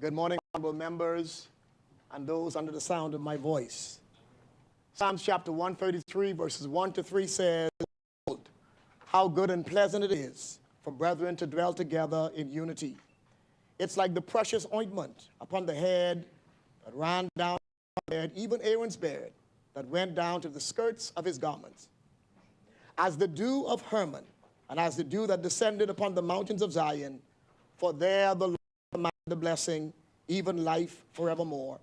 Good morning, honorable members and those under the sound of my voice. Psalms chapter 133, verses 1 to 3 says, "How good and pleasant it is for brethren to dwell together in unity. It's like the precious ointment upon the head that ran down the head, even Aaron's beard, that went down to the skirts of his garments. As the dew of Hermon, and as the dew that descended upon the mountains of Zion, for there the Lord commanded the blessing, even life forevermore."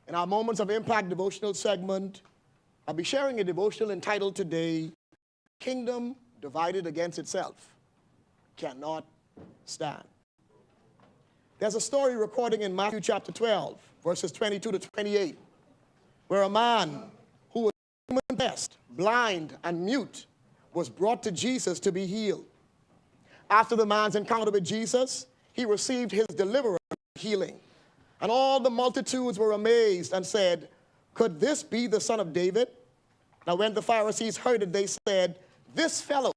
In our Moments of Impact devotional segment, I'll be sharing a devotional entitled today, "Kingdom Divided Against Itself Cannot Stand." There's a story recording in Matthew chapter 12, verses 22 to 28, where a man who was demon-possessed, blind, and mute was brought to Jesus to be healed. After the man's encounter with Jesus, he received his deliverance and healing. And all the multitudes were amazed and said, "Could this be the son of David?" Now when the Pharisees heard it, they said, "This fellow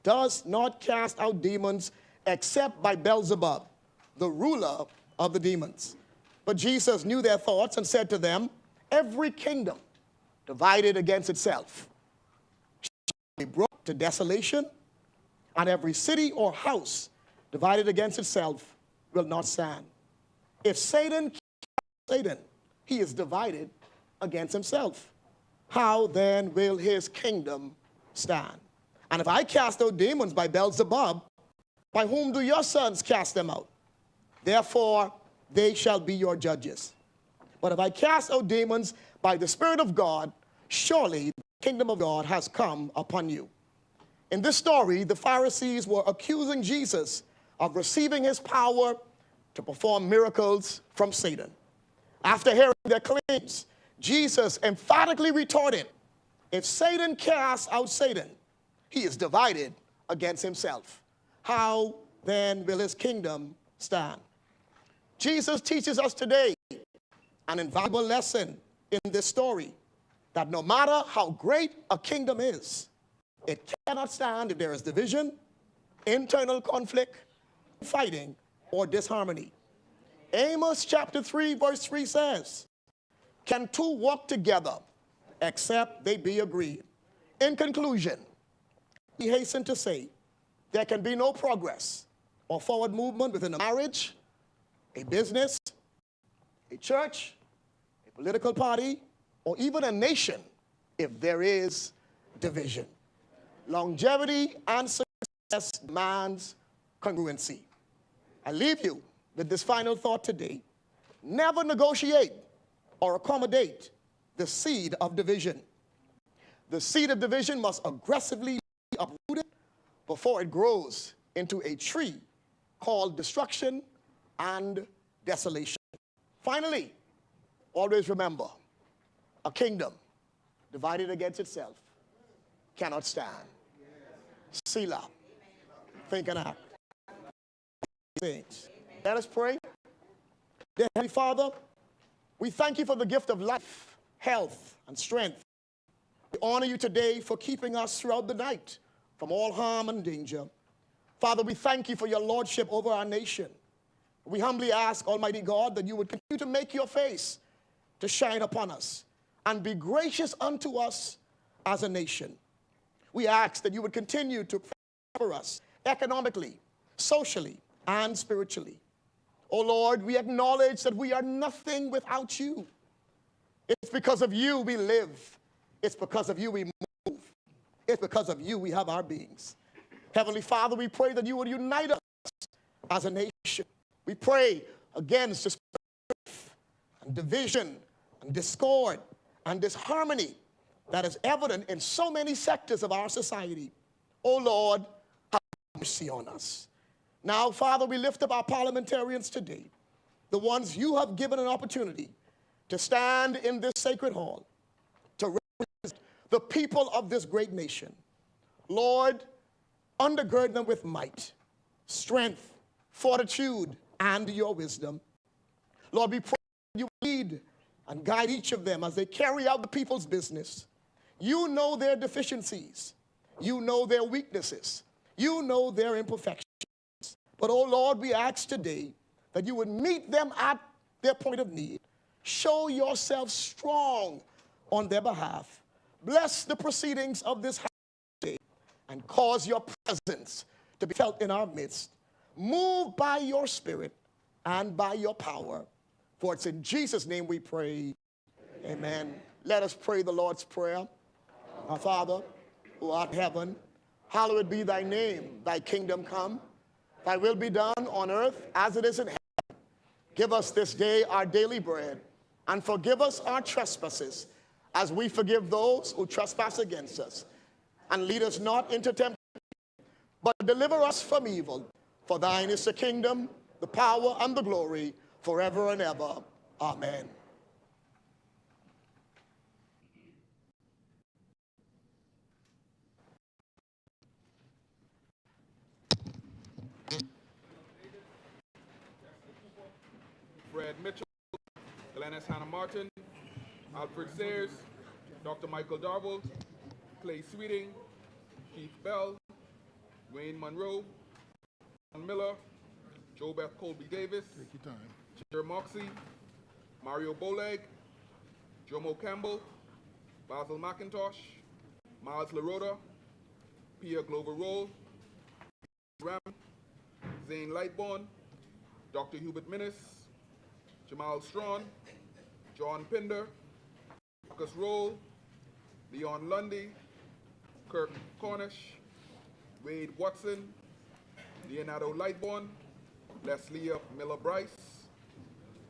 does not cast out demons except by Beelzebub, the ruler of the demons." But Jesus knew their thoughts and said to them, "Every kingdom divided against itself shall be brought to desolation, and every city or house divided against itself will not stand. If Satan kills Satan, he is divided against himself. How then will his kingdom stand? And if I cast out demons by Beelzebub, by whom do your sons cast them out? Therefore they shall be your judges. But if I cast out demons by the Spirit of God, surely the kingdom of God has come upon you." In this story, the Pharisees were accusing Jesus of receiving his power to perform miracles from Satan. After hearing their claims, Jesus emphatically retorted, "If Satan casts out Satan, he is divided against himself. How then will his kingdom stand?" Jesus teaches us today an invaluable lesson in this story, that no matter how great a kingdom is, it cannot stand if there is division, internal conflict, fighting, or disharmony. Amos chapter 3, verse 3 says, "Can two walk together except they be agreed?" In conclusion, we hasten to say there can be no progress or forward movement within a marriage, a business, a church, a political party, or even a nation if there is division. Longevity and success demands congruency. I leave you with this final thought today. Never negotiate or accommodate the seed of division. The seed of division must aggressively be uprooted before it grows into a tree called destruction and desolation. Finally, always remember, a kingdom divided against itself cannot stand. Selah. Think and act. Things. Let us pray. Dear Heavenly Father, we thank you for the gift of life, health, and strength. We honor you today for keeping us throughout the night from all harm and danger. Father, we thank you for your lordship over our nation. We humbly ask, Almighty God, that you would continue to make your face to shine upon us and be gracious unto us as a nation. We ask that you would continue to prosper us economically, socially, and spiritually. Oh Lord, we acknowledge that we are nothing without you. It's because of you we live. It's because of you we move. It's because of you we have our beings. Heavenly Father, we pray that you would unite us as a nation. We pray against strife and division and discord and disharmony that is evident in so many sectors of our society. Oh Lord, have mercy on us. Now, Father, we lift up our parliamentarians today, the ones you have given an opportunity to stand in this sacred hall, to represent the people of this great nation. Lord, undergird them with might, strength, fortitude, and your wisdom. Lord, we pray you lead and guide each of them as they carry out the people's business. You know their deficiencies. You know their weaknesses. You know their imperfections. But, oh Lord, we ask today that you would meet them at their point of need. Show yourself strong on their behalf. Bless the proceedings of this day and cause your presence to be felt in our midst. Move by your Spirit and by your power. For it's in Jesus' name we pray. Amen. Let us pray the Lord's Prayer. Our Father, who art in heaven, hallowed be thy name. Thy kingdom come. Thy will be done on earth as it is in heaven. Give us this day our daily bread, and forgive us our trespasses, as we forgive those who trespass against us. And lead us not into temptation, but deliver us from evil. For thine is the kingdom, the power, and the glory, forever and ever. Amen. Fred Mitchell, Glennis Hannah Martin, Alfred Sayers, Dr. Michael Darwell, Clay Sweeting, Keith Bell, Wayne Monroe, John Miller, Jobeth Colby Davis, Jerry Moxie, Mario Boleg, Jomo Campbell, Basil McIntosh, Miles LaRoda, Pia Glover Roll, Ram, Zane Lightbourne, Dr. Hubert Minnis, Jamal Strawn, John Pinder, Marcus Roll, Leon Lundy, Kirk Cornish, Wade Watson, Leonardo Lightbourne, Leslie Miller Bryce,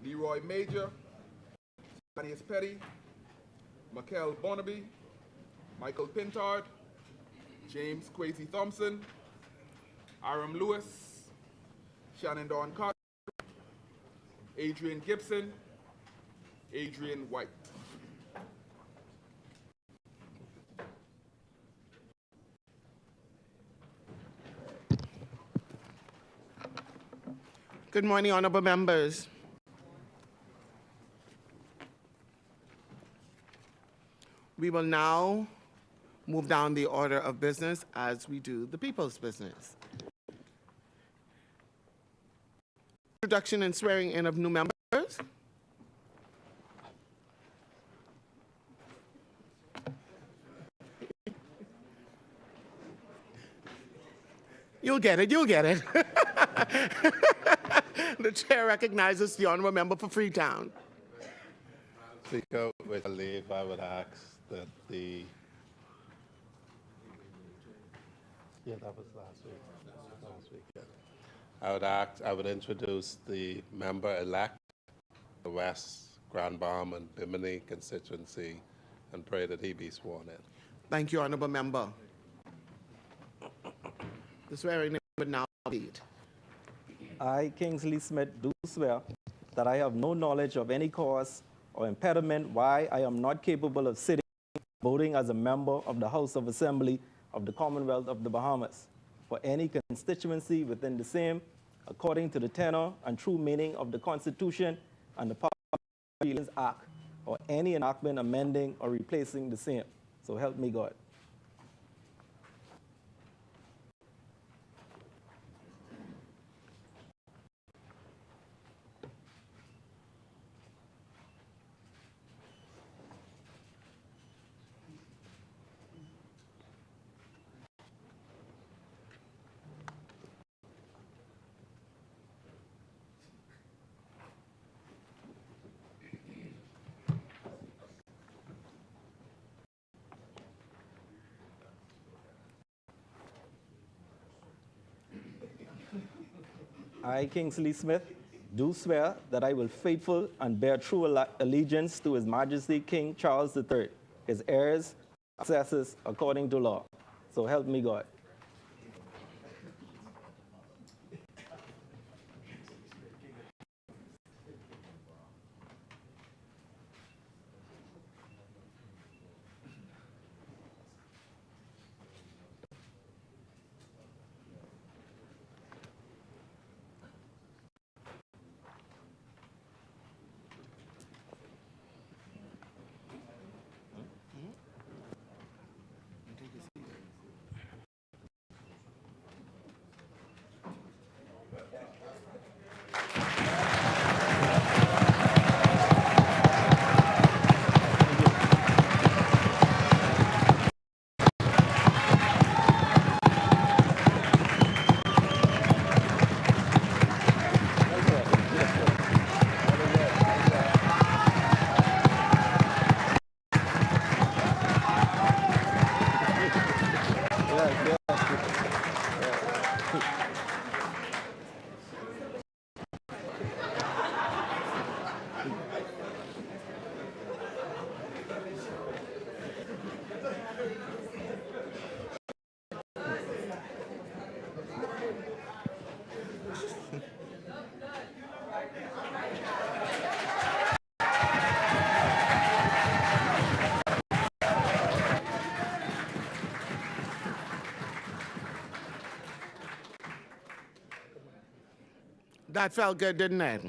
Leroy Major, Thaddeus Petty, Mikel Bonnaby, Michael Pintard, James Kwesi Thompson, Aram Lewis, Shannon Dawn Carter, Adrian Gibson, Adrian White. Good morning, honorable members. We will now move down the order of business as we do the people's business. Introduction and swearing in of new members. You'll get it, you'll get it. The chair recognizes the honorable member for Freetown. Speaker, with leave, I would ask that the... Yeah, that was last week. Yeah. I would introduce the member-elect, the West, Grand Balm, and Bimini constituency, and pray that he be sworn in. Thank you, honorable member. The swearing in would now proceed. I, Kingsley Smith, do swear that I have no knowledge of any cause or impediment why I am not capable of sitting, voting as a member of the House of Assembly of the Commonwealth of the Bahamas for any constituency within the same, according to the tenor and true meaning of the Constitution and the Public Act, or any enactment amending or replacing the same. So help me God. I, Kingsley Smith, do swear that I will faithful and bear true allegiance to His Majesty King Charles III, his heirs, successors, according to law. So help me God. That felt good, didn't it?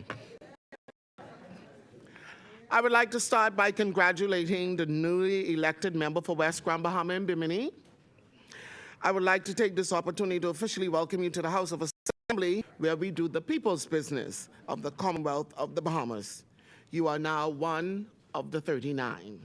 I would like to start by congratulating the newly elected member for West Grand Bahama and Bimini. I would like to take this opportunity to officially welcome you to the House of Assembly, where we do the people's business of the Commonwealth of the Bahamas. You are now one of the 39.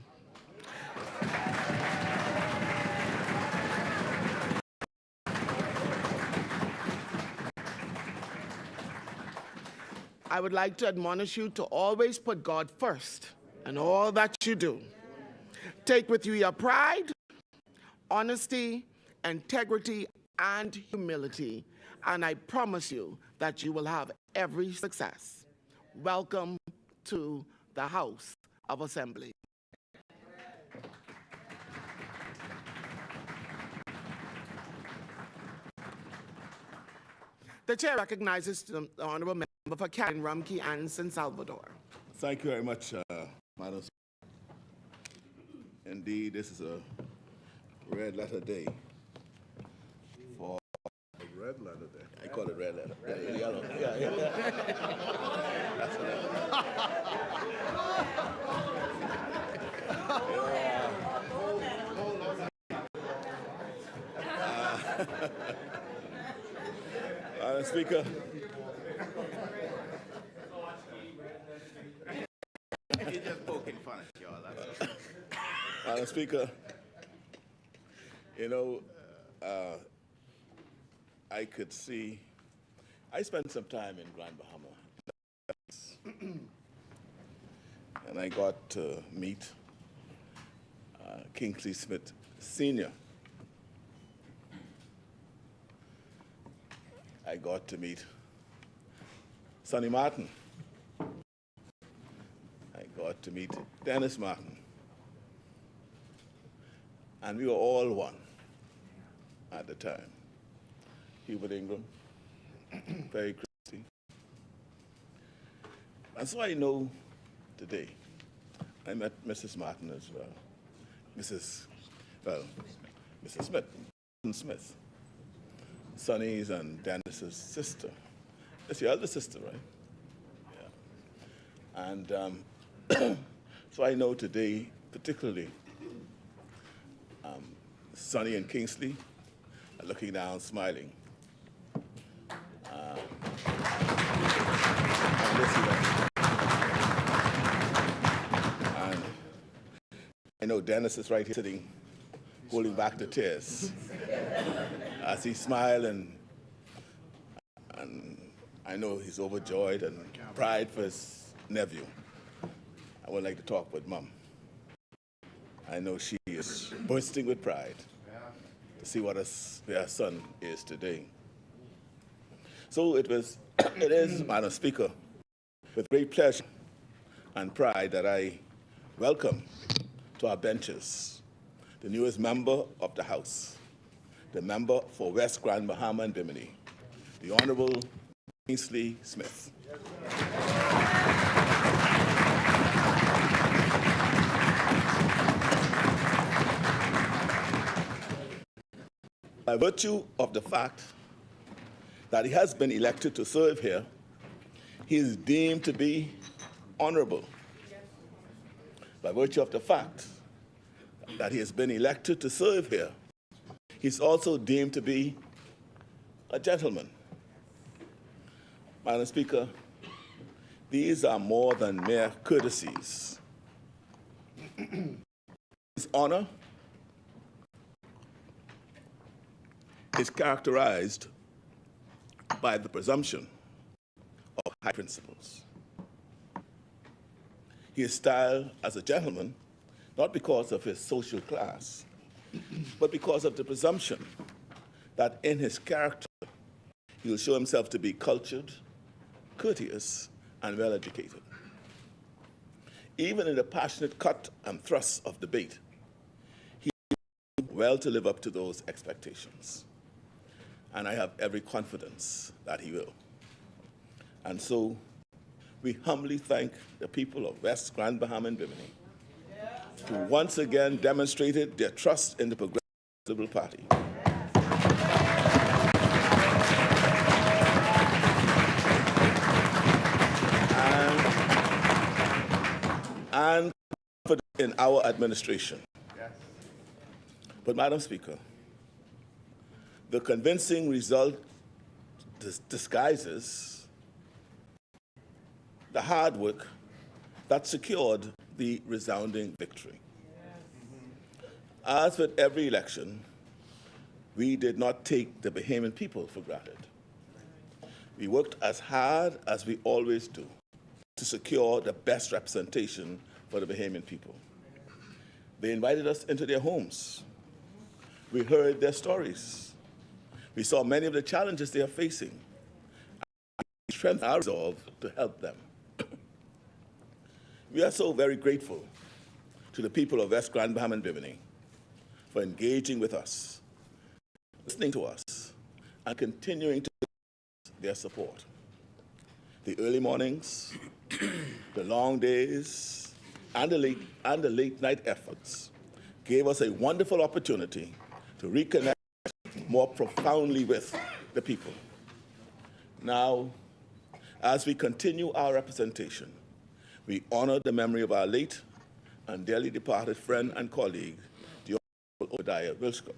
I would like to admonish you to always put God first in all that you do. Take with you your pride, honesty, integrity, and humility, and I promise you that you will have every success. Welcome to the House of Assembly. The chair recognizes the honorable member for Karen Rumkey and San Salvador. Thank you very much, Madam Speaker. Indeed, this is a red letter day. For a red letter day. I call it red letter. Yeah, yellow. Yeah. That's Madam Speaker. You're just poking fun at y'all. Madam Speaker, I could see, I spent some time in Grand Bahama, and I got to meet Kingsley Smith Sr. I got to meet Sonny Martin. I got to meet Dennis Martin. And we were all one at the time. Hubert Ingram, Perry Christie. And so I know today, I met Mrs. Martin as well. Mrs. Smith. Sonny's and Dennis's sister. That's your elder sister, right? Yeah. And so I know today, particularly, Sonny and Kingsley are looking down, smiling. And I know Dennis is right here sitting, holding back the tears as he smiled, and I know he's overjoyed and pride for his nephew. I would like to talk with Mom. I know she is bursting with pride to see what her son is today. So it is, Madam Speaker, with great pleasure and pride that I welcome to our benches the newest member of the House, the member for West Grand Bahama and Bimini, the Honorable Kingsley Smith. By virtue of the fact that he has been elected to serve here, he is deemed to be honorable. By virtue of the fact that he has been elected to serve here, he's also deemed to be a gentleman. Madam Speaker, these are more than mere courtesies. His honor is characterized by the presumption of high principles. He is styled as a gentleman, not because of his social class, but because of the presumption that in his character, he will show himself to be cultured, courteous, and well-educated. Even in the passionate cut and thrust of debate, he is well to live up to those expectations. And I have every confidence that he will. And so we humbly thank the people of West Grand Bahama and Bimini, who once again demonstrated their trust in the Progressive Liberal Party. our administration. Yes. But, Madam Speaker, the convincing result disguises the hard work that secured the resounding victory. As with every election, we did not take the Bahamian people for granted. We worked as hard as we always do to secure the best representation for the Bahamian people. They invited us into their homes. We heard their stories. We saw many of the challenges they are facing. We strengthened our resolve to help them. We are so very grateful to the people of West Grand Bahama and Bimini for engaging with us, listening to us, and continuing to give us their support. The early mornings, the long days, and the late night efforts gave us a wonderful opportunity to reconnect more profoundly with the people. Now, as we continue our representation, we honor the memory of our late and dearly departed friend and colleague, the Honorable Obadiah Wilscombe.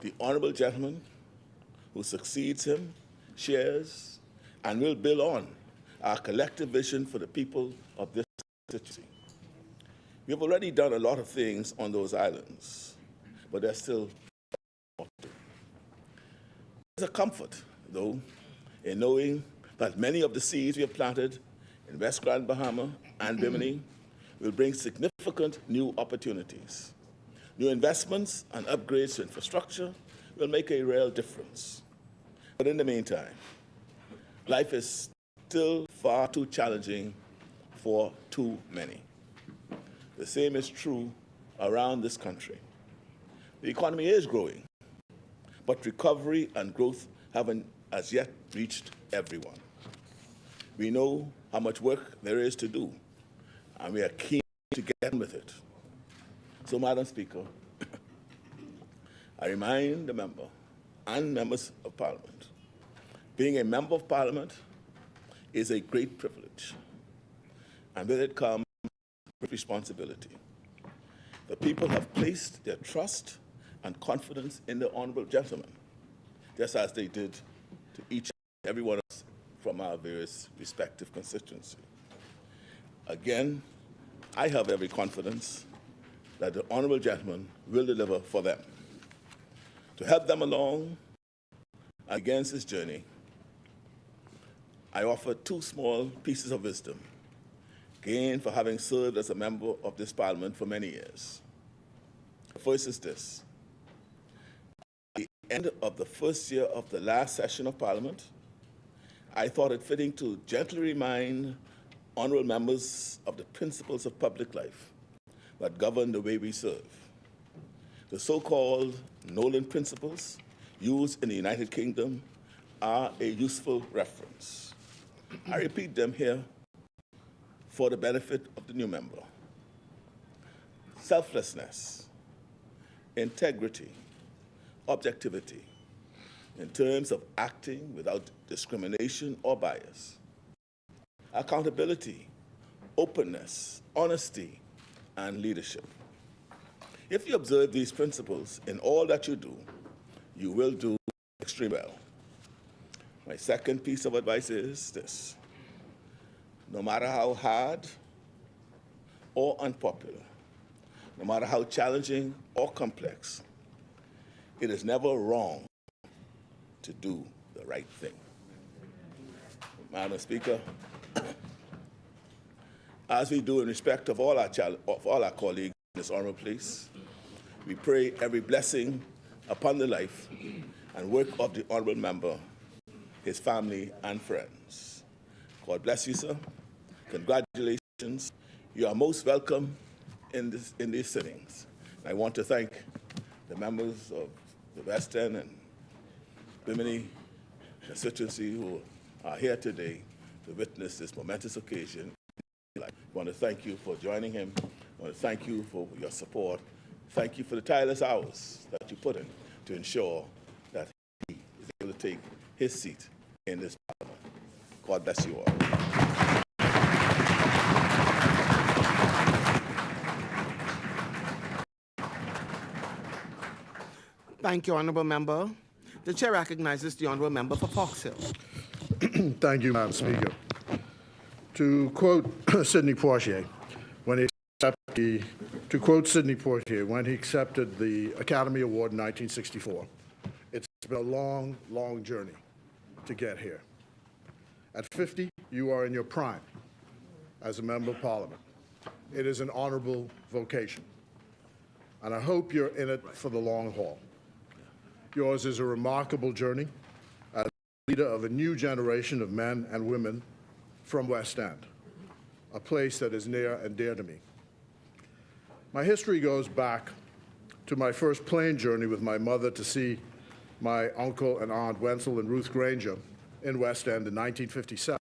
The honorable gentleman who succeeds him shares and will build on our collective vision for the people of this constituency. We have already done a lot of things on those islands, but there's still more to do. There's a comfort, though, in knowing that many of the seeds we have planted in West Grand Bahama and Bimini will bring significant new opportunities. New investments and upgrades to infrastructure will make a real difference. But in the meantime, life is still far too challenging for too many. The same is true around this country. The economy is growing, but recovery and growth haven't as yet reached everyone. We know how much work there is to do, and we are keen to get on with it. So, Madam Speaker, I remind the member and members of Parliament, being a member of Parliament is a great privilege, and with it comes great responsibility. The people have placed their trust and confidence in the honorable gentleman, just as they did to each and every one of us from our various respective constituencies. Again, I have every confidence that the honorable gentleman will deliver for them. To help them along against this journey, I offer two small pieces of wisdom gained for having served as a member of this Parliament for many years. The first is this. At the end of the first year of the last session of Parliament, I thought it fitting to gently remind honorable members of the principles of public life that govern the way we serve. The so-called Nolan principles used in the United Kingdom are a useful reference. I repeat them here for the benefit of the new member. Selflessness, integrity, objectivity, in terms of acting without discrimination or bias. Accountability, openness, honesty, and leadership. If you observe these principles in all that you do, you will do extremely well. My second piece of advice is this. No matter how hard or unpopular, no matter how challenging or complex, it is never wrong to do the right thing. Madam Speaker, as we do in respect of all our colleagues in this honorable place, we pray every blessing upon the life and work of the honorable member, his family and friends. God bless you, sir. Congratulations. You are most welcome in these sittings. I want to thank the members of the West End and Bimini constituency who are here today to witness this momentous occasion. I want to thank you for joining him. I want to thank you for your support. Thank you for the tireless hours that you put in to ensure that he is able to take his seat in this Parliament. God bless you all. Thank you, Honourable Member. The Chair recognizes the Honourable Member for Fox Hill. Thank you, Madam Speaker. To quote Sidney Poitier, when he accepted the Academy Award in 1964, it's been a long, long journey to get here. At 50, you are in your prime as a member of Parliament. It is an honorable vocation, and I hope you're in it for the long haul. Yours is a remarkable journey as leader of a new generation of men and women from West End, a place that is near and dear to me. My history goes back to my first plane journey with my mother to see my uncle and aunt Wenzel and Ruth Granger in West End in 1957.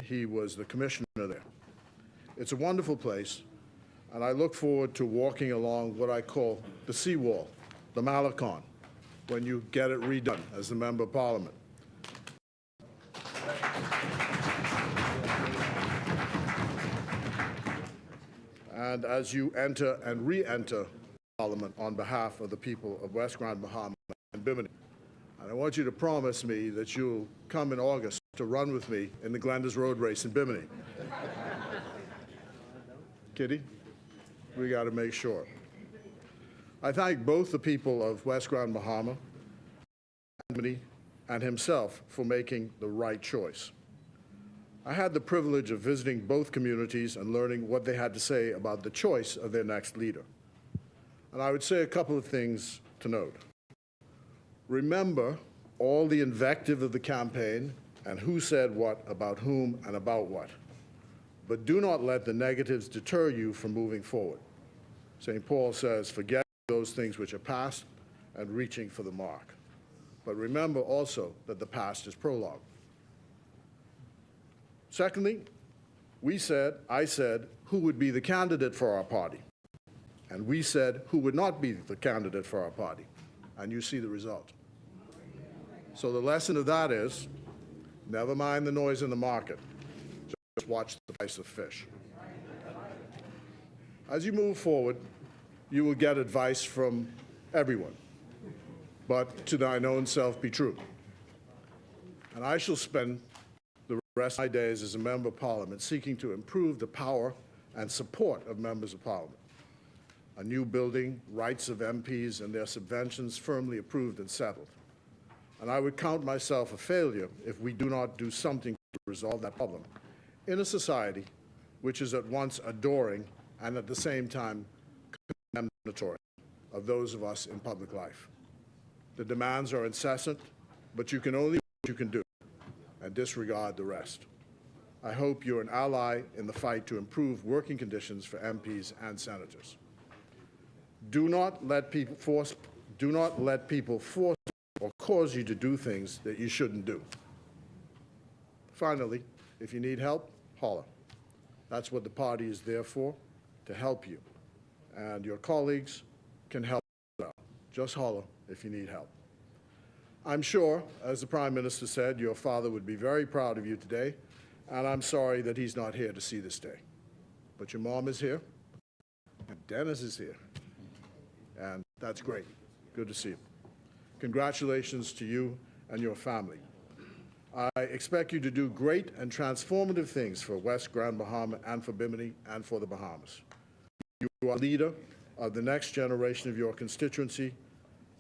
He was the commissioner there. It's a wonderful place, and I look forward to walking along what I call the seawall, the Malecon, when you get it redone as the Member of Parliament. And as you enter and re-enter Parliament on behalf of the people of West Grand Bahama and Bimini. And I want you to promise me that you'll come in August to run with me in the Glenda's Road Race in Bimini. Kitty, we got to make sure. I thank both the people of West Grand Bahama and himself for making the right choice. I had the privilege of visiting both communities and learning what they had to say about the choice of their next leader. And I would say a couple of things to note. Remember all the invective of the campaign and who said what about whom and about what. But do not let the negatives deter you from moving forward. St. Paul says, forget those things which are past and reaching for the mark. But remember also that the past is prologue. Secondly, I said, who would be the candidate for our party? And we said, who would not be the candidate for our party? And you see the result. So the lesson of that is, never mind the noise in the market. Just watch the price of fish. As you move forward, you will get advice from everyone. But to thine own self be true. And I shall spend the rest of my days as a member of Parliament seeking to improve the power and support of members of Parliament. A new building, rights of MPs and their subventions firmly approved and settled. And I would count myself a failure if we do not do something to resolve that problem in a society which is at once adoring and at the same time condemnatory of those of us in public life. The demands are incessant, but you can only do what you can do and disregard the rest. I hope you're an ally in the fight to improve working conditions for MPs and senators. Do not let people force or cause you to do things that you shouldn't do. Finally, if you need help, holler. That's what the party is there for, to help you. And your colleagues can help you out. Just holler if you need help. I'm sure, as the Prime Minister said, your father would be very proud of you today, and I'm sorry that he's not here to see this day. But your mom is here, and Dennis is here, and that's great. Good to see you. Congratulations to you and your family. I expect you to do great and transformative things for West Grand Bahama and for Bimini and for the Bahamas. You are a leader of the next generation of your constituency.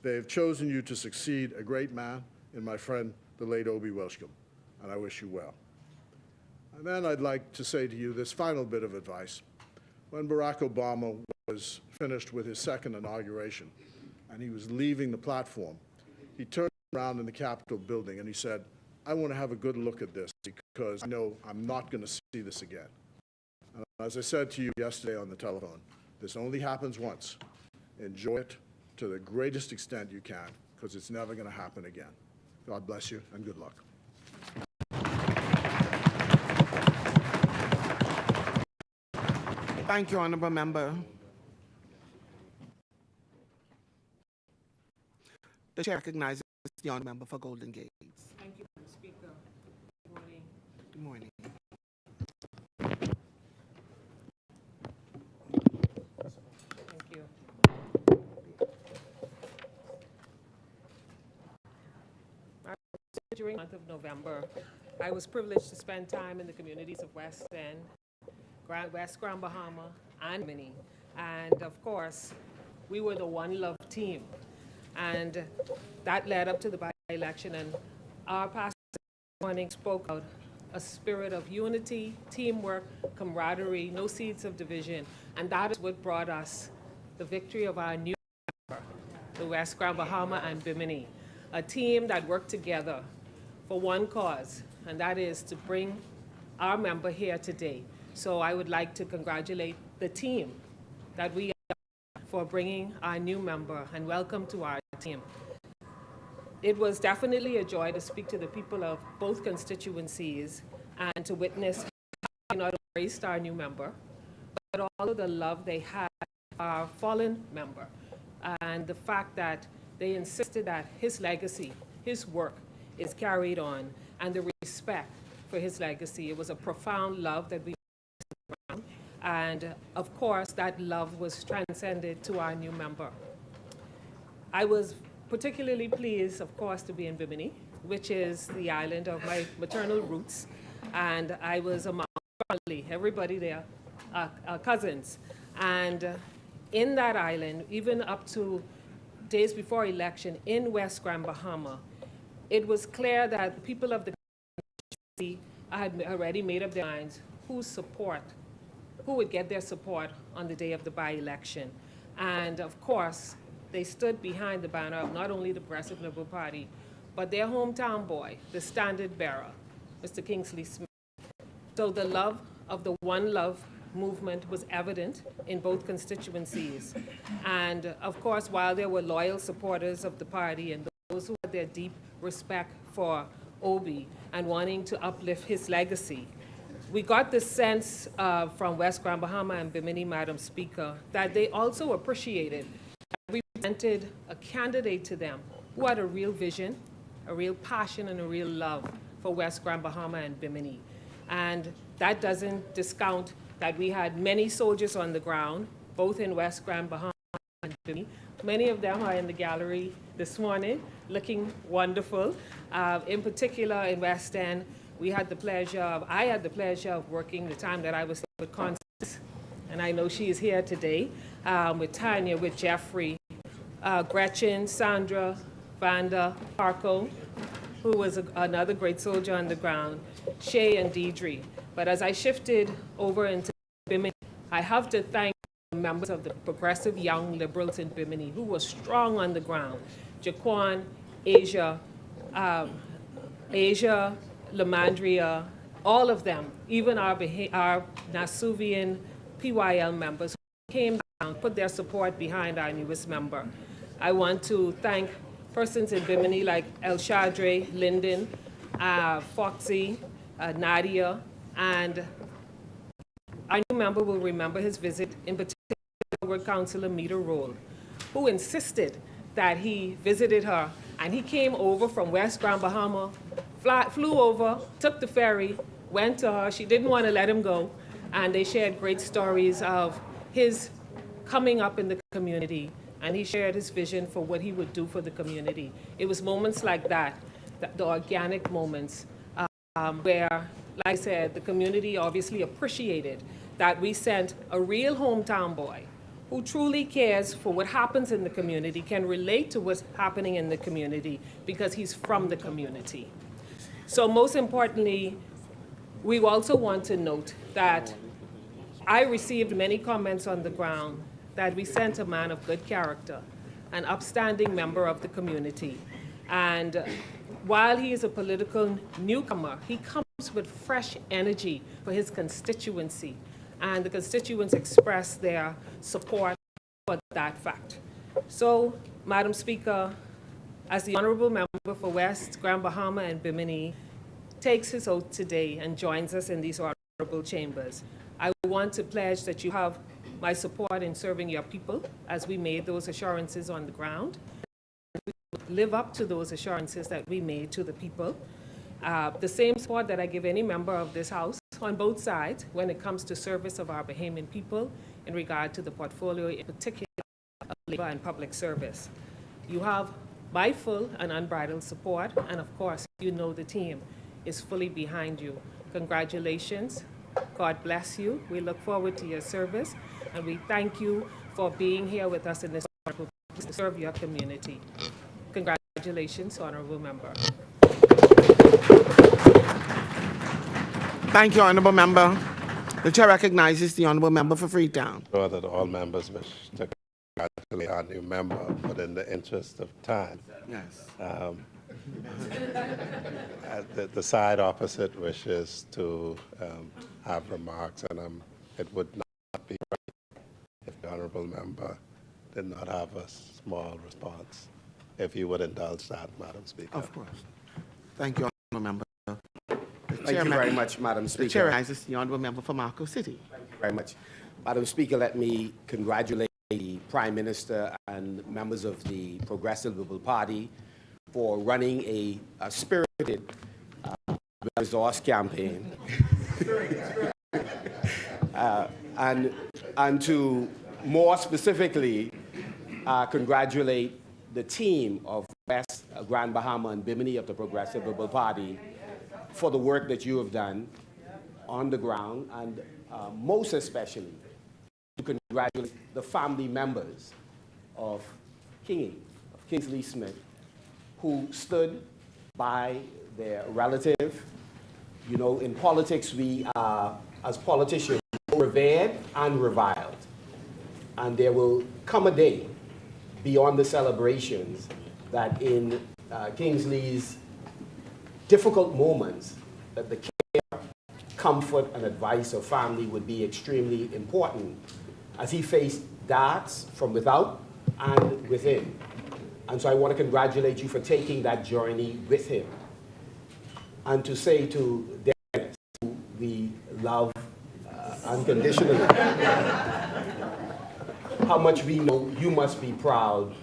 They have chosen you to succeed a great man in my friend, the late Obie Welshcombe, and I wish you well. And then I'd like to say to you this final bit of advice. When Barack Obama was finished with his second inauguration and he was leaving the platform, he turned around in the Capitol building and he said, I want to have a good look at this because I know I'm not going to see this again. And as I said to you yesterday on the telephone, this only happens once. Enjoy it to the greatest extent you can, because it's never going to happen again. God bless you, and good luck. Thank you, Honourable Member. The Chair recognizes the Honourable Member for Golden Gates. Thank you, Madam Speaker. Good morning. Good morning. Thank you. During the month of November, I was privileged to spend time in the communities of West End, West Grand Bahama, and Bimini. And of course, we were the One Love team. And that led up to the by-election. And our pastor this morning spoke about a spirit of unity, teamwork, camaraderie, no seeds of division. And that is what brought us the victory of our new member, the West Grand Bahama and Bimini, a team that worked together for one cause, and that is to bring our member here today. So I would like to congratulate the team that we are for bringing our new member, and welcome to our team. It was definitely a joy to speak to the people of both constituencies and to witness how they not only embraced our new member, but also the love they had for our fallen member, and the fact that they insisted that his legacy, his work, is carried on, and the respect for his legacy. It was a profound love that we around, and of course, that love was transcended to our new member. I was particularly pleased, of course, to be in Bimini, which is the island of my maternal roots, and I was among family, everybody there, cousins, and in that island, even up to days before election in West Grand Bahama, it was clear that the people of the community had already made up their minds who would get their support on the day of the by-election. And of course, they stood behind the banner of not only the Progressive Liberal Party, but their hometown boy, the standard bearer, Mr. Kingsley Smith. So the love of the One Love movement was evident in both constituencies. And of course, while there were loyal supporters of the party and those who had their deep respect for Obi and wanting to uplift his legacy, we got the sense from West Grand Bahama and Bimini, Madam Speaker, that they also appreciated that we presented a candidate to them who had a real vision, a real passion, and a real love for West Grand Bahama and Bimini. And that doesn't discount that we had many soldiers on the ground, both in West Grand Bahama and Bimini. Many of them are in the gallery this morning, looking wonderful. In particular, in West End, I had the pleasure of working the time that I was with Constance, and I know she is here today, with Tanya, with Jeffrey, Gretchen, Sandra, Vanda, Parco, who was another great soldier on the ground, Shay and Deidre. But as I shifted over into Bimini, I have to thank members of the Progressive Young Liberals in Bimini who were strong on the ground. Jaquan, Asia, Lamandria, all of them, even our Nasuvian PYL members who came down, put their support behind our newest member. I want to thank persons in Bimini like El Shadre, Lyndon, Foxy, Nadia, and our new member will remember his visit, in particular, Ward Councillor Meter Roll, who insisted that he visited her, and he came over from West Grand Bahama, flew over, took the ferry, went to her. She didn't want to let him go, and they shared great stories of his coming up in the community, and he shared his vision for what he would do for the community. It was moments like that, the organic moments, where, like I said, the community obviously appreciated that we sent a real hometown boy who truly cares for what happens in the community, can relate to what's happening in the community because he's from the community. So most importantly, we also want to note that I received many comments on the ground that we sent a man of good character, an upstanding member of the community. And while he is a political newcomer, he comes with fresh energy for his constituency. And the constituents express their support for that fact. So, Madam Speaker, as the honorable member for West Grand Bahama and Bimini takes his oath today and joins us in these honorable chambers, I want to pledge that you have my support in serving your people as we made those assurances on the ground. We will live up to those assurances that we made to the people. The same support that I give any member of this House on both sides when it comes to service of our Bahamian people in regard to the portfolio, in particular of labor and public service. You have my full and unbridled support, and of course, you know the team is fully behind you. Congratulations. God bless you. We look forward to your service, and we thank you for being here with us in this honorable place to serve your community. Congratulations, honorable member. Thank you, Honorable Member. The Chair recognizes the Honorable Member for Freetown. I'm sure that all members wish to congratulate our new member, but in the interest of time, Yes. the side opposite wishes to have remarks, and it would not be right if the honorable member did not have a small response. If you would indulge that, Madam Speaker. Of course. Thank you, Honorable Member. Thank you very much, Madam The Speaker. Chair recognizes the Honorable Member for Marco City. Thank you very much. Madam Speaker, let me congratulate the Prime Minister and members of the Progressive Liberal Party for running a spirited resource campaign. and to more specifically congratulate the team of West Grand Bahama and Bimini of the Progressive Liberal Party for the work that you have done on the ground, and most especially to congratulate the family members of Kingsley Smith, who stood by their relative. You know, in politics, we are, as politicians, revered and reviled. And there will come a day beyond the celebrations that in Kingsley's difficult moments, that the care, comfort, and advice of family would be extremely important as he faced darts from without and within. And so I want to congratulate you for taking that journey with him. And to say to Dennis, who we love unconditionally, how much we know you must be proud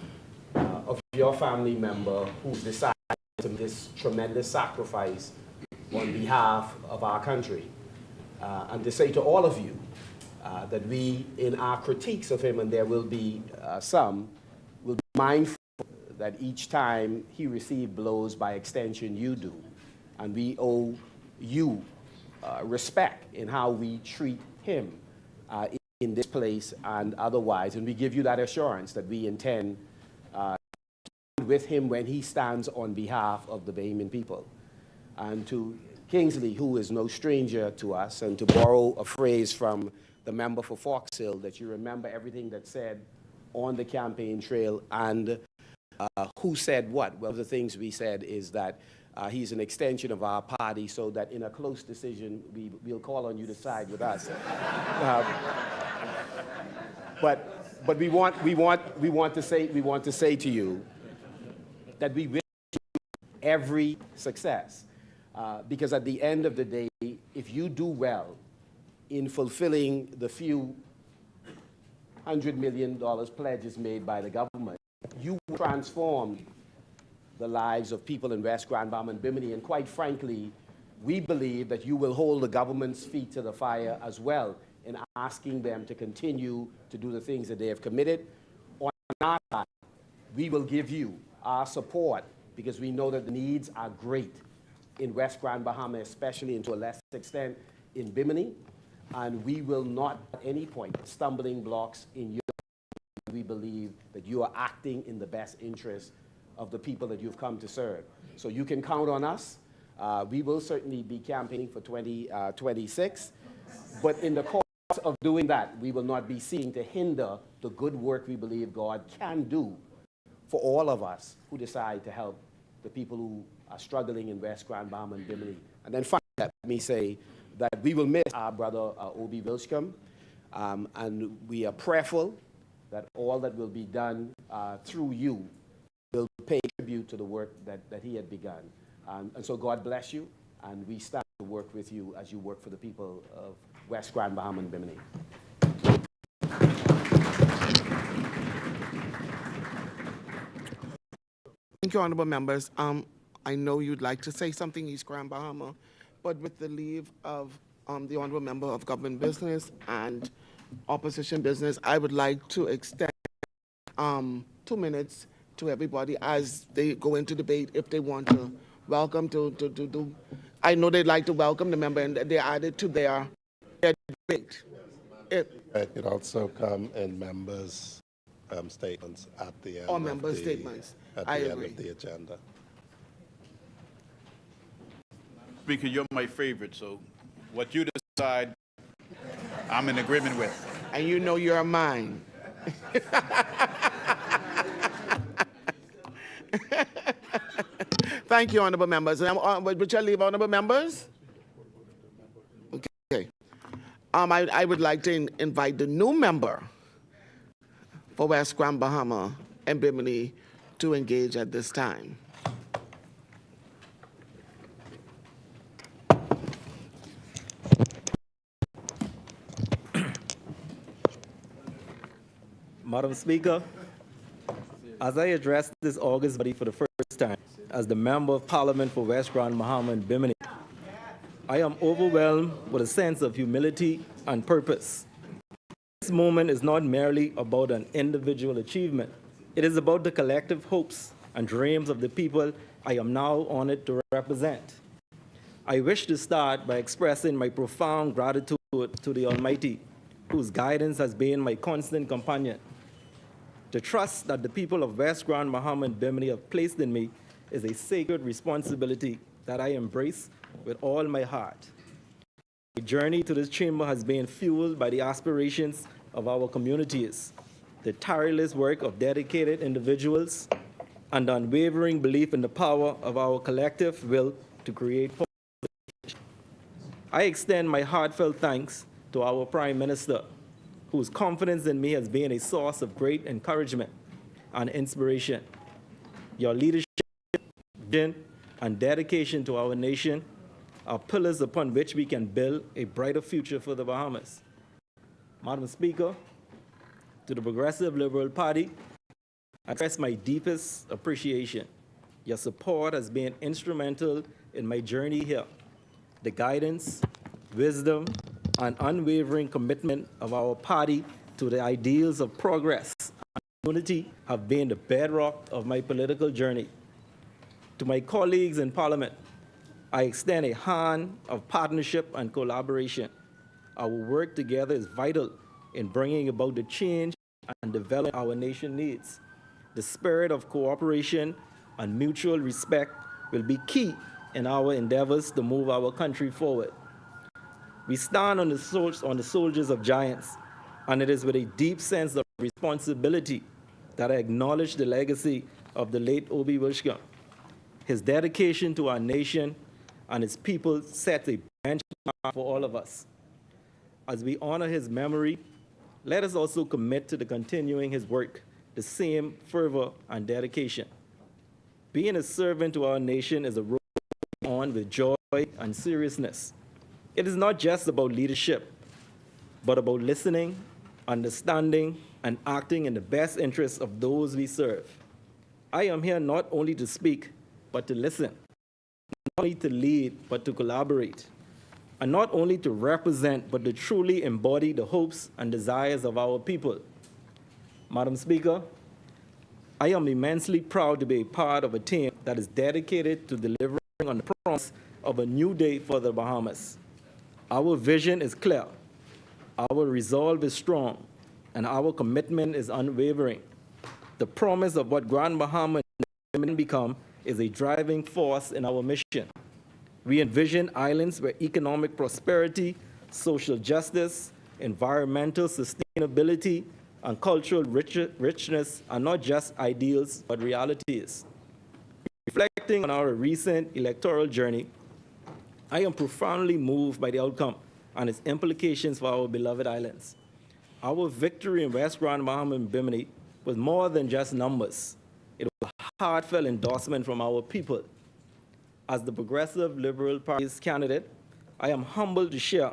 of your family member who decided to make this tremendous sacrifice on behalf of our country. And to say to all of you that we, in our critiques of him, and there will be some, will be mindful that each time he received blows, by extension you do. And we owe you respect in how we treat him in this place and otherwise. And we give you that assurance that we intend to stand with him when he stands on behalf of the Bahamian people. And to Kingsley, who is no stranger to us, and to borrow a phrase from the member for Fox Hill, that you remember everything that's said on the campaign trail and who said what. Well, one of the things we said is that he's an extension of our party, so that in a close decision, we'll call on you to side with us. But we want to say to you that we wish you every success, because at the end of the day, if you do well in fulfilling the few $100 million pledges made by the government, you will transform the lives of people in West Grand Bahama and Bimini, and quite frankly, we believe that you will hold the government's feet to the fire as well in asking them to continue to do the things that they have committed. On our side, we will give you our support because we know that the needs are great in West Grand Bahama, especially, and to a lesser extent in Bimini, and we will not at any point stumbling blocks in your. We believe that you are acting in the best interest of the people that you've come to serve. So you can count on us. We will certainly be campaigning for 2026, but in the course of doing that, we will not be seeking to hinder the good work we believe God can do for all of us who decide to help the people who are struggling in West Grand Bahama and Bimini. And then finally, let me say that we will miss our brother Obi Wilschcombe, and we are prayerful that all that will be done through you will pay tribute to the work that he had begun. And so God bless you, and we stand to work with you as you work for the people of West Grand Bahama and Bimini. Thank you, honorable members. I know you'd like to say something, East Grand Bahama, but with the leave of the honorable member of government business and opposition business, I would like to extend 2 minutes to everybody as they go into debate if they want to welcome to I know they'd like to welcome the member and they add it to their debate. It could also come in members' statements at the end. Or member statements. At I the end agree. of the agenda. Speaker, you're my favorite, so what you decide, I'm in agreement with. And you know you're mine. Thank you, honorable members. Would you leave, honorable members? Okay. I would like to invite the new member for West Grand Bahama and Bimini to engage at this time. Madam Speaker, as I address this August body for the first time as the Member of Parliament for West Grand Bahama and Bimini, I am overwhelmed with a sense of humility and purpose. This moment is not merely about an individual achievement. It is about the collective hopes and dreams of the people I am now honored to represent. I wish to start by expressing my profound gratitude to the Almighty, whose guidance has been my constant companion. The trust that the people of West Grand Bahama and Bimini have placed in me is a sacred responsibility that I embrace with all my heart. My journey to this chamber has been fueled by the aspirations of our communities, the tireless work of dedicated individuals, and the unwavering belief in the power of our collective will to create change. I extend my heartfelt thanks to our Prime Minister, whose confidence in me has been a source of great encouragement and inspiration. Your leadership, vision, and dedication to our nation are pillars upon which we can build a brighter future for the Bahamas. Madam Speaker, to the Progressive Liberal Party, I express my deepest appreciation. Your support has been instrumental in my journey here. The guidance, wisdom, and unwavering commitment of our party to the ideals of progress and unity have been the bedrock of my political journey. To my colleagues in Parliament, I extend a hand of partnership and collaboration. Our work together is vital in bringing about the change and development our nation needs. The spirit of cooperation and mutual respect will be key in our endeavors to move our country forward. We stand on the shoulders of giants, and it is with a deep sense of responsibility that I acknowledge the legacy of the late Obi Wishka. His dedication to our nation and its people sets a benchmark for all of us. As we honor his memory, let us also commit to continuing his work, the same fervor and dedication. Being a servant to our nation is a role on with joy and seriousness. It is not just about leadership, but about listening, understanding, and acting in the best interests of those we serve. I am here not only to speak, but to listen, not only to lead, but to collaborate, and not only to represent, but to truly embody the hopes and desires of our people. Madam Speaker, I am immensely proud to be a part of a team that is dedicated to delivering on the promise of a new day for the Bahamas. Our vision is clear, our resolve is strong, and our commitment is unwavering. The promise of what Grand Bahama can become is a driving force in our mission. We envision islands where economic prosperity, social justice, environmental sustainability, and cultural richness are not just ideals, but realities. Reflecting on our recent electoral journey, I am profoundly moved by the outcome and its implications for our beloved islands. Our victory in West Grand Bahama and Bimini was more than just numbers. It was a heartfelt endorsement from our people. As the Progressive Liberal Party's candidate, I am humbled to share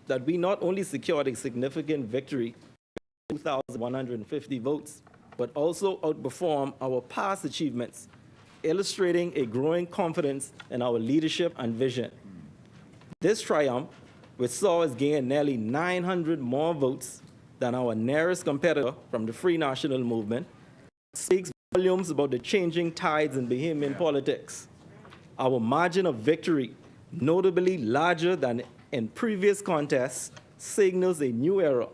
that we not only secured a significant victory, 2,150 votes, but also outperformed our past achievements, illustrating a growing confidence in our leadership and vision. This triumph, which saw us gain nearly 900 more votes than our nearest competitor from the Free National Movement, speaks volumes about the changing tides in Bahamian politics. Our margin of victory, notably larger than in previous contests, signals a new era,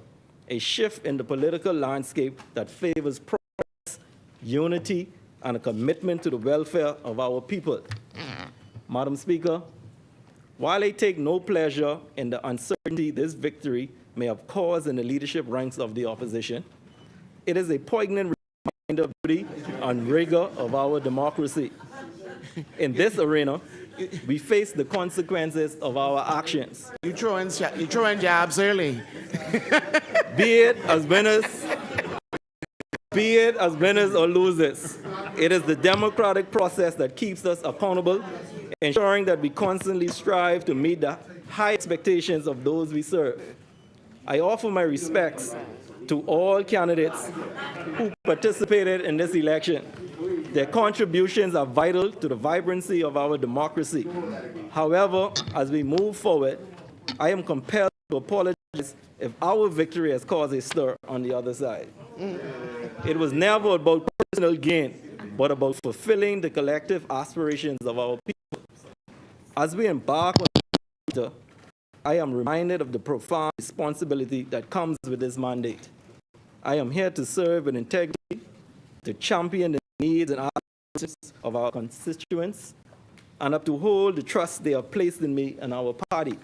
a shift in the political landscape that favors progress, unity, and a commitment to the welfare of our people. Madam Speaker, while I take no pleasure in the uncertainty this victory may have caused in the leadership ranks of the opposition, it is a poignant reminder of the beauty and rigor of our democracy. In this arena, we face the consequences of our actions. You throwing jabs early. Be it as winners or losers. It is the democratic process that keeps us accountable, ensuring that we constantly strive to meet the high expectations of those we serve. I offer my respects to all candidates who participated in this election. Their contributions are vital to the vibrancy of our democracy. However, as we move forward, I am compelled to apologize if our victory has caused a stir on the other side. It was never about personal gain, but about fulfilling the collective aspirations of our people. As we embark on this chapter, I am reminded of the profound responsibility that comes with this mandate. I am here to serve with integrity, to champion the needs and aspirations of our constituents, and up to hold the trust they have placed in me and our party.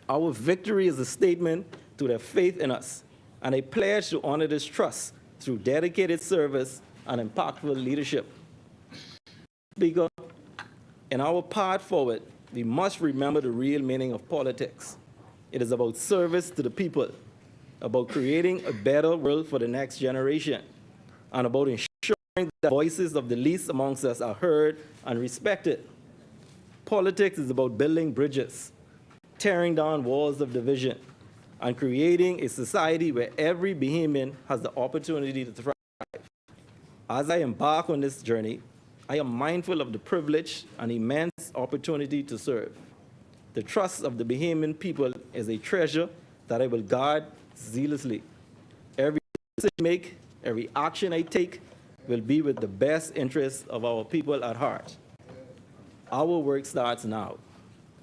Our victory is a statement to their faith in us, and a pledge to honor this trust through dedicated service and impactful leadership. Speaker, in our path forward, we must remember the real meaning of politics. It is about service to the people, about creating a better world for the next generation, and about ensuring that the voices of the least amongst us are heard and respected. Politics is about building bridges, tearing down walls of division, and creating a society where every Bahamian has the opportunity to thrive. As I embark on this journey, I am mindful of the privilege and immense opportunity to serve. The trust of the Bahamian people is a treasure that I will guard zealously. Every decision I make, every action I take will be with the best interests of our people at heart. Our work starts now.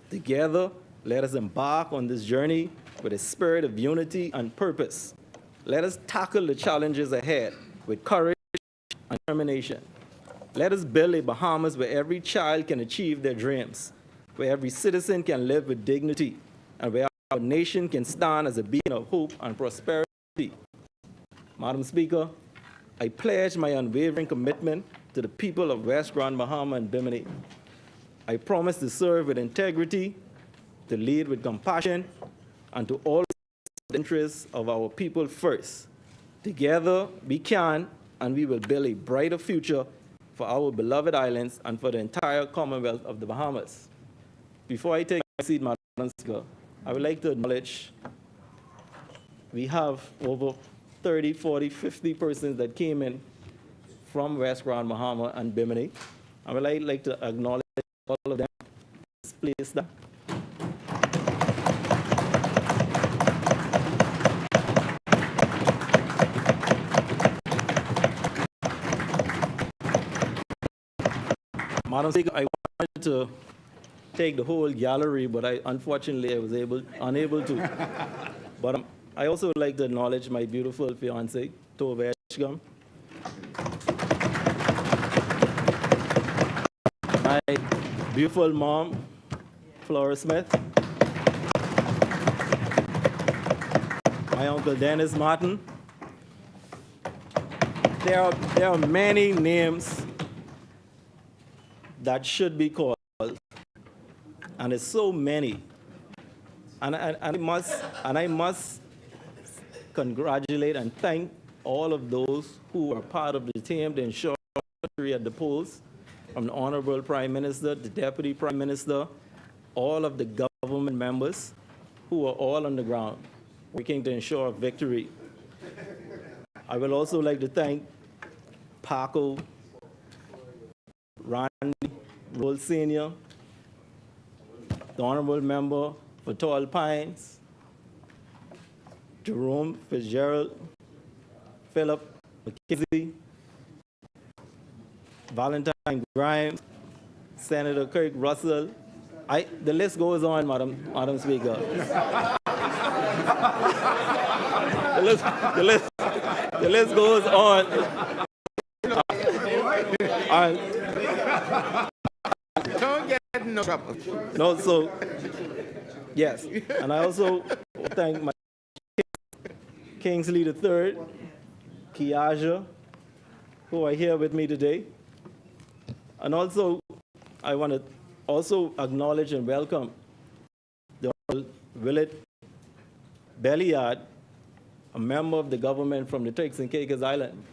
Together, let us embark on this journey with a spirit of unity and purpose. Let us tackle the challenges ahead with courage and determination. Let us build a Bahamas where every child can achieve their dreams, where every citizen can live with dignity, and where our nation can stand as a beacon of hope and prosperity. Madam Speaker, I pledge my unwavering commitment to the people of West Grand Bahama and Bimini. I promise to serve with integrity, to lead with compassion, and to always put the interests of our people first. Together, we can and we will build a brighter future for our beloved islands and for the entire Commonwealth of the Bahamas. Before I take my seat, Madam Speaker, I would like to acknowledge we have over 30, 40, 50 persons that came in from West Grand Bahama and Bimini. I would like to acknowledge all of them. Please, that. Madam Speaker, I wanted to take the whole gallery, but unfortunately I was unable to. But I also would like to acknowledge my beautiful fiancée, Tove Eshgam, my beautiful mom, Flora Smith, my uncle Dennis Martin. There are many names that should be called, and it's so many. And I must congratulate and thank all of those who are part of the team to ensure victory at the polls, from the Honorable Prime Minister, the Deputy Prime Minister, all of the government members who are all on the ground working to ensure victory. I would also like to thank Paco, Randy Roll Sr., the Honorable Member for Tall Pines, Jerome Fitzgerald, Philip McKenzie, Valentine Grimes, Senator Kirk Russell. The list goes on, Madam Speaker. The list goes on. Don't get in no trouble. No, so, yes. And I also thank my Kingsley III, Kiaja, who are here with me today. And also, I want to also acknowledge and welcome the Honorable Willett Belliard, a member of the government from the Turks and Caicos Island.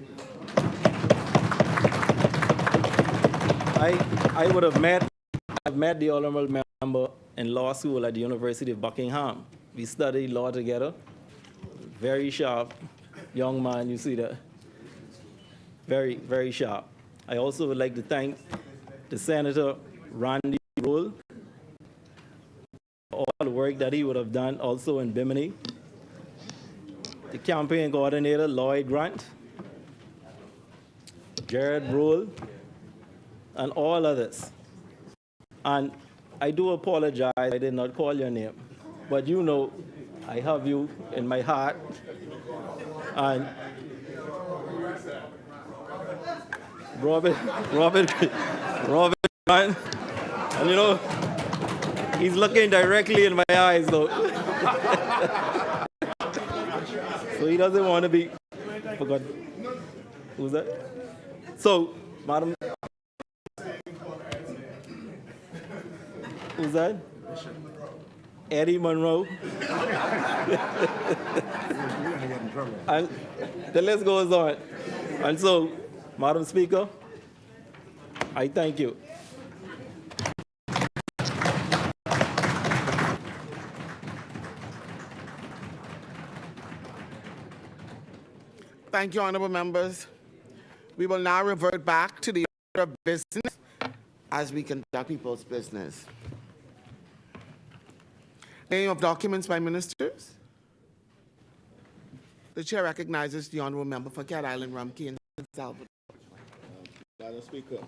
I've met the honorable member in law school at the University of Buckingham. We studied law together. Very sharp young man, you see that. Very, very sharp. I also would like to thank the Senator Randy Rule for all the work that he would have done also in Bimini. The campaign coordinator, Lloyd Grant, Jared Rule, and all others. And I do apologize, I did not call your name, but you know I have you in my heart. And Robert, and you know, he's looking directly in my eyes though. So he doesn't want to be, I forgot, who's that? So, Madam, who's that? Eddie Monroe. And the list goes on. And so, Madam Speaker, I thank you. Thank you, honorable members. We will now revert back to the order of business as we conduct people's business. Name of documents by ministers. The chair recognizes the honorable member for Cat Island, Rumkey, and San Salvador. Madam Speaker,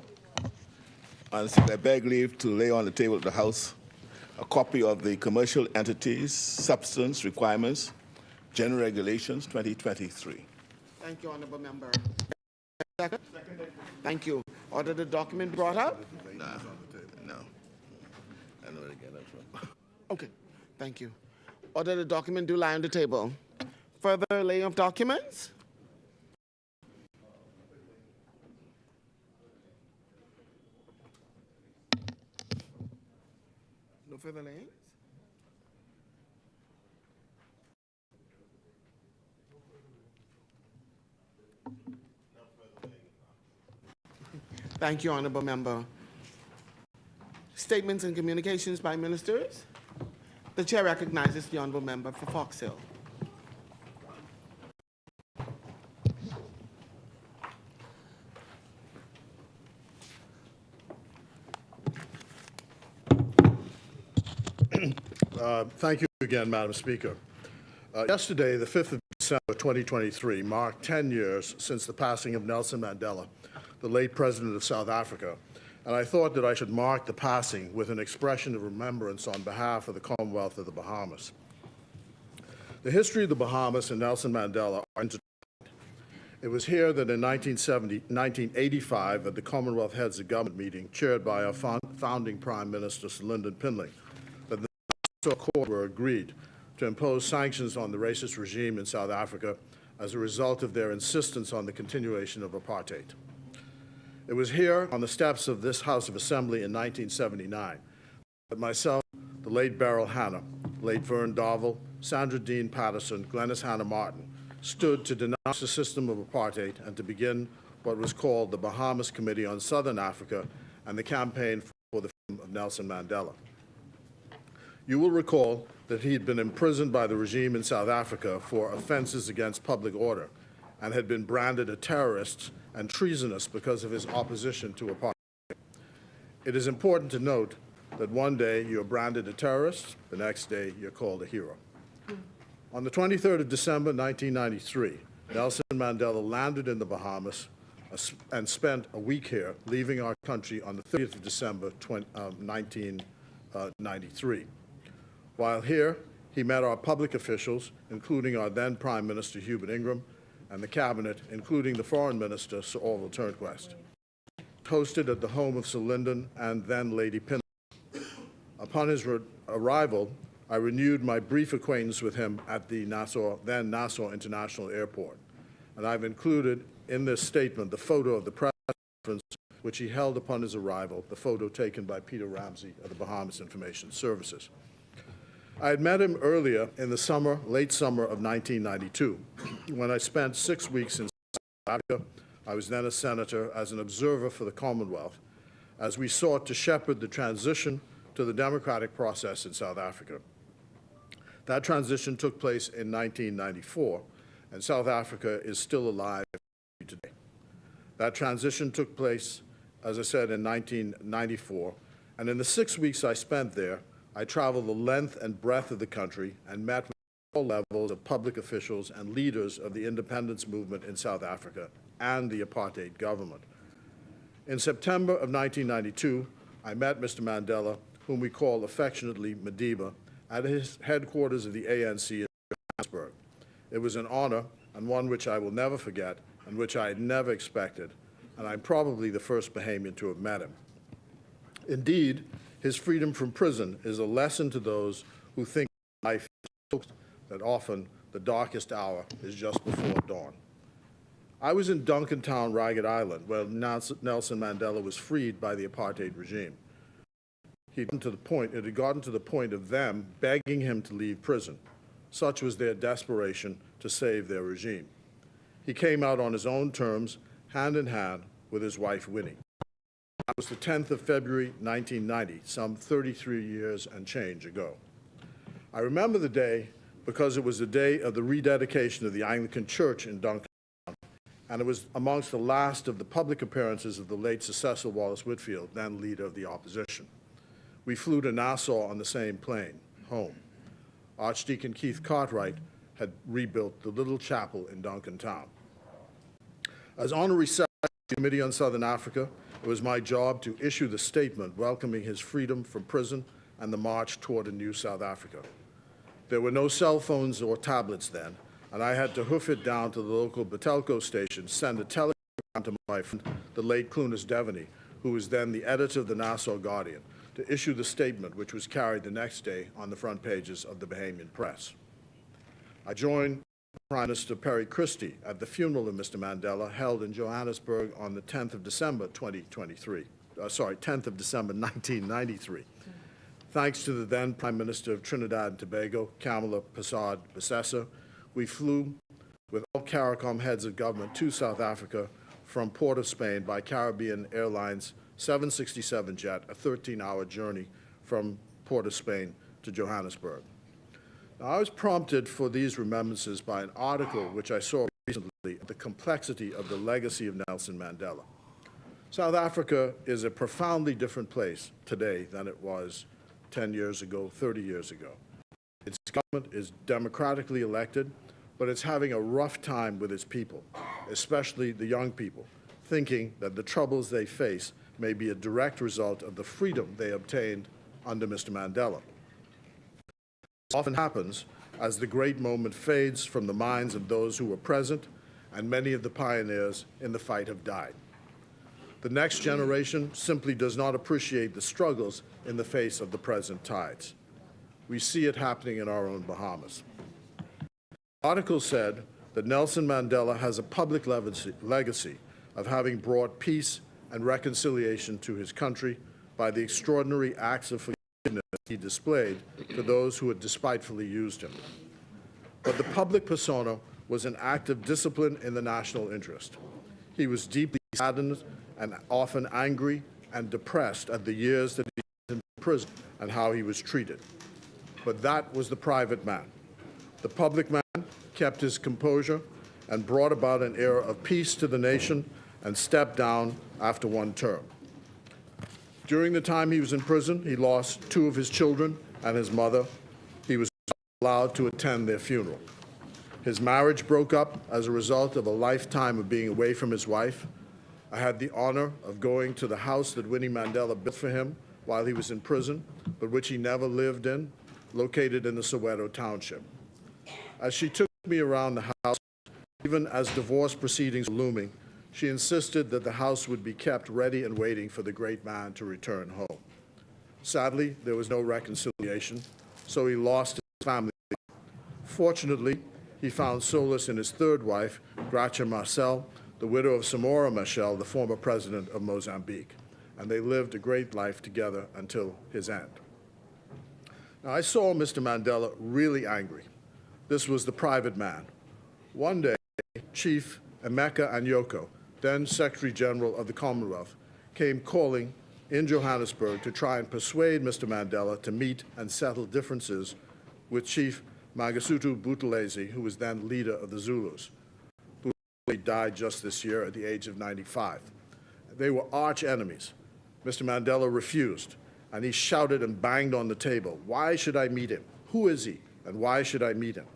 I beg leave to lay on the table of the House a copy of the Commercial Entities Substance Requirements General Regulations 2023. Thank you, honorable member. Second? Thank you. Order the document brought up? No. I know where to get that from. Okay, thank you. Order the document do lie on the table. Further laying of documents? No further layings? Thank you, honorable member. Statements and communications by ministers. The chair recognizes the honorable member for Fox Hill. Thank you again, Madam Speaker. Yesterday, the 5th of December 2023, marked 10 years since the passing of Nelson Mandela, the late president of South Africa, and I thought that I should mark the passing with an expression of remembrance on behalf of the Commonwealth of the Bahamas. The history of the Bahamas and Nelson Mandela are intertwined. It was here that in 1985, at the Commonwealth Heads of Government meeting, chaired by our founding Prime Minister, Sir Lyndon Pinley, that the Accord were agreed to impose sanctions on the racist regime in South Africa as a result of their insistence on the continuation of apartheid. It was here on the steps of this House of Assembly in 1979 that myself, the late Beryl Hannah, late Vern Darville, Sandra Dean Patterson, Glenys Hannah Martin, stood to denounce the system of apartheid and to begin what was called the Bahamas Committee on Southern Africa and the campaign for the freedom of Nelson Mandela. You will recall that he had been imprisoned by the regime in South Africa for offenses against public order and had been branded a terrorist and treasonous because of his opposition to apartheid. It is important to note that one day you're branded a terrorist, the next day you're called a hero. On the 23rd of December, 1993, Nelson Mandela landed in the Bahamas and spent a week here, leaving our country on the 30th of December 1993. While here, he met our public officials, including our then Prime Minister Hubert Ingraham, and the cabinet, including the Foreign Minister, Sir Orville Turnquest. Hosted at the home of Sir Lyndon and then Lady Pin. Upon his arrival, I renewed my brief acquaintance with him at the then Nassau International Airport. And I've included in this statement the photo of the press conference which he held upon his arrival, the photo taken by Peter Ramsey of the Bahamas Information Services. I had met him earlier in the summer, late summer of 1992, when I spent 6 weeks in South Africa. I was then a senator as an observer for the Commonwealth, as we sought to shepherd the transition to the democratic process in South Africa. That transition took place in 1994, and South Africa is still alive today. That transition took place, as I said, in 1994, and in the 6 weeks I spent there, I traveled the length and breadth of the country and met with all levels of public officials and leaders of the independence movement in South Africa and the apartheid government. In September of 1992, I met Mr. Mandela, whom we call affectionately Madiba, at his headquarters of the ANC in Johannesburg. It was an honor, and one which I will never forget, and which I had never expected, and I'm probably the first Bahamian to have met him. Indeed, his freedom from prison is a lesson to those who think life is that often the darkest hour is just before dawn. I was in Duncantown, Ragged Island, where Nelson Mandela was freed by the apartheid regime. It had gotten to the point of them begging him to leave prison. Such was their desperation to save their regime. He came out on his own terms, hand in hand with his wife, Winnie. It was the 10th of February, 1990, some 33 years and change ago. I remember the day because it was the day of the rededication of the Anglican Church in Duncantown, and it was amongst the last of the public appearances of the late Sir Cecil Wallace Whitfield, then leader of the opposition. We flew to Nassau on the same plane, home. Archdeacon Keith Cartwright had rebuilt the little chapel in Duncantown. As honorary secretary of the Committee on Southern Africa, it was my job to issue the statement welcoming his freedom from prison and the march toward a new South Africa. There were no cell phones or tablets then, and I had to hoof it down to the local Batelco station, send a telegram to my friend, the late Clunas Devaney, who was then the editor of the Nassau Guardian, to issue the statement which was carried the next day on the front pages of the Bahamian press. I joined Prime Minister Perry Christie at the funeral of Mr. Mandela held in Johannesburg on the 10th of December 1993. Thanks to the then Prime Minister of Trinidad and Tobago, Kamala Persad Bissessa, we flew with all CARICOM heads of government to South Africa from Port of Spain by Caribbean Airlines 767 jet, a 13-hour journey from Port of Spain to Johannesburg. Now, I was prompted for these remembrances by an article which I saw recently, The Complexity of the Legacy of Nelson Mandela. South Africa is a profoundly different place today than it was 10 years ago, 30 years ago. Its government is democratically elected, but it's having a rough time with its people, especially the young people, thinking that the troubles they face may be a direct result of the freedom they obtained under Mr. Mandela. This often happens as the great moment fades from the minds of those who were present, and many of the pioneers in the fight have died. The next generation simply does not appreciate the struggles in the face of the present tides. We see it happening in our own Bahamas. The article said that Nelson Mandela has a public legacy of having brought peace and reconciliation to his country by the extraordinary acts of forgiveness he displayed to those who had despitefully used him. But the public persona was an act of discipline in the national interest. He was deeply saddened and often angry and depressed at the years that he was in prison and how he was treated. But that was the private man. The public man kept his composure and brought about an era of peace to the nation and stepped down after one term. During the time he was in prison, he lost 2 of his children and his mother. He was not allowed to attend their funeral. His marriage broke up as a result of a lifetime of being away from his wife, I had the honor of going to the house that Winnie Mandela built for him while he was in prison, but which he never lived in, located in the Soweto Township. As she took me around the house, even as divorce proceedings were looming, she insisted that the house would be kept ready and waiting for the great man to return home. Sadly, there was no reconciliation, so he lost his family. Fortunately, he found solace in his third wife, Gracia Marcel, the widow of Samora Machel, the former president of Mozambique, and they lived a great life together until his end. Now, I saw Mr. Mandela really angry. This was the private man. One day, Chief Emeka Anyoko, then Secretary General of the Commonwealth, came calling in Johannesburg to try and persuade Mr. Mandela to meet and settle differences with Chief Mangosuthu Buthelezi, who was then leader of the Zulus, who died just this year at the age of 95. They were arch enemies. Mr. Mandela refused, and he shouted and banged on the table, "Why should I meet him? Who is he? And why should I meet him?"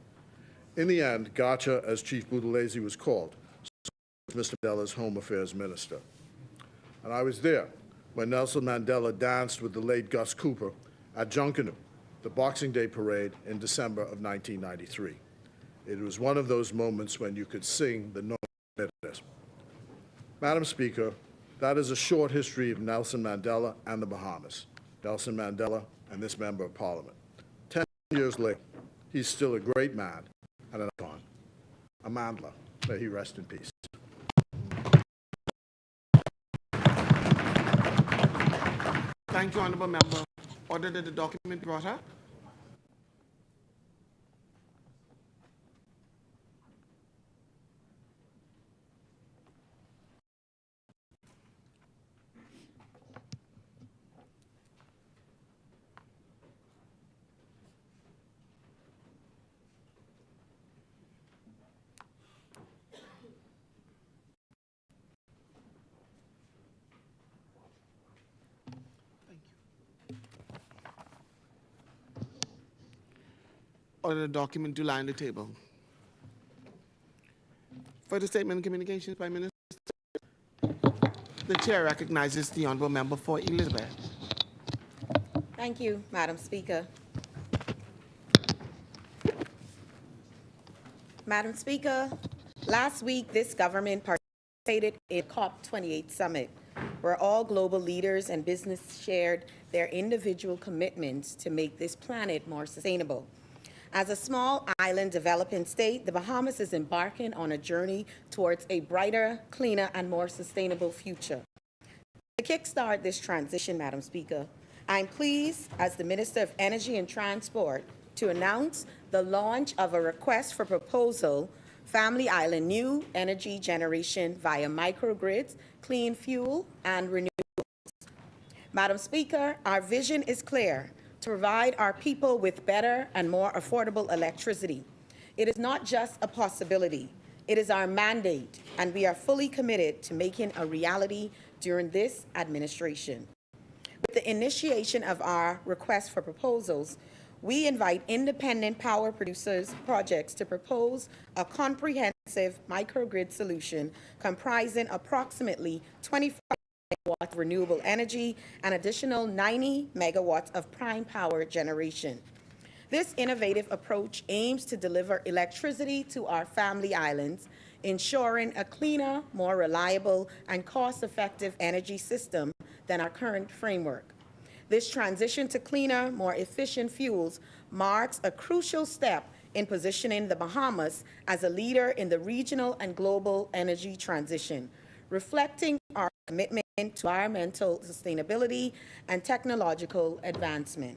In the end, Gacha, as Chief Buthelezi was called, was Mr. Mandela's Home Affairs Minister. And I was there when Nelson Mandela danced with the late Gus Cooper at Junkanoo, the Boxing Day parade in December of 1993. It was one of those moments when you could sing the no bitterness. Madam Speaker, that is a short history of Nelson Mandela and the Bahamas. Nelson Mandela and this Member of Parliament. 10 years later, he's still a great man and an icon. A Mandela, may he rest in peace. Thank you, Honourable Member. Order that the document be brought up. Order the document to lie on the table. Further statement and communications by Minister. The chair recognizes the honourable member for Elizabeth. Thank you, Madam Speaker. Madam Speaker, last week this government participated in COP28 summit, where all global leaders and business shared their individual commitments to make this planet more sustainable. As a small island developing state, the Bahamas is embarking on a journey towards a brighter, cleaner, and more sustainable future. To kickstart this transition, Madam Speaker, I'm pleased, as the Minister of Energy and Transport, to announce the launch of a request for proposal, Family Island New Energy Generation via microgrids, clean fuel, and renewables. Madam Speaker, our vision is clear: to provide our people with better and more affordable electricity. It is not just a possibility, it is our mandate, and we are fully committed to making a reality during this administration. With the initiation of our request for proposals, we invite independent power producers projects to propose a comprehensive microgrid solution comprising approximately 25 megawatts of renewable energy and additional 90 megawatts of prime power generation. This innovative approach aims to deliver electricity to our family islands, ensuring a cleaner, more reliable, and cost-effective energy system than our current framework. This transition to cleaner, more efficient fuels marks a crucial step in positioning the Bahamas as a leader in the regional and global energy transition, reflecting our commitment to environmental sustainability and technological advancement.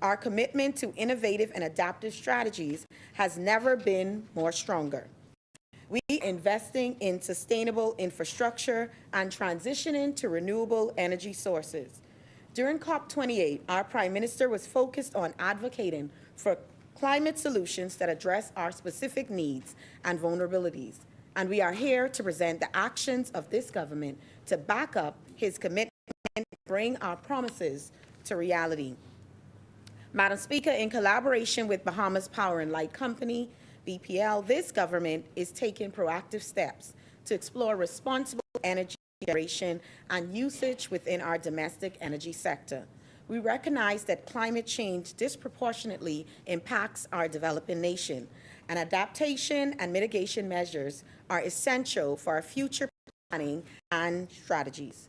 Our commitment to innovative and adaptive strategies has never been more stronger. We are investing in sustainable infrastructure and transitioning to renewable energy sources. During COP28, our Prime Minister was focused on advocating for climate solutions that address our specific needs and vulnerabilities. And we are here to present the actions of this government to back up his commitment and bring our promises to reality. Madam Speaker, in collaboration with Bahamas Power and Light Company, BPL, this government is taking proactive steps to explore responsible energy generation and usage within our domestic energy sector. We recognize that climate change disproportionately impacts our developing nation, and adaptation and mitigation measures are essential for our future planning and strategies.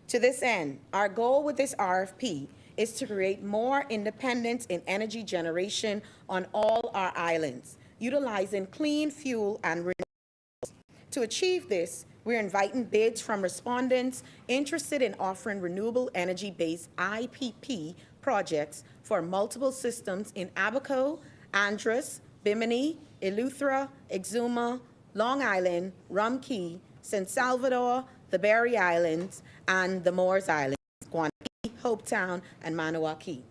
To this end, our goal with this RFP is to create more independence in energy generation on all our islands, utilizing clean fuel and renewables. To achieve this, we're inviting bids from respondents interested in offering renewable energy-based IPP projects for multiple systems in Abaco, Andros, Bimini, Eleuthera, Exuma, Long Island, Rum Key, San Salvador, the Berry Islands, and the Moors Islands, Guanaqui, Hopetown, and Manawaki.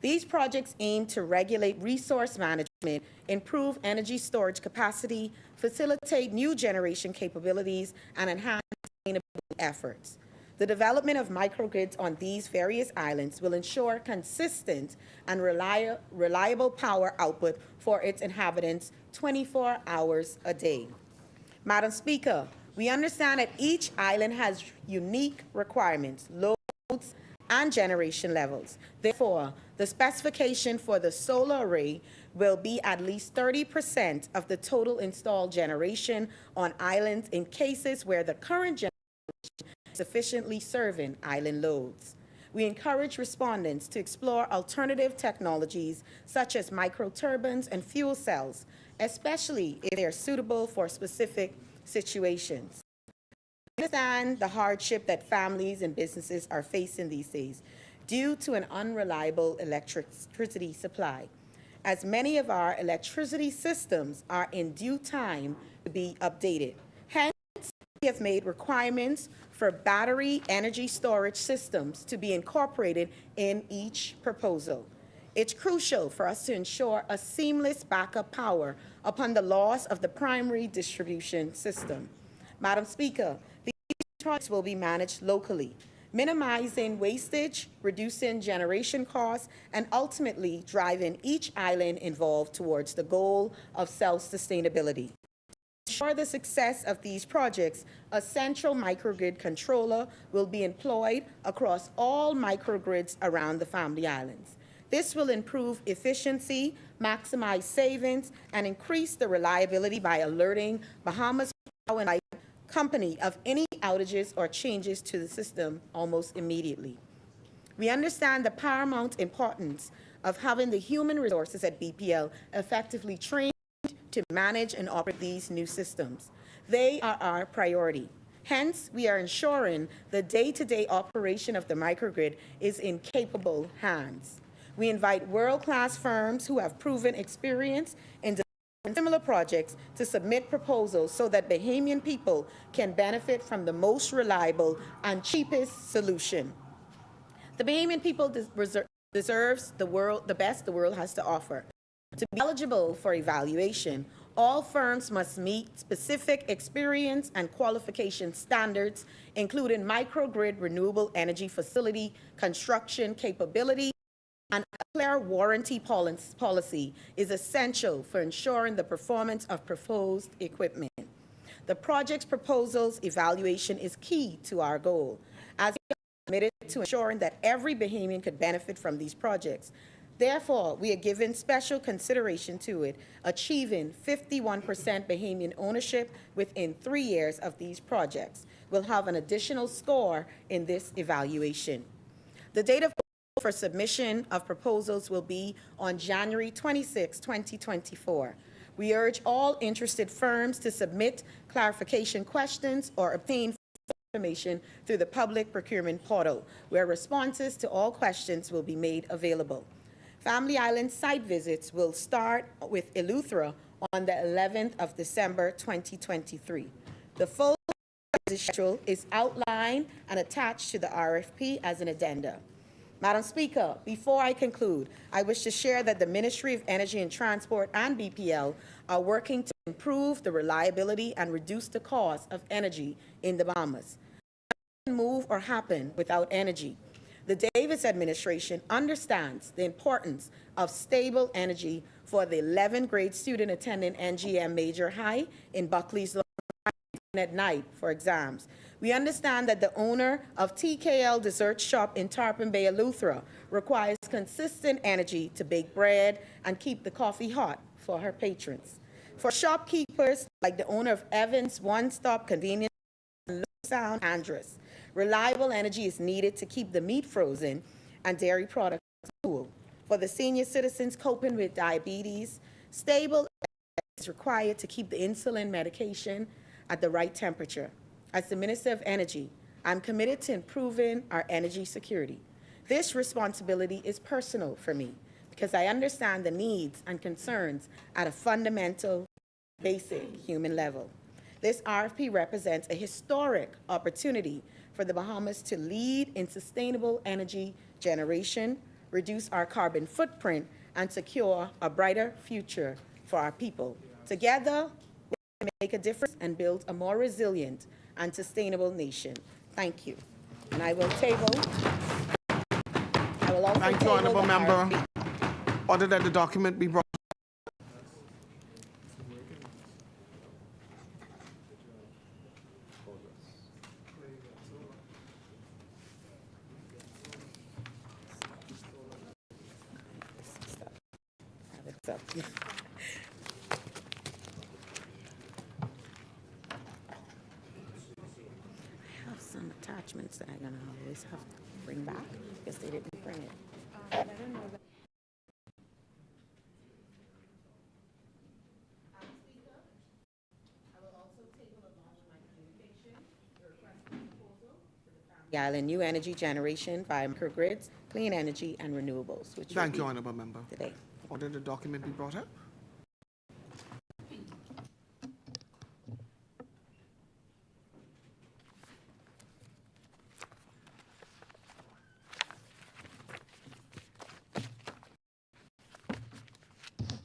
These projects aim to regulate resource management, improve energy storage capacity, facilitate new generation capabilities, and enhance sustainability efforts. The development of microgrids on these various islands will ensure consistent and reliable power output for its inhabitants 24 hours a day. Madam Speaker, we understand that each island has unique requirements, loads, and generation levels. Therefore, the specification for the solar array will be at least 30% of the total installed generation on islands in cases where the current generation is sufficiently serving island loads. We encourage respondents to explore alternative technologies such as microturbines and fuel cells, especially if they are suitable for specific situations. I understand the hardship that families and businesses are facing these days due to an unreliable electricity supply, as many of our electricity systems are in due time to be updated. Hence, we have made requirements for battery energy storage systems to be incorporated in each proposal. It's crucial for us to ensure a seamless backup power upon the loss of the primary distribution system. Madam Speaker, these projects will be managed locally, minimizing wastage, reducing generation costs, and ultimately driving each island involved towards the goal of self-sustainability. To ensure the success of these projects, a central microgrid controller will be employed across all microgrids around the Family Islands. This will improve efficiency, maximize savings, and increase the reliability by alerting Bahamas Power and Light Company of any outages or changes to the system almost immediately. We understand the paramount importance of having the human resources at BPL effectively trained to manage and operate these new systems. They are our priority. Hence, we are ensuring the day-to-day operation of the microgrid is in capable hands. We invite world-class firms who have proven experience in developing similar projects to submit proposals so that Bahamian people can benefit from the most reliable and cheapest solution. The Bahamian people deserves the best the world has to offer. To be eligible for evaluation, all firms must meet specific experience and qualification standards, including microgrid renewable energy facility construction capability, and a clear warranty policy is essential for ensuring the performance of proposed equipment. The project's proposals evaluation is key to our goal, as we are committed to ensuring that every Bahamian could benefit from these projects. Therefore, we are giving special consideration to it, achieving 51% Bahamian ownership within 3 years of these projects. We'll have an additional score in this evaluation. The date of for submission of proposals will be on January 26, 2024. We urge all interested firms to submit clarification questions or obtain information through the public procurement portal, where responses to all questions will be made available. Family Island site visits will start with Eleuthera on the 11th of December, 2023. The full schedule is outlined and attached to the RFP as an addenda. Madam Speaker, before I conclude, I wish to share that the Ministry of Energy and Transport and BPL are working to improve the reliability and reduce the cost of energy in the Bahamas. Nothing can move or happen without energy. The Davis administration understands the importance of stable energy for the 11th grade student attending NGM Major High in Buckley's at night for exams. We understand that the owner of TKL Dessert Shop in Tarpon Bay, Eleuthera, requires consistent energy to bake bread and keep the coffee hot for her patrons. For shopkeepers like the owner of Evans One Stop Convenience and Sound Andress, reliable energy is needed to keep the meat frozen and dairy products cool. For the senior citizens coping with diabetes, stable is required to keep the insulin medication at the right temperature. As the Minister of Energy, I'm committed to improving our energy security. This responsibility is personal for me because I understand the needs and concerns at a fundamental, basic human level. This RFP represents a historic opportunity for the Bahamas to lead in sustainable energy generation, reduce our carbon footprint, and secure a brighter future for our people. Together, we can make a difference and build a more resilient and sustainable nation. Thank you. And I will table. I will also Thank you, table Honourable the Member. RFP. Order that the document be brought. It's up. I have some attachments that I'm gonna always have to bring back because they didn't bring it. The island new energy generation via microgrids, clean energy, and renewables, which Thank you, will be Honourable Member. today. Order the document be brought up.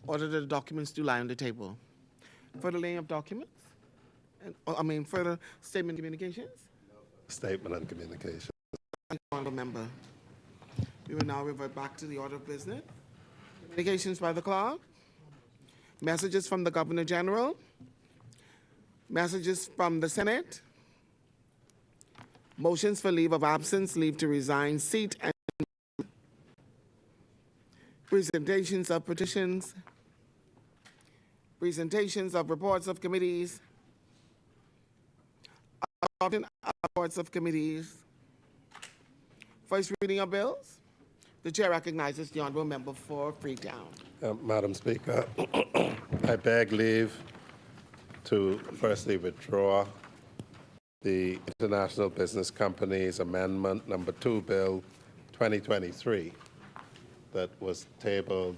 Order that the documents do lie on the table. Further laying of documents? Further statement communications? Statement and communication. Thank you, Honourable Member. We will now revert back to the order of business. Communications by the clerk. Messages from the Governor General. Messages from the Senate. Motions for leave of absence, leave to resign, seat, and presentations of petitions. Presentations of reports of committees. Adoption of reports of committees. First reading of bills. The chair recognizes the honourable member for Freetown. Madam Speaker, I beg leave to firstly withdraw the International Business Companies Amendment Number 2 Bill 2023 that was tabled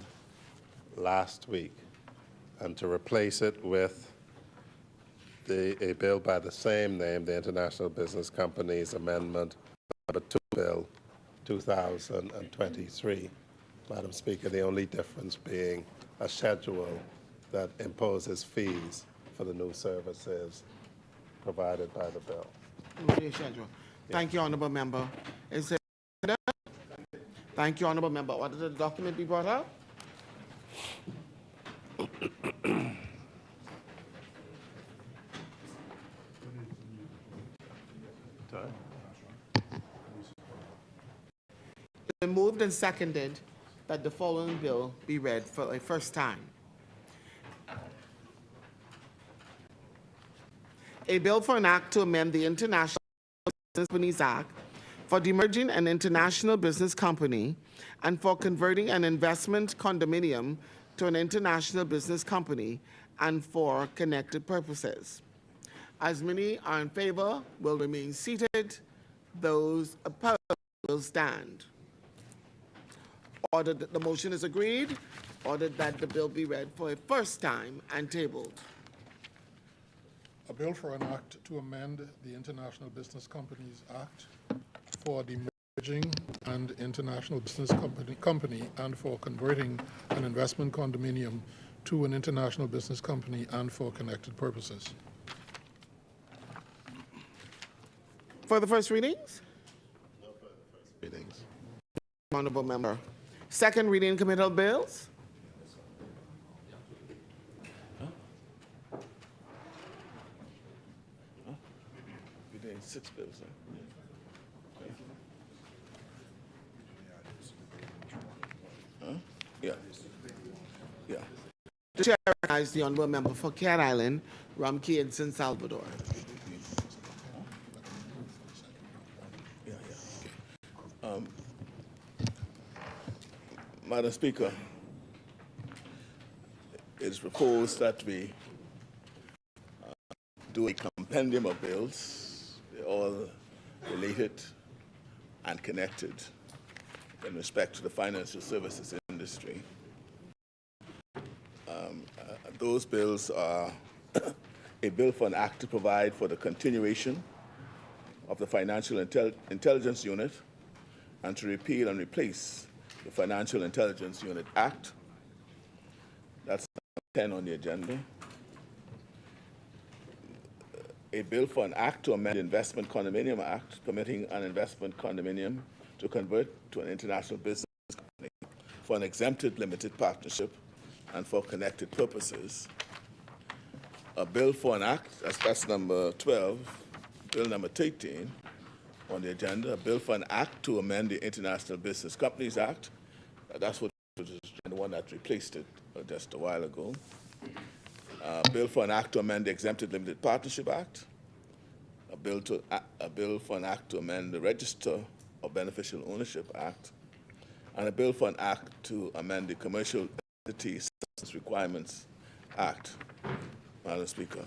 last week, and to replace it with a bill by the same name, the International Business Companies Amendment Number 2 Bill 2023. Madam Speaker, the only difference being a schedule that imposes fees for the new services provided by the bill. Thank you, honourable member. Is there? Thank you, honourable member. Order the document be brought up. It's been moved and seconded that the following bill be read for a first time. A bill for an act to amend the International Business Companies Act for demerging an international business company and for converting an investment condominium to an international business company and for connected purposes. As many are in favor will remain seated. Those opposed will stand. Ordered that the motion is agreed. Ordered that the bill be read for a first time and tabled. A bill for an act to amend the International Business Companies Act for the merging an international business company and for converting an investment condominium to an international business company and for connected purposes. For the first readings? No further first readings. Honourable member. Second reading committal bills. 6 bills, huh? Huh? Yeah. Yeah. The chair recognizes the honorable member for Cat Island, Rumkey and San Salvador. Yeah, yeah. Okay. Madam Speaker, it is proposed that we do a compendium of bills. They're all related and connected in respect to the financial services industry. Those bills are a bill for an act to provide for the continuation of the Financial Intelligence Unit and to repeal and replace the Financial Intelligence Unit Act. That's 10 on the agenda. A bill for an act to amend the Investment Condominium Act, permitting an investment condominium to convert to an international business company for an exempted limited partnership and for connected purposes. A bill for an act, that's number 12, bill number 13 on the agenda, a bill for an act to amend the International Business Companies Act. That's what was the one that replaced it just a while ago. Bill for an act to amend the Exempted Limited Partnership Act. A bill for an act to amend the Register of Beneficial Ownership Act. And a bill for an act to amend the Commercial Entity Substance Requirements Act. Madam Speaker,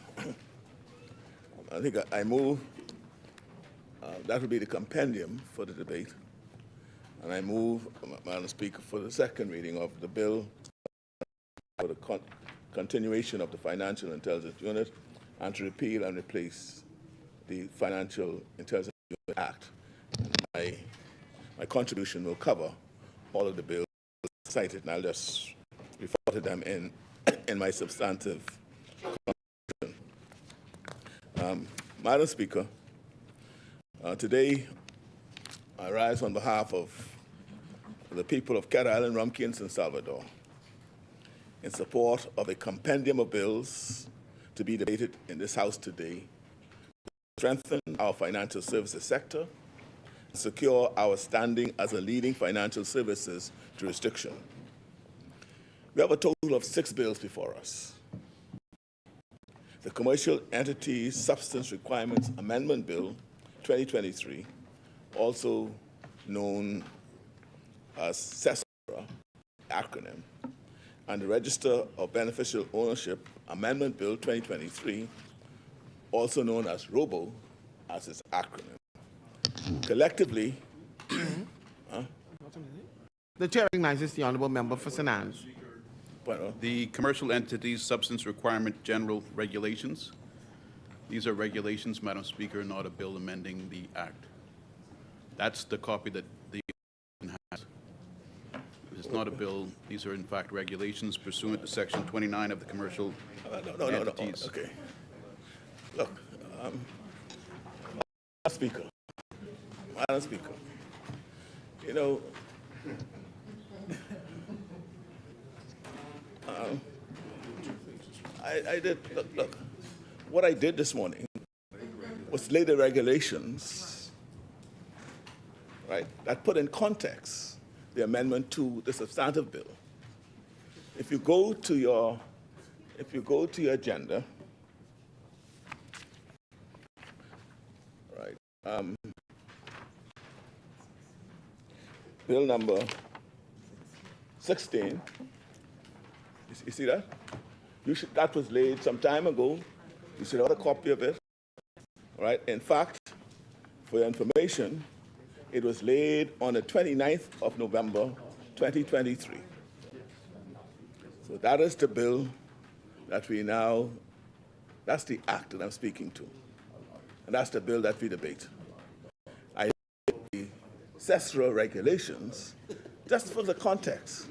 I think I move, that would be the compendium for the debate. And I move, Madam Speaker, for the second reading of the bill for the continuation of the Financial Intelligence Unit and to repeal and replace the Financial Intelligence Unit Act. My contribution will cover all of the bills cited, and I'll just refer to them in my substantive contribution. Madam Speaker, today I rise on behalf of the people of Cat Island, Rumkey, and San Salvador in support of a compendium of bills to be debated in this House today to strengthen our financial services sector, secure our standing as a leading financial services jurisdiction. We have a total of 6 bills before us. The Commercial Entities Substance Requirements Amendment Bill 2023, also known as CESRA acronym, and the Register of Beneficial Ownership Amendment Bill 2023, also known as ROBO as its acronym. Collectively, The chair recognizes the honorable member for St. Anne's. The Commercial Entities Substance Requirement General Regulations. These are regulations, Madam Speaker, not a bill amending the Act. That's the copy that the has. It's not a bill. These are, in fact, regulations pursuant to Section 29 of the Commercial Entities. No. Okay. Look, Madam Speaker, you know, I did, look, what I did this morning was lay the regulations, right, that put in context the amendment to the substantive bill. If you go to your agenda, right, bill number 16, you see that? That was laid some time ago. You should have a copy of it, right? In fact, for your information, it was laid on the 29th of November, 2023. So that is the bill that that's the act that I'm speaking to. And that's the bill that we debate. I did the CESRA regulations just for the context.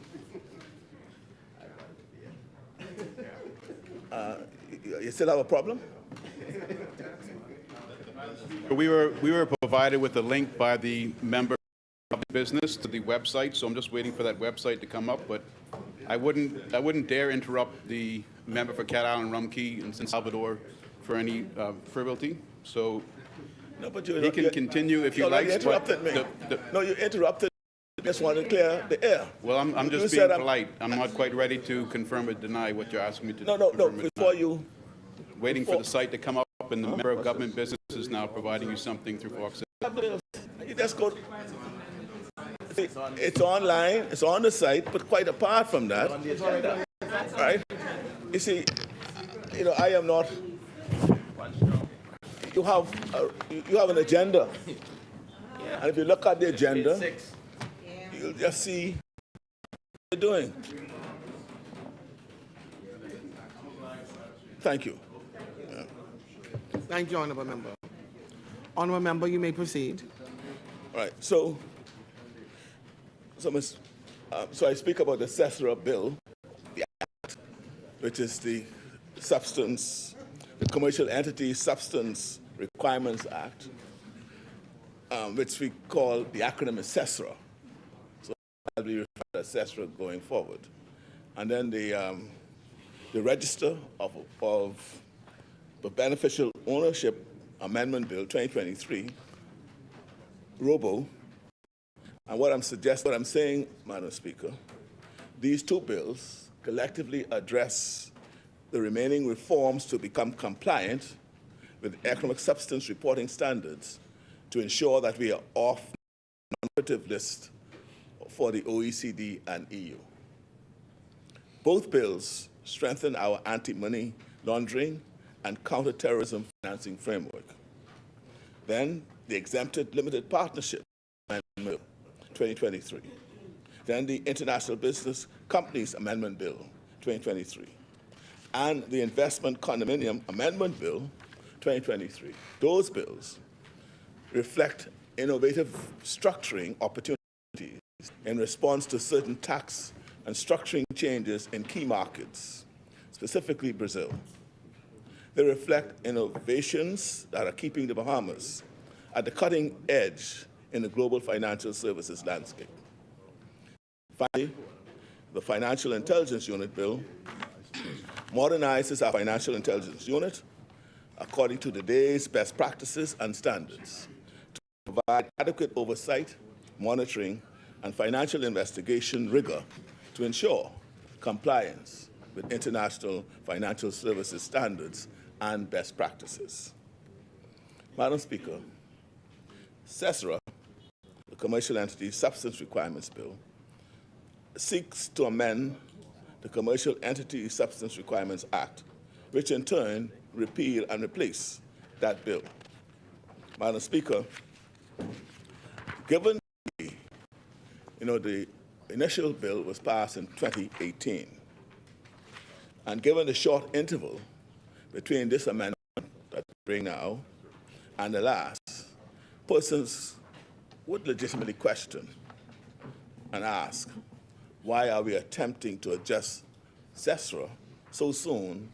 You still have a problem? We were provided with a link by the member of the business to the website, so I'm just waiting for that website to come up. But I wouldn't dare interrupt the member for Cat Island, Rumkey, and San Salvador for any frivolity. So No, but He can continue if he likes. You interrupted me. No, you interrupted. I just want to clear the air. Well, I'm just being polite. I'm not quite ready to confirm or deny what you're asking me to No. confirm or Before deny. you. Waiting for the site to come up, and the member of government business is now providing you something through Fox. You just go. It's online. It's on the site. But quite apart from that, right? You see, I am not. You have an agenda, and if you look at the agenda, you'll just see what you're doing. Thank you. Thank you, Honourable Member. Honourable Member, you may proceed. All right. So I speak about the CESRA bill, the Act, which is the Commercial Entity Substance Requirements Act, which we call, the acronym is CESRA. So I'll be referred to as CESRA going forward. And then the Register of the Beneficial Ownership Amendment Bill 2023, ROBO. And what I'm saying, Madam Speaker, these two bills collectively address the remaining reforms to become compliant with economic substance reporting standards to ensure that we are off the non-competitive list for the OECD and EU. Both bills strengthen our anti-money laundering and counter-terrorism financing framework. Then the Exempted Limited Partnership Amendment Bill 2023. Then the International Business Companies Amendment Bill 2023. And the Investment Condominium Amendment Bill 2023. Those bills reflect innovative structuring opportunities in response to certain tax and structuring changes in key markets, specifically Brazil. They reflect innovations that are keeping the Bahamas at the cutting edge in the global financial services landscape. Finally, the Financial Intelligence Unit Bill modernizes our financial intelligence unit according to today's best practices and standards to provide adequate oversight, monitoring, and financial investigation rigor to ensure compliance with international financial services standards and best practices. Madam Speaker, CESRA, the Commercial Entity Substance Requirements Bill, seeks to amend the Commercial Entity Substance Requirements Act, which in turn repeal and replace that bill. Madam Speaker, given the initial bill was passed in 2018, and given the short interval between this amendment that we bring now and the last, persons would legitimately question and ask, why are we attempting to adjust CESRA so soon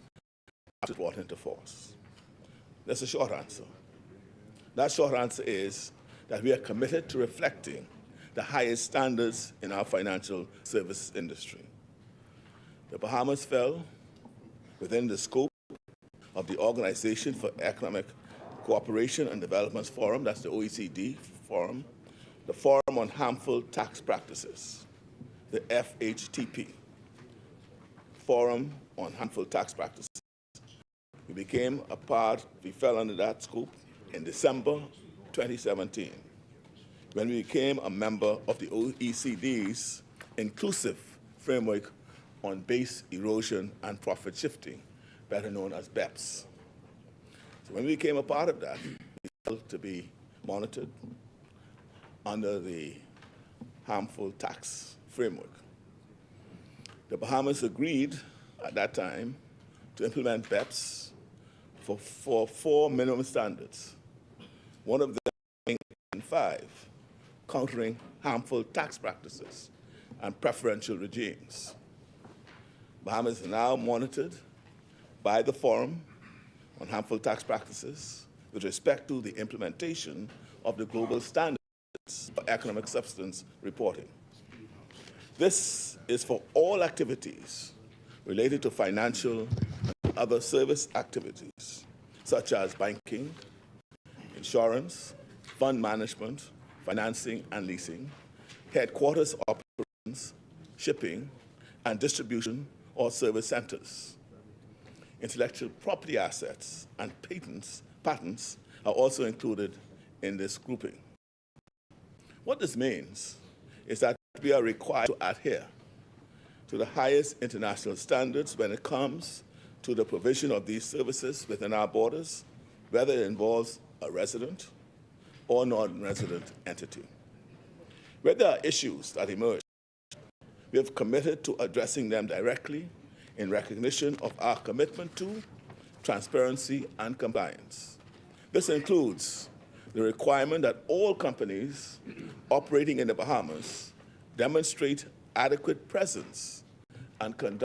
after it's brought into force? That's a short answer. That short answer is that we are committed to reflecting the highest standards in our financial services industry. The Bahamas fell within the scope of the Organization for Economic Cooperation and Development's Forum, that's the OECD Forum, the Forum on Harmful Tax Practices, the FHTP, Forum on Harmful Tax Practices. We fell under that scope in December 2017, when we became a member of the OECD's inclusive framework on base erosion and profit shifting, better known as BEPS. So when we became a part of that, we felt to be monitored under the harmful tax framework. The Bahamas agreed at that time to implement BEPS for four minimum standards, one of them being 5, countering harmful tax practices and preferential regimes. Bahamas is now monitored by the Forum on Harmful Tax Practices with respect to the implementation of the global standards for economic substance reporting. This is for all activities related to financial and other service activities, such as banking, insurance, fund management, financing and leasing, headquarters operations, shipping, and distribution or service centers. Intellectual property assets and patents are also included in this grouping. What this means is that we are required to adhere to the highest international standards when it comes to the provision of these services within our borders, whether it involves a resident or non-resident entity. Where there are issues that emerge, we have committed to addressing them directly in recognition of our commitment to transparency and compliance. This includes the requirement that all companies operating in the Bahamas demonstrate adequate presence and conduct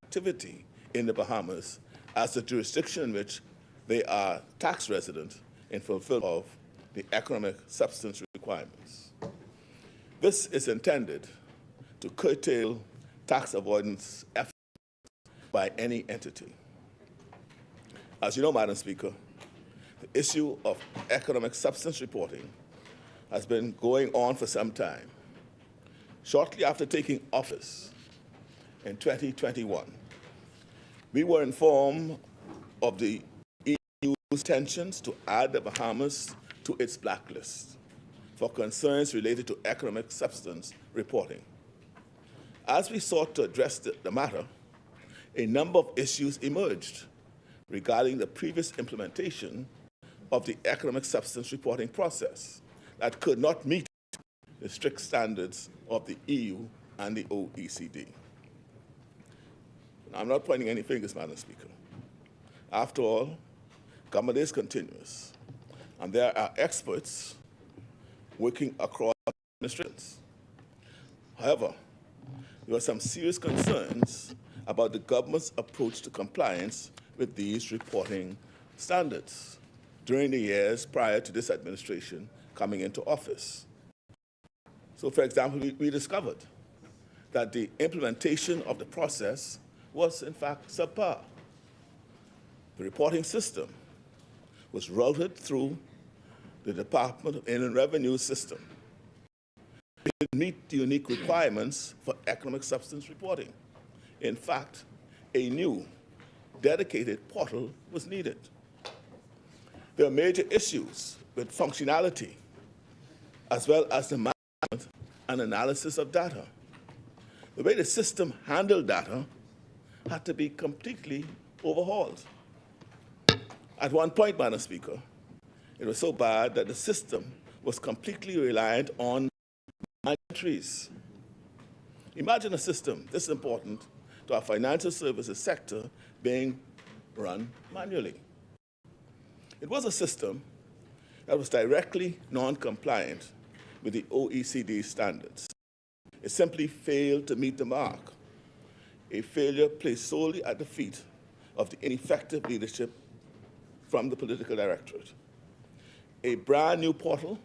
activity in the Bahamas as the jurisdiction in which they are tax resident in fulfillment of the economic substance requirements. This is intended to curtail tax avoidance efforts by any entity. As you know, Madam Speaker, the issue of economic substance reporting has been going on for some time. Shortly after taking office in 2021, we were informed of the EU's intentions to add the Bahamas to its blacklist for concerns related to economic substance reporting. As we sought to address the matter, a number of issues emerged regarding the previous implementation of the economic substance reporting process that could not meet the strict standards of the EU and the OECD. I'm not pointing any fingers, Madam Speaker. After all, government is continuous, and there are experts working across administrations. However, there are some serious concerns about the government's approach to compliance with these reporting standards during the years prior to this administration coming into office. So, for example, we discovered that the implementation of the process was, in fact, subpar. The reporting system was routed through the Department of Inland Revenue system. It didn't meet the unique requirements for economic substance reporting. In fact, a new, dedicated portal was needed. There are major issues with functionality, as well as the management and analysis of data. The way the system handled data had to be completely overhauled. At one point, Madam Speaker, it was so bad that the system was completely reliant on entries. Imagine a system this important to our financial services sector being run manually. It was a system that was directly non-compliant with the OECD standards. It simply failed to meet the mark, a failure placed solely at the feet of the ineffective leadership from the political directorate. A brand new portal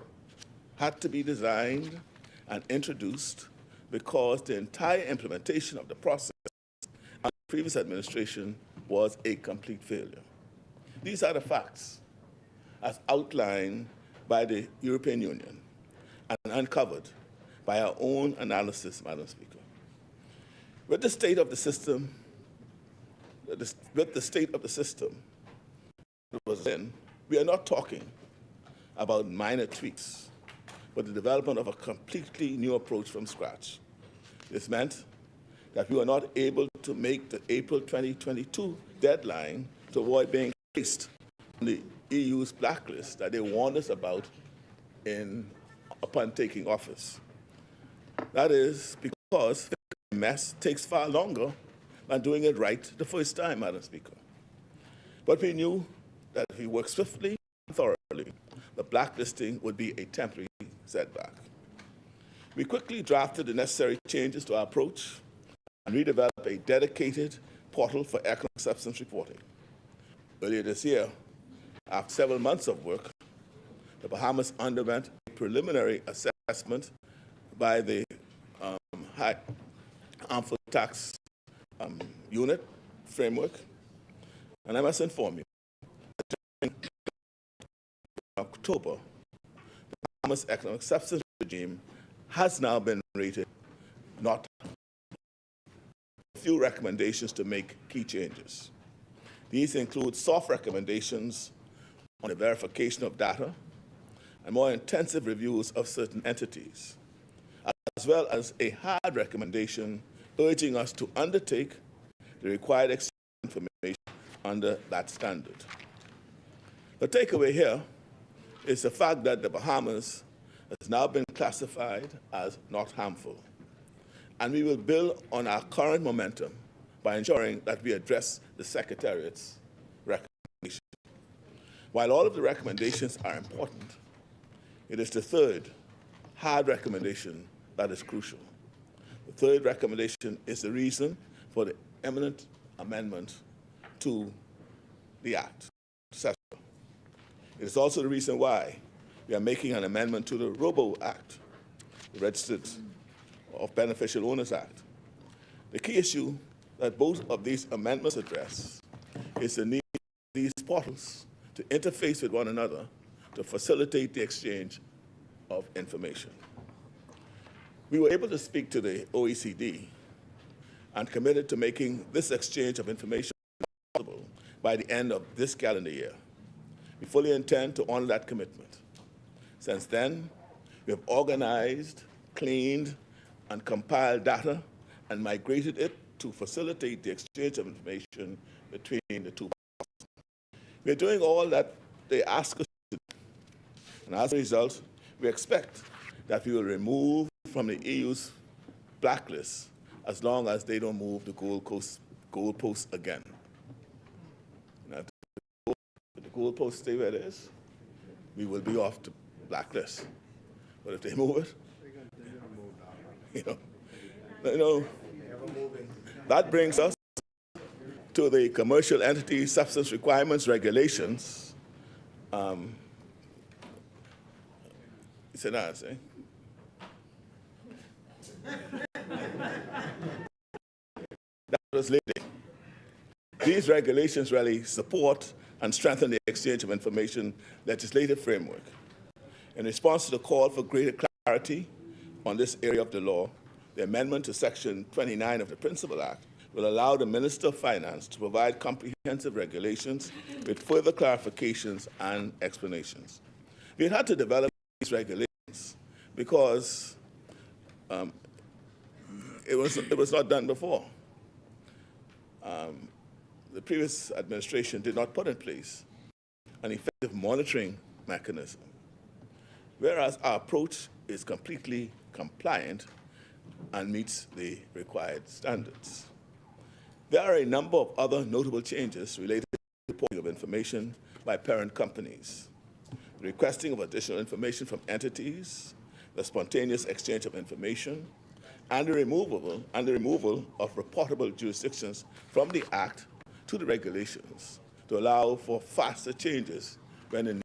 had to be designed and introduced because the entire implementation of the process under the previous administration was a complete failure. These are the facts as outlined by the European Union and uncovered by our own analysis, Madam Speaker. With the state of the system, we are not talking about minor tweaks, but the development of a completely new approach from scratch. This meant that we were not able to make the April 2022 deadline to avoid being placed on the EU's blacklist that they warned us about upon taking office. That is because the mess takes far longer than doing it right the first time, Madam Speaker. But we knew that if we worked swiftly and thoroughly, the blacklisting would be a temporary setback. We quickly drafted the necessary changes to our approach and redeveloped a dedicated portal for economic substance reporting. Earlier this year, after several months of work, the Bahamas underwent a preliminary assessment by the High Harmful Tax Unit framework, and I must inform you that October, the Bahamas economic substance regime has now been rated not. A few recommendations to make key changes. These include soft recommendations on the verification of data and more intensive reviews of certain entities, as well as a hard recommendation urging us to undertake the required exchange of information under that standard. The takeaway here is the fact that the Bahamas has now been classified as not harmful, and we will build on our current momentum by ensuring that we address the Secretariat's recommendations. While all of the recommendations are important, it is the third hard recommendation that is crucial. The third recommendation is the reason for the imminent amendment to the Act. It is also the reason why we are making an amendment to the Robo Act, the Registered of Beneficial Owners Act. The key issue that both of these amendments address is the need of these portals to interface with one another to facilitate the exchange of information. We were able to speak to the OECD and committed to making this exchange of information possible by the end of this calendar year. We fully intend to honor that commitment. Since then, we have organized, cleaned, and compiled data and migrated it to facilitate the exchange of information between the two parties. We are doing all that they ask us to do. And as a result, we expect that we will remove from the EU's blacklist as long as they don't move the goalposts again. Now, if the goalposts stay where it is, we will be off the blacklist. But if they move it, that brings us to the Commercial Entity Substance Requirements Regulations. It's an answer. That was late. These regulations really support and strengthen the exchange of information legislative framework. In response to the call for greater clarity on this area of the law, the amendment to Section 29 of the Principal Act will allow the Minister of Finance to provide comprehensive regulations with further clarifications and explanations. We had to develop these regulations because it was not done before. The previous administration did not put in place an effective monitoring mechanism, whereas our approach is completely compliant and meets the required standards. There are a number of other notable changes related to the reporting of information by parent companies, the requesting of additional information from entities, the spontaneous exchange of information, and the removal of reportable jurisdictions from the Act to the regulations to allow for faster changes when the need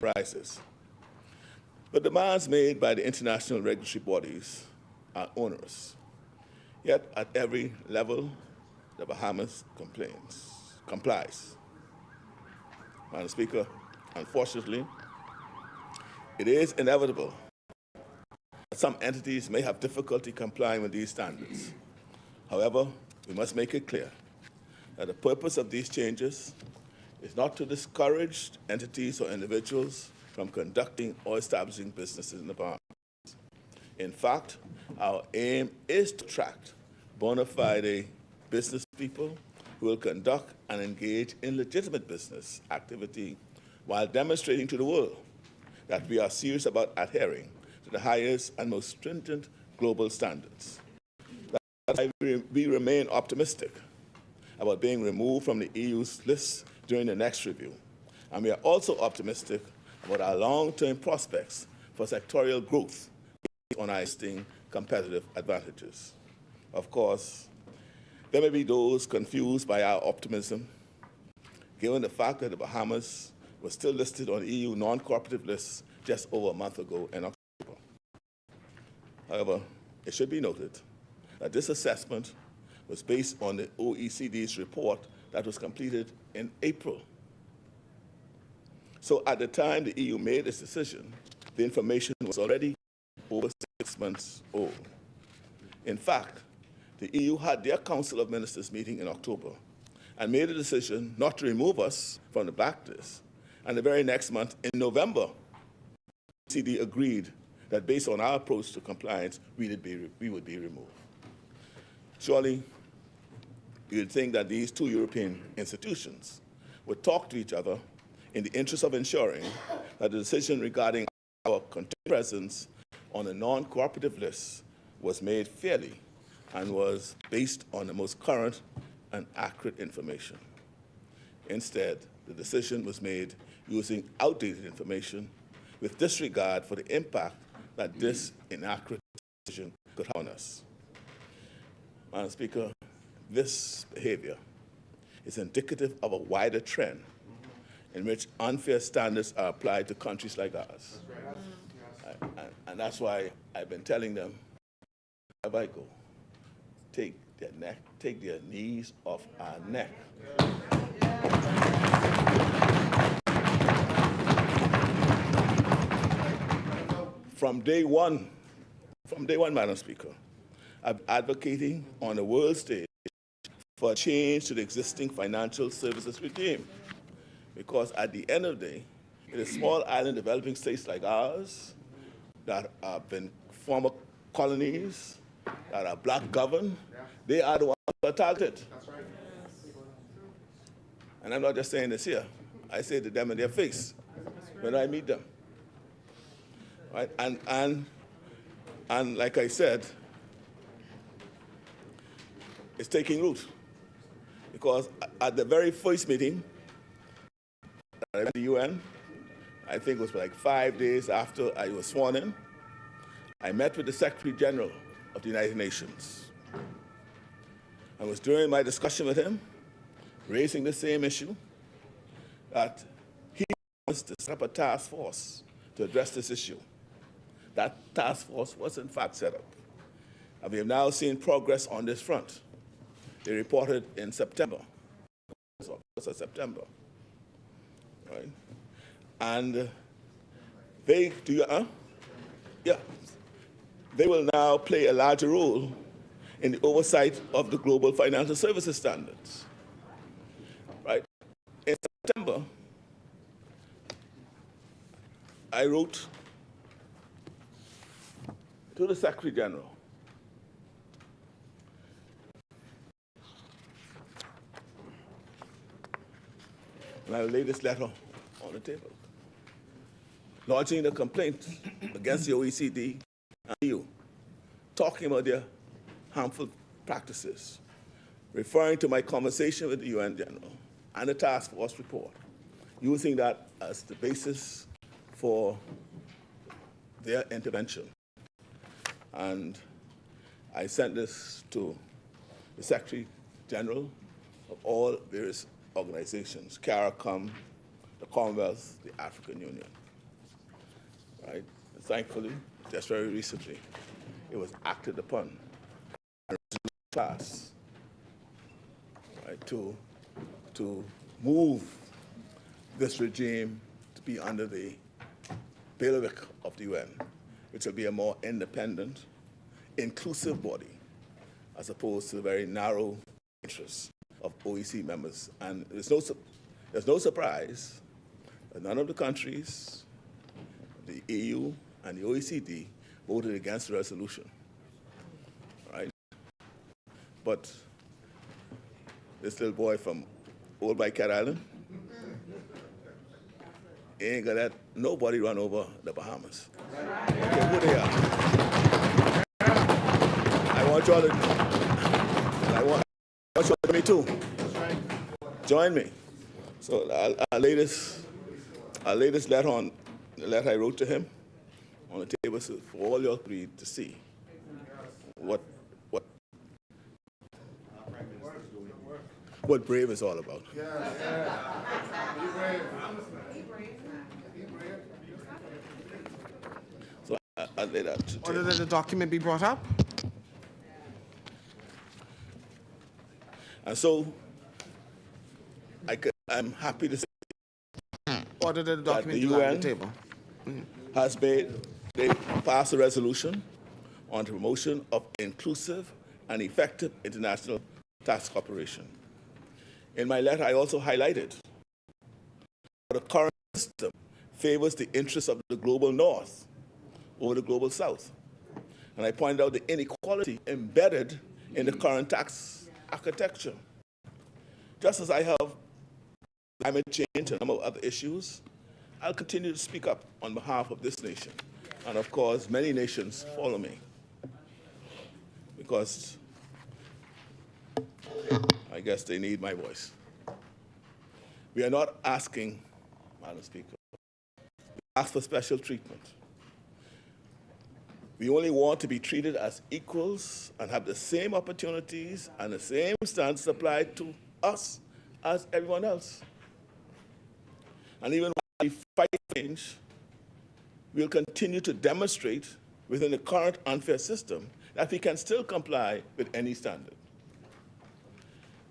arises. The demands made by the international regulatory bodies are onerous. Yet at every level, the Bahamas complies. Madam Speaker, unfortunately, it is inevitable that some entities may have difficulty complying with these standards. However, we must make it clear that the purpose of these changes is not to discourage entities or individuals from conducting or establishing businesses in the Bahamas. In fact, our aim is to attract bona fide business people who will conduct and engage in legitimate business activity while demonstrating to the world that we are serious about adhering to the highest and most stringent global standards. That's why we remain optimistic about being removed from the EU's list during the next review. And we are also optimistic about our long-term prospects for sectorial growth based on our existing competitive advantages. Of course, there may be those confused by our optimism, given the fact that the Bahamas was still listed on the EU non-cooperative list just over a month ago in October. However, it should be noted that this assessment was based on the OECD's report that was completed in April. So at the time the EU made its decision, the information was already over 6 months old. In fact, the EU had their Council of Ministers meeting in October and made a decision not to remove us from the blacklist. And the very next month, in November, the OECD agreed that based on our approach to compliance, we would be removed. Surely, you'd think that these two European institutions would talk to each other in the interest of ensuring that the decision regarding our continued presence on a non-cooperative list was made fairly and was based on the most current and accurate information. Instead, the decision was made using outdated information with disregard for the impact that this inaccurate decision could have on us. Madam Speaker, this behavior is indicative of a wider trend in which unfair standards are applied to countries like ours. And that's why I've been telling them, wherever I go, take their knees off our neck. From day one, Madam Speaker, I'm advocating on the world stage for a change to the existing financial services regime. Because at the end of the day, it is small island developing states like ours that have been former colonies, that are black governed, they are the ones that are targeted. That's right. And I'm not just saying this here. I say to them in their face when I meet them. Right? And like I said, it's taking root. Because at the very first meeting that I went to the UN, I think it was like 5 days after I was sworn in, I met with the Secretary General of the United Nations. I was during my discussion with him, raising the same issue, that he wants to set up a task force to address this issue. That task force was in fact set up. And we have now seen progress on this front. They reported in September, right? And they will now play a larger role in the oversight of the global financial services standards, right? In September, I wrote to the Secretary General and I laid this letter on the table, launching a complaint against the OECD and EU, talking about their harmful practices, referring to my conversation with the UN General and the task force report, using that as the basis for their intervention. And I sent this to the Secretary General of all various organizations, CARICOM, the Commonwealth, the African Union, right? And thankfully, just very recently, it was acted upon and passed, right, to move this regime to be under the bailiwick of the UN, which will be a more independent, inclusive body, as opposed to the very narrow interests of OECD members. And there's no surprise that none of the countries, the EU and the OECD, voted against the resolution, right? But this little boy from Old White Cat Island, he ain't gonna let nobody run over the Bahamas. Okay, who they are? I want y'all to, I want y'all to join me too. Join me. So I'll lay this letter on, the letter I wrote to him, on the table for all y'all to read to see what brave is all about. So I'll lay that to Order that the document be brought up. And so I'm happy to say Order that the that document the be laid on UN the table. has made, they passed a resolution on the promotion of inclusive and effective international tax cooperation. In my letter, I also highlighted how the current system favors the interests of the global north over the global south. And I pointed out the inequality embedded in the current tax architecture. Just as I have climate change and a number of other issues, I'll continue to speak up on behalf of this nation. And of course, many nations follow me, because I guess they need my voice. We are not asking, Madam Speaker, we ask for special treatment. We only want to be treated as equals and have the same opportunities and the same standards applied to us as everyone else. And even when we fight change, we'll continue to demonstrate within the current unfair system that we can still comply with any standard.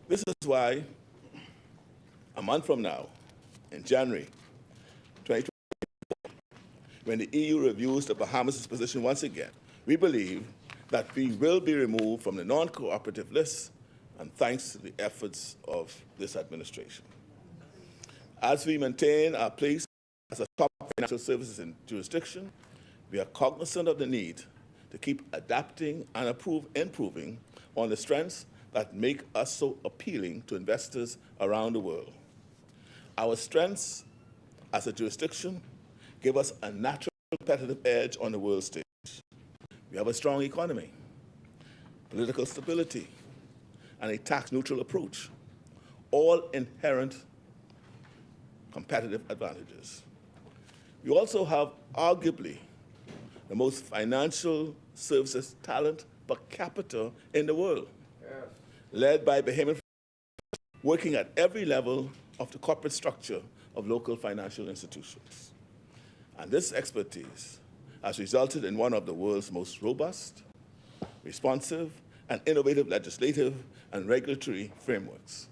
This is why a month from now, in January 2024, when the EU reviews the Bahamas' position once again, we believe that we will be removed from the non-cooperative list, and thanks to the efforts of this administration. As we maintain our place as a top financial services jurisdiction, we are cognizant of the need to keep adapting and improving on the strengths that make us so appealing to investors around the world. Our strengths as a jurisdiction give us a natural competitive edge on the world stage. We have a strong economy, political stability, and a tax-neutral approach, all inherent competitive advantages. We also have arguably the most financial services talent per capita in the world, led by behemoth working at every level of the corporate structure of local financial institutions. And this expertise has resulted in one of the world's most robust, responsive, and innovative legislative and regulatory frameworks.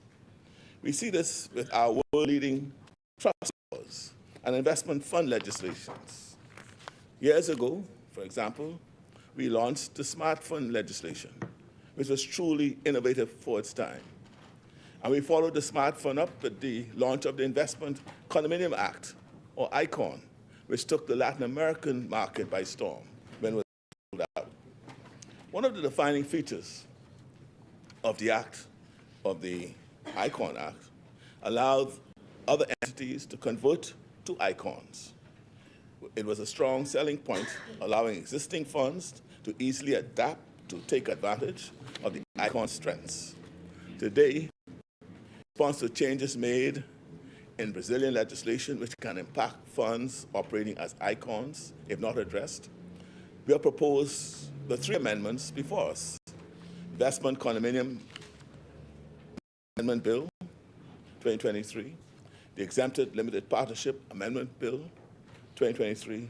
We see this with our world-leading trust laws and investment fund legislations. Years ago, for example, we launched the smart fund legislation, which was truly innovative for its time. And we followed the smart fund up with the launch of the Investment Condominium Act, or ICON, which took the Latin American market by storm when it was rolled out. One of the defining features of the act, of the ICON Act, allowed other entities to convert to ICONs. It was a strong selling point, allowing existing funds to easily adapt to take advantage of the ICON strengths. Today, in response to changes made in Brazilian legislation which can impact funds operating as ICONs if not addressed, we have proposed the 3 amendments before us: Investment Condominium Amendment Bill 2023, the Exempted Limited Partnership Amendment Bill 2023,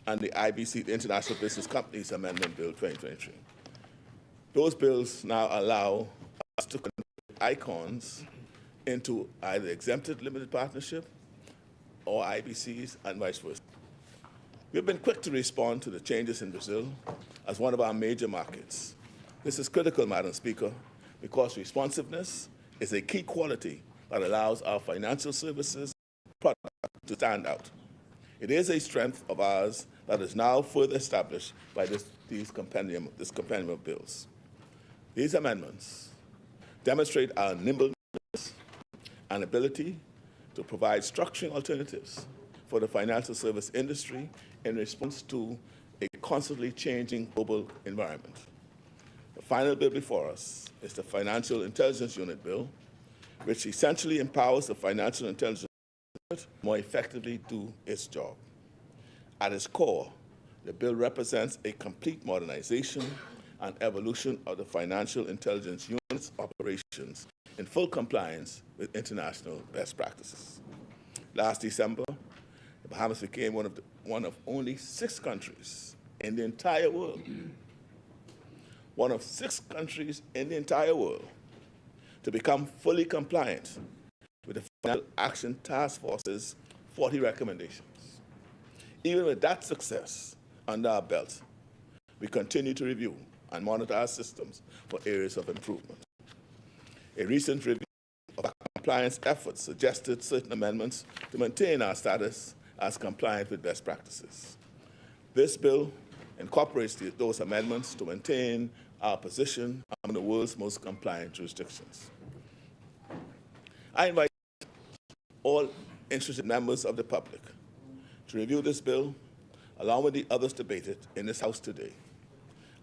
and the IBC, the International Business Companies Amendment Bill 2023. Those bills now allow us to convert ICONs into either exempted limited partnership or IBCs and vice versa. We've been quick to respond to the changes in Brazil as one of our major markets. This is critical, Madam Speaker, because responsiveness is a key quality that allows our financial services product to stand out. It is a strength of ours that is now further established by this compendium of bills. These amendments demonstrate our nimbleness and ability to provide structuring alternatives for the financial service industry in response to a constantly changing global environment. The final bill before us is the Financial Intelligence Unit Bill, which essentially empowers the Financial Intelligence Unit to more effectively do its job. At its core, the bill represents a complete modernization and evolution of the Financial Intelligence Unit's operations in full compliance with international best practices. Last December, the Bahamas became one of only 6 countries in the entire world, one of 6 countries in the entire world to become fully compliant with the Financial Action Task Force's 40 recommendations. Even with that success under our belt, we continue to review and monitor our systems for areas of improvement. A recent review of our compliance efforts suggested certain amendments to maintain our status as compliant with best practices. This bill incorporates those amendments to maintain our position among the world's most compliant jurisdictions. I invite all interested members of the public to review this bill, along with the others debated in this House today,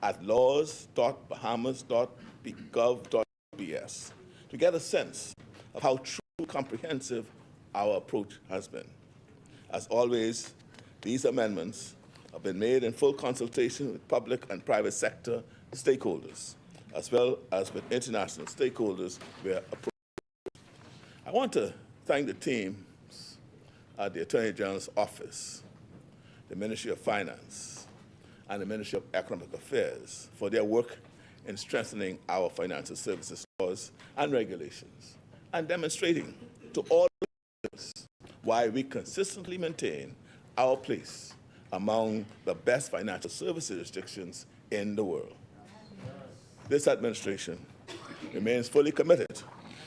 at laws.bahamas.gov.bs to get a sense of how truly comprehensive our approach has been. As always, these amendments have been made in full consultation with public and private sector stakeholders, as well as with international stakeholders where appropriate. I want to thank the teams at the Attorney General's Office, the Ministry of Finance, and the Ministry of Economic Affairs for their work in strengthening our financial services laws and regulations, and demonstrating to all why we consistently maintain our place among the best financial services jurisdictions in the world. This administration remains fully committed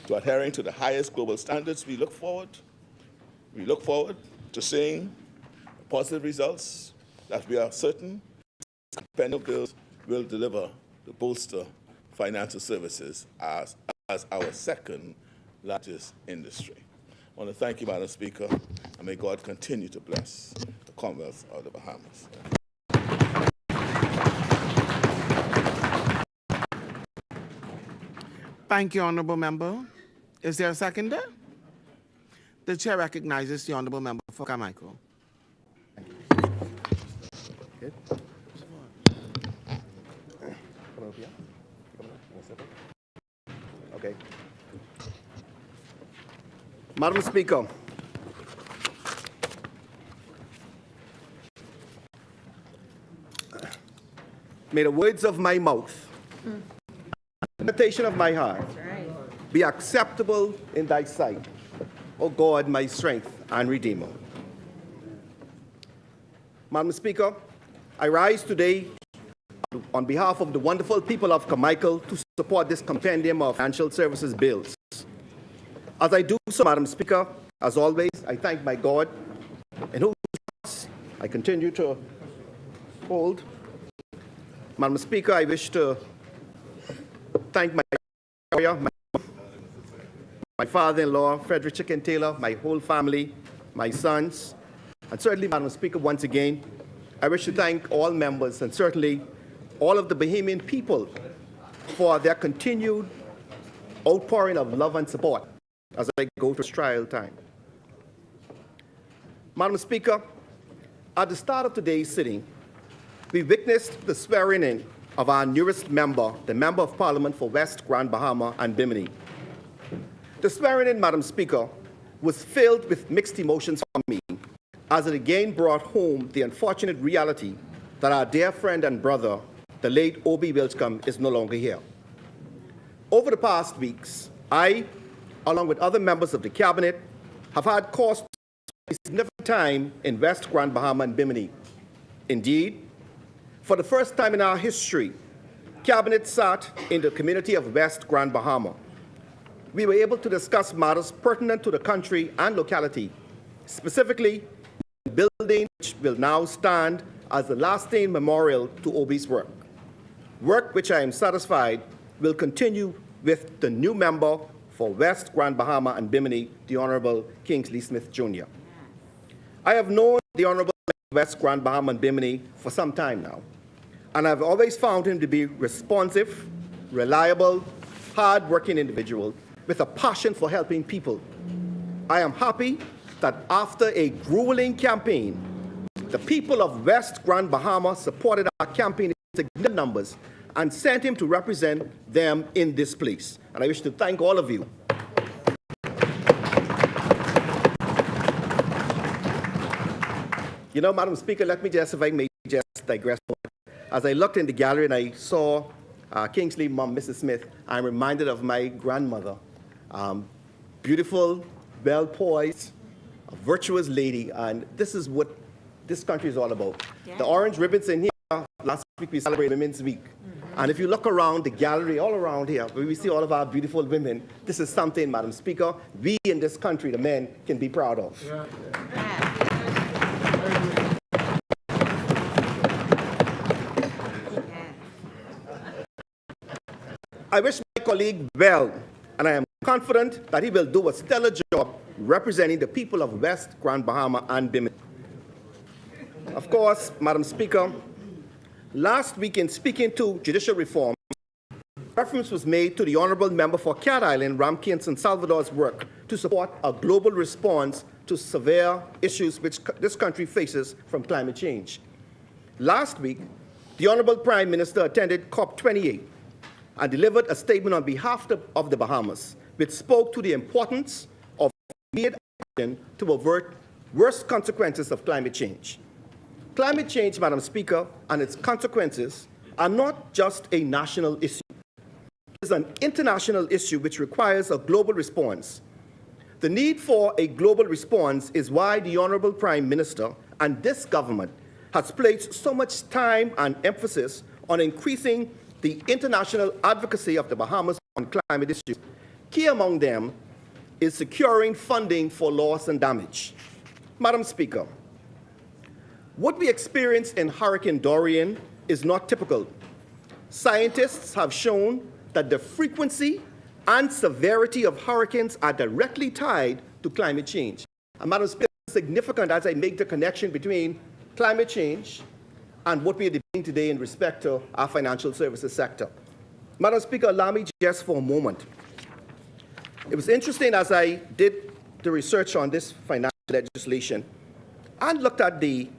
to adhering to the highest global standards. We look forward to seeing positive results that we are certain compendium bills will deliver to bolster financial services as our second largest industry. I want to thank you, Madam Speaker, and may God continue to bless the Commonwealth of the Bahamas. Thank you, Honourable Member. Is there a seconder? The Chair recognizes the Honourable Member for Carmichael. Okay. Madam Speaker, may the words of my mouth, the meditation of my heart be acceptable in thy sight, O God, my strength and redeemer. Madam Speaker, I rise today on behalf of the wonderful people of Carmichael to support this compendium of financial services bills. As I do so, Madam Speaker, as always, I thank my God in whose trust I continue to hold. Madam Speaker, I wish to thank my lawyer, my father-in-law, Frederick Chicken Taylor, my whole family, my sons, and certainly, Madam Speaker, once again, I wish to thank all members and certainly all of the Bahamian people for their continued outpouring of love and support as I go through this trial time. Madam Speaker, at the start of today's sitting, we witnessed the swearing-in of our newest member, the Member of Parliament for West Grand Bahama and Bimini. The swearing-in, Madam Speaker, was filled with mixed emotions for me, as it again brought home the unfortunate reality that our dear friend and brother, the late O.B. Wilcombe, is no longer here. Over the past weeks, I, along with other members of the Cabinet, have had cause to spend significant time in West Grand Bahama and Bimini. Indeed, for the first time in our history, Cabinet sat in the community of West Grand Bahama. We were able to discuss matters pertinent to the country and locality, specifically the building which will now stand as the lasting memorial to O.B.'s work which I am satisfied will continue with the new member for West Grand Bahama and Bimini, the Honourable Kingsley Smith Jr. I have known the Honourable West Grand Bahama and Bimini for some time now, and I've always found him to be responsive, reliable, hard-working individual with a passion for helping people. I am happy that after a grueling campaign, the people of West Grand Bahama supported our campaign in significant numbers and sent him to represent them in this place. And I wish to thank all of you. You know, Madam Speaker, let me just, if I may just digress. As I looked in the gallery and I saw Kingsley's mom, Mrs. Smith, I'm reminded of my grandmother. Beautiful, well-poised, a virtuous lady, and this is what this country is all about. The orange ribbons in here, last week we celebrated Women's Week. And if you look around the gallery, all around here, where we see all of our beautiful women, this is something, Madam Speaker, we in this country, the men, can be proud of. Yeah. I wish my colleague well, and I am confident that he will do a stellar job representing the people of West Grand Bahama and Bimini. Of course, Madam Speaker, last week in speaking to judicial reform, reference was made to the Honourable Member for Cat Island, Ramkey and San Salvador's work to support a global response to severe issues which this country faces from climate change. Last week, the Honourable Prime Minister attended COP28 and delivered a statement on behalf of the Bahamas, which spoke to the importance of immediate action to avert worst consequences of climate change. Climate change, Madam Speaker, and its consequences are not just a national issue. It is an international issue which requires a global response. The need for a global response is why the Honourable Prime Minister and this government has placed so much time and emphasis on increasing the international advocacy of the Bahamas on climate issues. Key among them is securing funding for loss and damage. Madam Speaker, what we experienced in Hurricane Dorian is not typical. Scientists have shown that the frequency and severity of hurricanes are directly tied to climate change. And Madam Speaker, it's significant as I make the connection between climate change and what we are debating today in respect to our financial services sector. Madam Speaker, allow me just for a moment. It was interesting as I did the research on this financial legislation and looked at the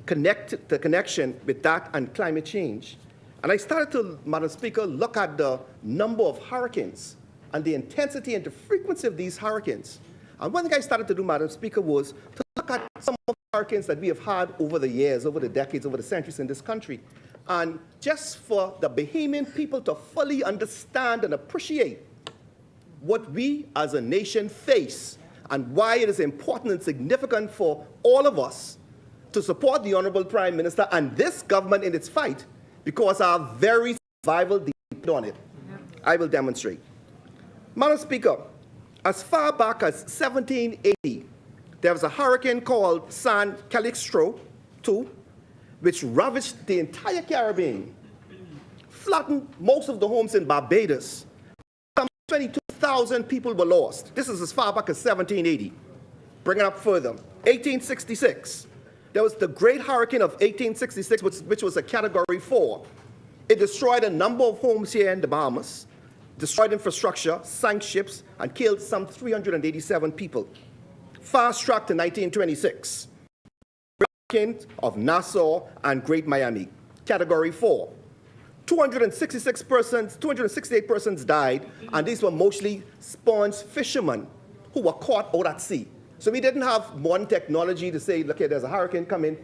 connection with that and climate change. And I started to, Madam Speaker, look at the number of hurricanes and the intensity and the frequency of these hurricanes. And one thing I started to do, Madam Speaker, was to look at some of the hurricanes that we have had over the years, over the decades, over the centuries in this country. And just for the Bahamian people to fully understand and appreciate what we as a nation face and why it is important and significant for all of us to support the Honourable Prime Minister and this government in its fight, because our very survival depends on it. I will demonstrate. Madam Speaker, as far back as 1780, there was a hurricane called San Calixto II, which ravaged the entire Caribbean, flattened most of the homes in Barbados. Some 22,000 people were lost. This is as far back as 1780. Bring it up further. 1866. There was the Great Hurricane of 1866, which was a Category 4. It destroyed a number of homes here in the Bahamas, destroyed infrastructure, sank ships, and killed some 387 people. Fast-tracked to 1926. Hurricanes of Nassau and Great Miami, Category 4. 268 persons died, and these were mostly sponge fishermen who were caught out at sea. So we didn't have modern technology to say, look, there's a hurricane coming.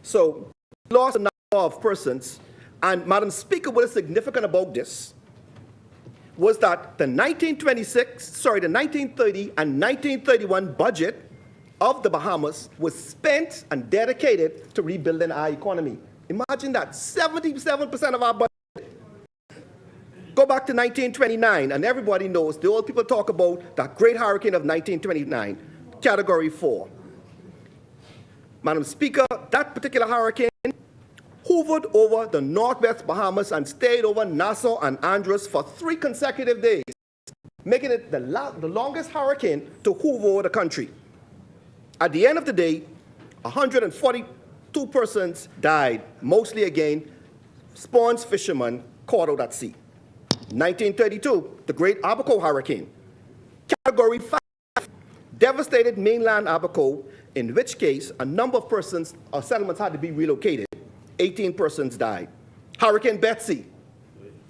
So we lost a number of persons. And Madam Speaker, what is significant about this was that the 1930 and 1931 budget of the Bahamas was spent and dedicated to rebuilding our economy. Imagine that, 77% of our budget. Go back to 1929, and everybody knows, the old people talk about that great hurricane of 1929, Category 4. Madam Speaker, that particular hurricane hovered over the Northwest Bahamas and stayed over Nassau and Andros for 3 consecutive days, making it the longest hurricane to hover over the country. At the end of the day, 142 persons died, mostly again, sponge fishermen caught out at sea. 1932, the Great Abaco Hurricane. Category 5 devastated mainland Abaco, in which case a number of persons or settlements had to be relocated. 18 persons died. Hurricane Betsy.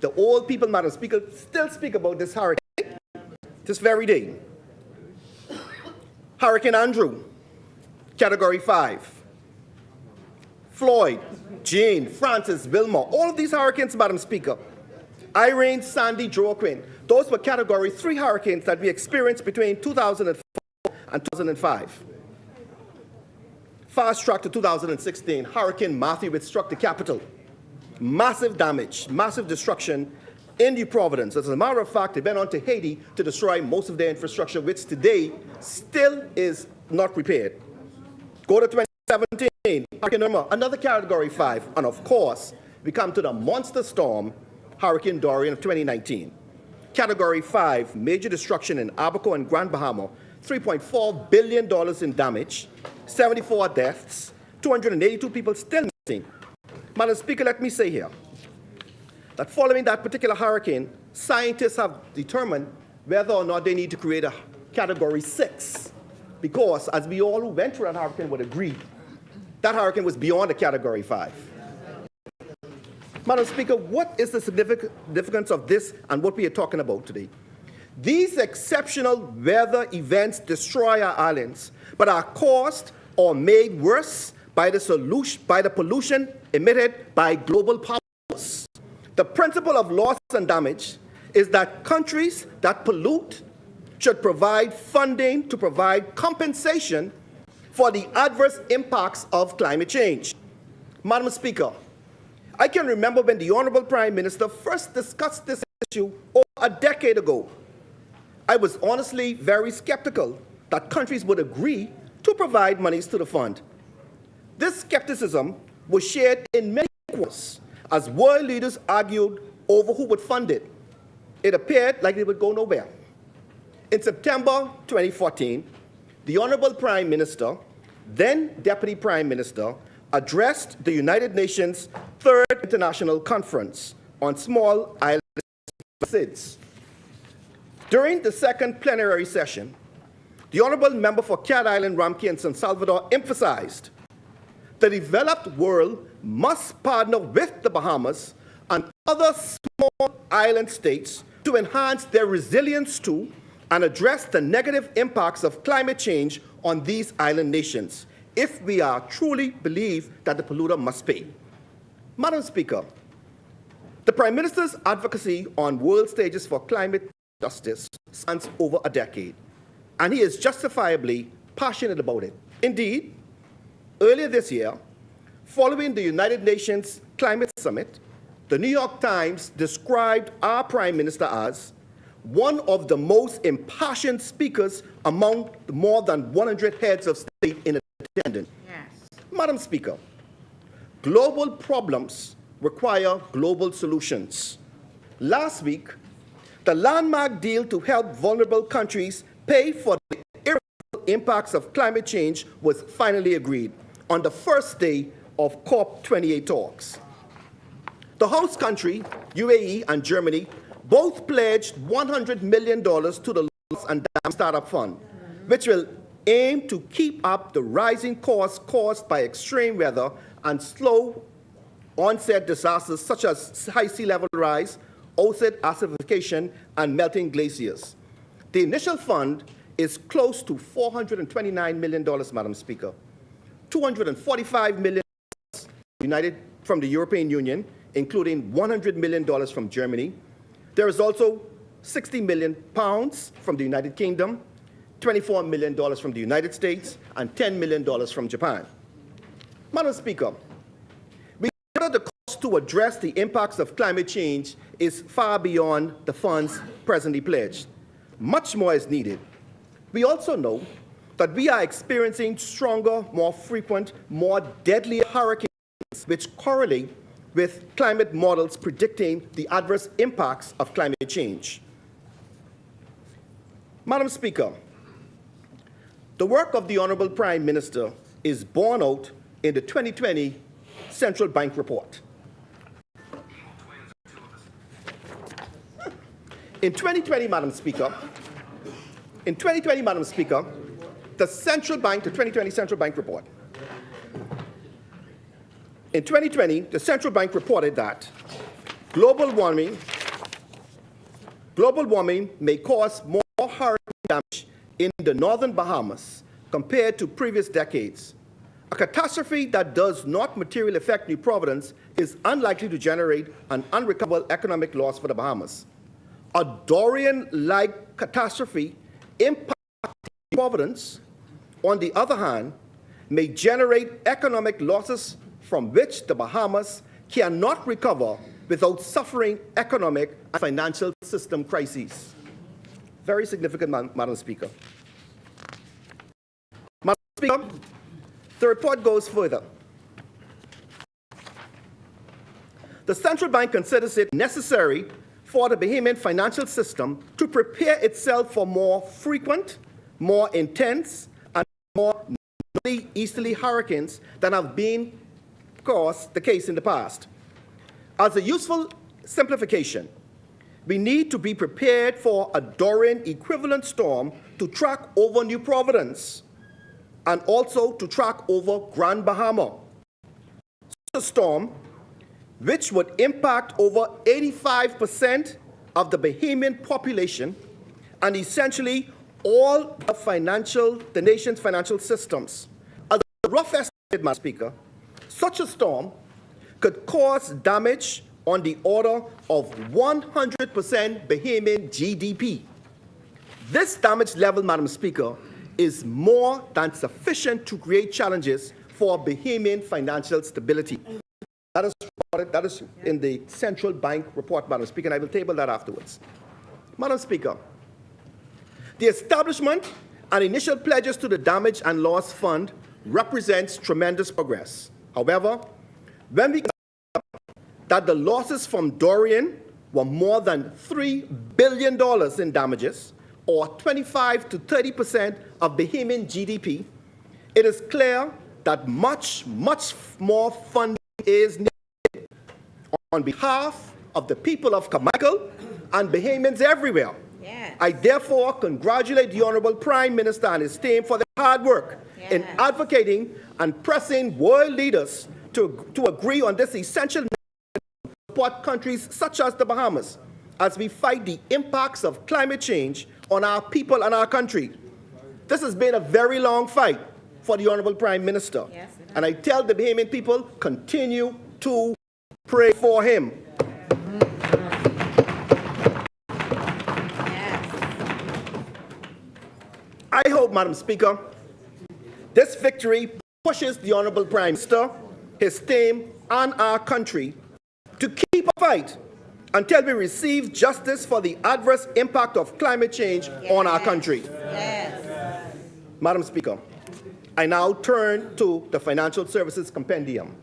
The old people, Madam Speaker, still speak about this hurricane this very day. Hurricane Andrew, Category 5. Floyd, Jane, Francis, Wilma, all of these hurricanes, Madam Speaker. Irene, Sandy, Joaquin. Those were Category 3 hurricanes that we experienced between 2004 and 2005. Fast track to 2016, Hurricane Matthew, which struck the capital. Massive damage, massive destruction in New Providence. As a matter of fact, they went on to Haiti to destroy most of their infrastructure, which today still is not repaired. Go to 2017, Hurricane Irma, another Category 5. And of course, we come to the monster storm, Hurricane Dorian of 2019. Category 5, major destruction in Abaco and Grand Bahama, $3.4 billion in damage, 74 deaths, 282 people still missing. Madam Speaker, let me say here that following that particular hurricane, scientists have determined whether or not they need to create a Category 6, because as we all who went through that hurricane would agree, that hurricane was beyond a Category 5. Madam Speaker, what is the significance of this and what we are talking about today? These exceptional weather events destroy our islands, but are caused or made worse by the pollution emitted by global powers. The principle of loss and damage is that countries that pollute should provide funding to provide compensation for the adverse impacts of climate change. Madam Speaker, I can remember when the Honorable Prime Minister first discussed this issue over a decade ago. I was honestly very skeptical that countries would agree to provide monies to the fund. This skepticism was shared in many quarters as world leaders argued over who would fund it. It appeared like it would go nowhere. In September 2014, the Honorable Prime Minister, then Deputy Prime Minister, addressed the United Nations Third International Conference on Small Island SIDS. During the second plenary session, the Honorable Member for Cat Island, Ramkey, and San Salvador emphasized the developed world must partner with the Bahamas and other small island states to enhance their resilience to and address the negative impacts of climate change on these island nations, if we are truly believe that the polluter must pay. Madam Speaker, the Prime Minister's advocacy on world stages for climate justice spans over a decade, and he is justifiably passionate about it. Indeed, earlier this year, following the United Nations Climate Summit, the New York Times described our Prime Minister as one of the most impassioned speakers among the more than 100 heads of state in attendance. Yes. Madam Speaker, global problems require global solutions. Last week, the landmark deal to help vulnerable countries pay for the irreversible impacts of climate change was finally agreed on the first day of COP28 talks. The host country, UAE and Germany, both pledged $100 million to the Loss and Damage Startup Fund, which will aim to keep up the rising costs caused by extreme weather and slow onset disasters such as high sea level rise, ocean acidification, and melting glaciers. The initial fund is close to $429 million, Madam Speaker. $245 million from the European Union, including $100 million from Germany. There is also £60 million from the United Kingdom, $24 million from the United States, and $10 million from Japan. Madam Speaker, we know the cost to address the impacts of climate change is far beyond the funds presently pledged. Much more is needed. We also know that we are experiencing stronger, more frequent, more deadly hurricanes, which correlate with climate models predicting the adverse impacts of climate change. Madam Speaker, the work of the Honorable Prime Minister is borne out in the 2020 Central Bank report. In 2020, Madam Speaker, the 2020 Central Bank report. In 2020, the Central Bank reported that global warming may cause more hurricane damage in the northern Bahamas compared to previous decades. A catastrophe that does not materially affect New Providence is unlikely to generate an unrecoverable economic loss for the Bahamas. A Dorian-like catastrophe impacting providence, on the other hand, may generate economic losses from which the Bahamas cannot recover without suffering economic and financial system crises. Very significant, Madam Speaker. Madam Speaker, the report goes further. The central bank considers it necessary for the Bahamian financial system to prepare itself for more frequent, more intense, and more easterly hurricanes than have been, of course, the case in the past. As a useful simplification, we need to be prepared for a Dorian equivalent storm to track over New Providence and also to track over Grand Bahama. Such a storm, which would impact over 85% of the Bahamian population and essentially all of the nation's financial systems. As a rough estimate, Madam Speaker, such a storm could cause damage on the order of 100% Bahamian GDP. This damage level, Madam Speaker, is more than sufficient to create challenges for Bahamian financial stability. That is in the central bank report, Madam Speaker, and I will table that afterwards. Madam Speaker, the establishment and initial pledges to the Damage and Loss Fund represents tremendous progress. However, when we consider that the losses from Dorian were more than $3 billion in damages, or 25 to 30% of Bahamian GDP, it is clear that much more funding is needed. On behalf of the people of Carmichael and Bahamians everywhere, I therefore congratulate the Honorable Prime Minister and his team for their hard work in advocating and pressing world leaders to agree on this essential to support countries such as the Bahamas as we fight the impacts of climate change on our people and our country. This has been a very long fight for the Honorable Prime Minister. And I tell the Bahamian people, continue to pray for him. I hope, Madam Speaker, this victory pushes the Honorable Prime Minister, his team, and our country to keep a fight until we receive justice for the adverse impact of climate change on our country. Madam Speaker, I now turn to the Financial Services Compendium.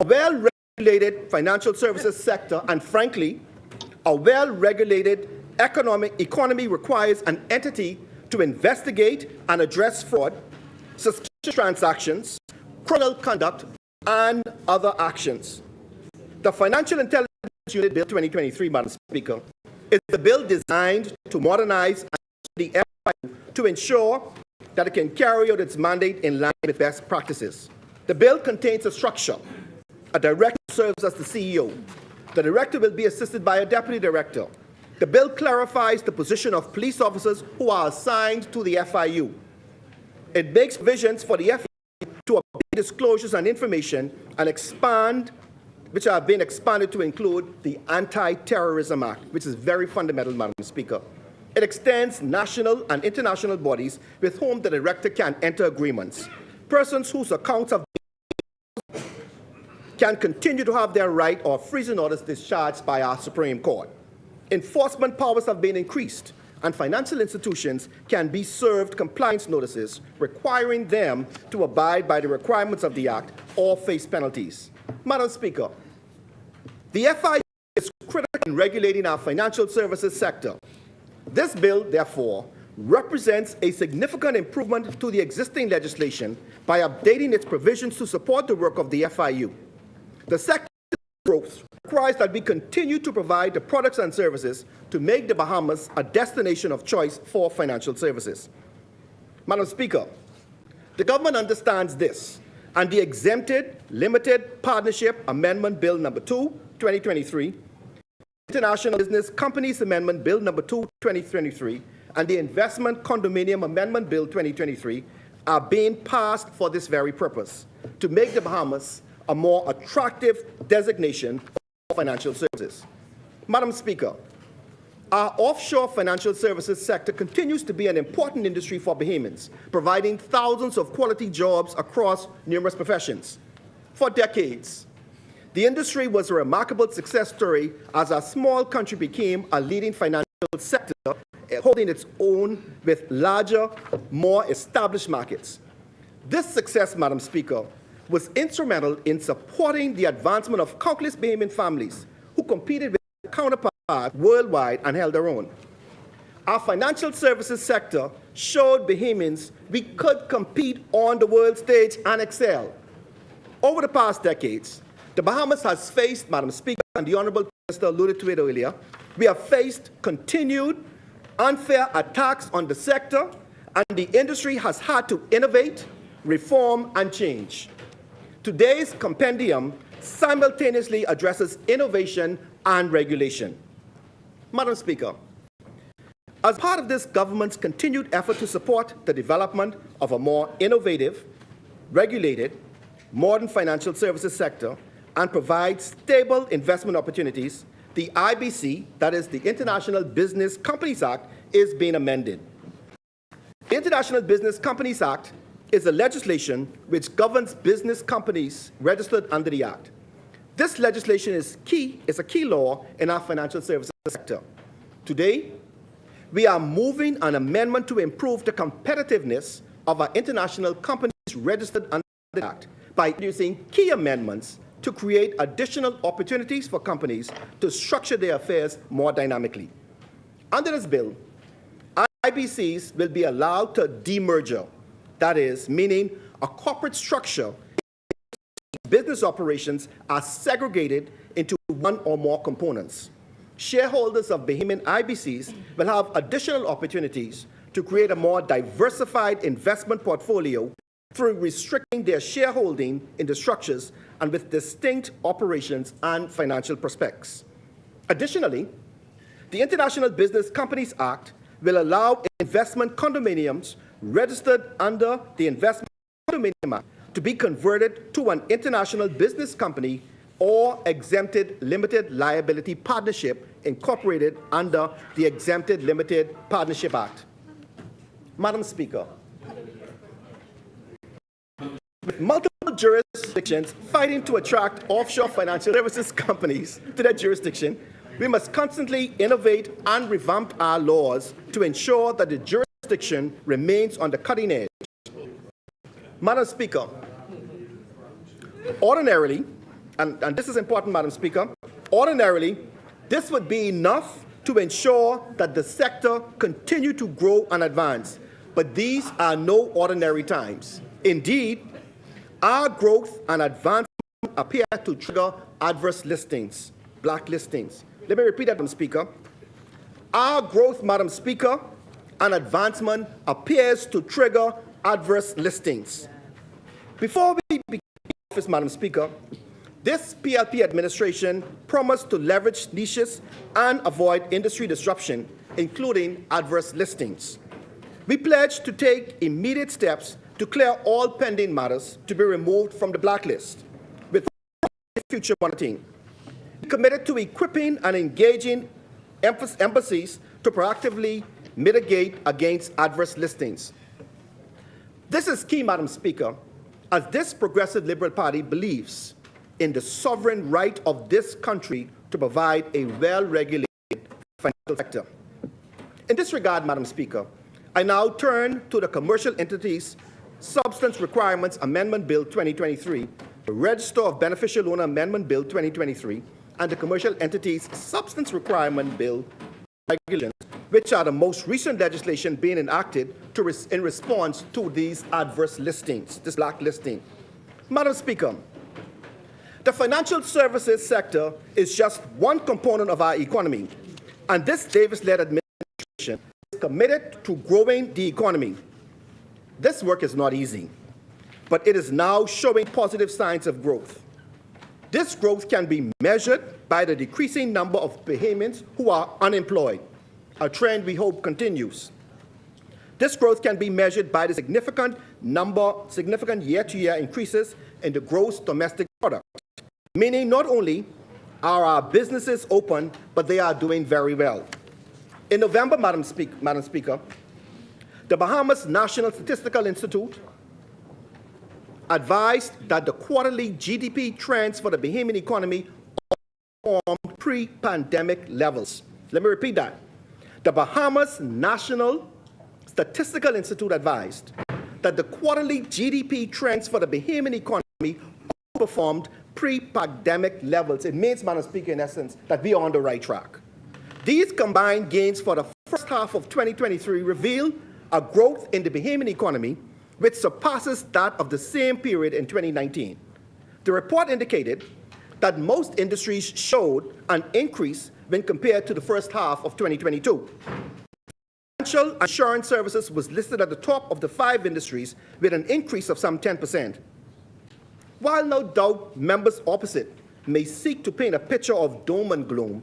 A well-regulated financial services sector, and frankly, a well-regulated economy requires an entity to investigate and address fraud, suspicious transactions, criminal conduct, and other actions. The Financial Intelligence Unit Bill 2023, Madam Speaker, is a bill designed to modernize the FIU to ensure that it can carry out its mandate in line with best practices. The bill contains a structure. A director serves as the CEO. The director will be assisted by a deputy director. The bill clarifies the position of police officers who are assigned to the FIU. It makes provisions for the FIU to obtain disclosures and information and expand, which have been expanded to include the Anti-Terrorism Act, which is very fundamental, Madam Speaker. It extends national and international bodies with whom the director can enter agreements. Persons whose accounts have been can continue to have their right or freezing orders discharged by our Supreme Court. Enforcement powers have been increased, and financial institutions can be served compliance notices requiring them to abide by the requirements of the Act or face penalties. Madam Speaker, the FIU is critical in regulating our financial services sector. This bill, therefore, represents a significant improvement to the existing legislation by updating its provisions to support the work of the FIU. The sector's growth requires that we continue to provide the products and services to make the Bahamas a destination of choice for financial services. Madam Speaker, the government understands this, and the Exempted Limited Partnership Amendment Bill No. 2, 2023, International Business Companies Amendment Bill No. 2, 2023, and the Investment Condominium Amendment Bill 2023 are being passed for this very purpose, to make the Bahamas a more attractive designation for financial services. Madam Speaker, Our offshore financial services sector continues to be an important industry for Bahamians, providing thousands of quality jobs across numerous professions. For decades, the industry was a remarkable success story as our small country became a leading financial sector, holding its own with larger, more established markets. This success, Madam Speaker, was instrumental in supporting the advancement of countless Bahamian families who competed with their counterparts worldwide and held their own. Our financial services sector showed Bahamians we could compete on the world stage and excel. Over the past decades, the Bahamas has faced, Madam Speaker, and the Honourable Minister alluded to it earlier, we have faced continued unfair attacks on the sector, and the industry has had to innovate, reform, and change. Today's compendium simultaneously addresses innovation and regulation. Madam Speaker, as part of this government's continued effort to support the development of a more innovative, regulated, modern financial services sector and provide stable investment opportunities, the IBC, that is the International Business Companies Act, is being amended. The International Business Companies Act is a legislation which governs business companies registered under the Act. This legislation is a key law in our financial services sector. Today, we are moving an amendment to improve the competitiveness of our international companies registered under the Act by introducing key amendments to create additional opportunities for companies to structure their affairs more dynamically. Under this bill, IBCs will be allowed to demerger, that is, meaning a corporate structure business operations are segregated into one or more components. Shareholders of Bahamian IBCs will have additional opportunities to create a more diversified investment portfolio through restricting their shareholding in the structures and with distinct operations and financial prospects. Additionally, the International Business Companies Act will allow investment condominiums registered under the Investment Condominium Act to be converted to an international business company or exempted limited liability partnership incorporated under the Exempted Limited Partnership Act. Madam Speaker, with multiple jurisdictions fighting to attract offshore financial services companies to their jurisdiction, we must constantly innovate and revamp our laws to ensure that the jurisdiction remains on the cutting edge. Madam Speaker, ordinarily, and this is important, Madam Speaker, ordinarily, this would be enough to ensure that the sector continue to grow and advance. But these are no ordinary times. Indeed, our growth and advancement appear to trigger adverse listings, blacklistings. Let me repeat that, Madam Speaker. Our growth, Madam Speaker, and advancement appears to trigger adverse listings. Before we begin office, Madam Speaker, this PLP administration promised to leverage niches and avoid industry disruption, including adverse listings. We pledge to take immediate steps to clear all pending matters to be removed from the blacklist with future monitoring. We committed to equipping and engaging embassies to proactively mitigate against adverse listings. This is key, Madam Speaker, as this Progressive Liberal Party believes in the sovereign right of this country to provide a well-regulated financial sector. In this regard, Madam Speaker, I now turn to the Commercial Entities Substance Requirements Amendment Bill 2023, the Register of Beneficial Owner Amendment Bill 2023, and the Commercial Entities Substance Requirement Bill regulations, which are the most recent legislation being enacted in response to these adverse listings, this blacklisting. Madam Speaker, the financial services sector is just one component of our economy, and this Davis-led administration is committed to growing the economy. This work is not easy, but it is now showing positive signs of growth. This growth can be measured by the decreasing number of Bahamians who are unemployed, a trend we hope continues. This growth can be measured by the significant year-to-year increases in the gross domestic product, meaning not only are our businesses open, but they are doing very well. In November, Madam Speaker, the Bahamas National Statistical Institute advised that the quarterly GDP trends for the Bahamian economy outperformed pre-pandemic levels. Let me repeat that. The Bahamas National Statistical Institute advised that the quarterly GDP trends for the Bahamian economy outperformed pre-pandemic levels. It means, Madam Speaker, in essence, that we are on the right track. These combined gains for the first half of 2023 reveal a growth in the Bahamian economy which surpasses that of the same period in 2019. The report indicated that most industries showed an increase when compared to the first half of 2022. Financial insurance services was listed at the top of the 5 industries with an increase of some 10%. While no doubt members opposite may seek to paint a picture of doom and gloom,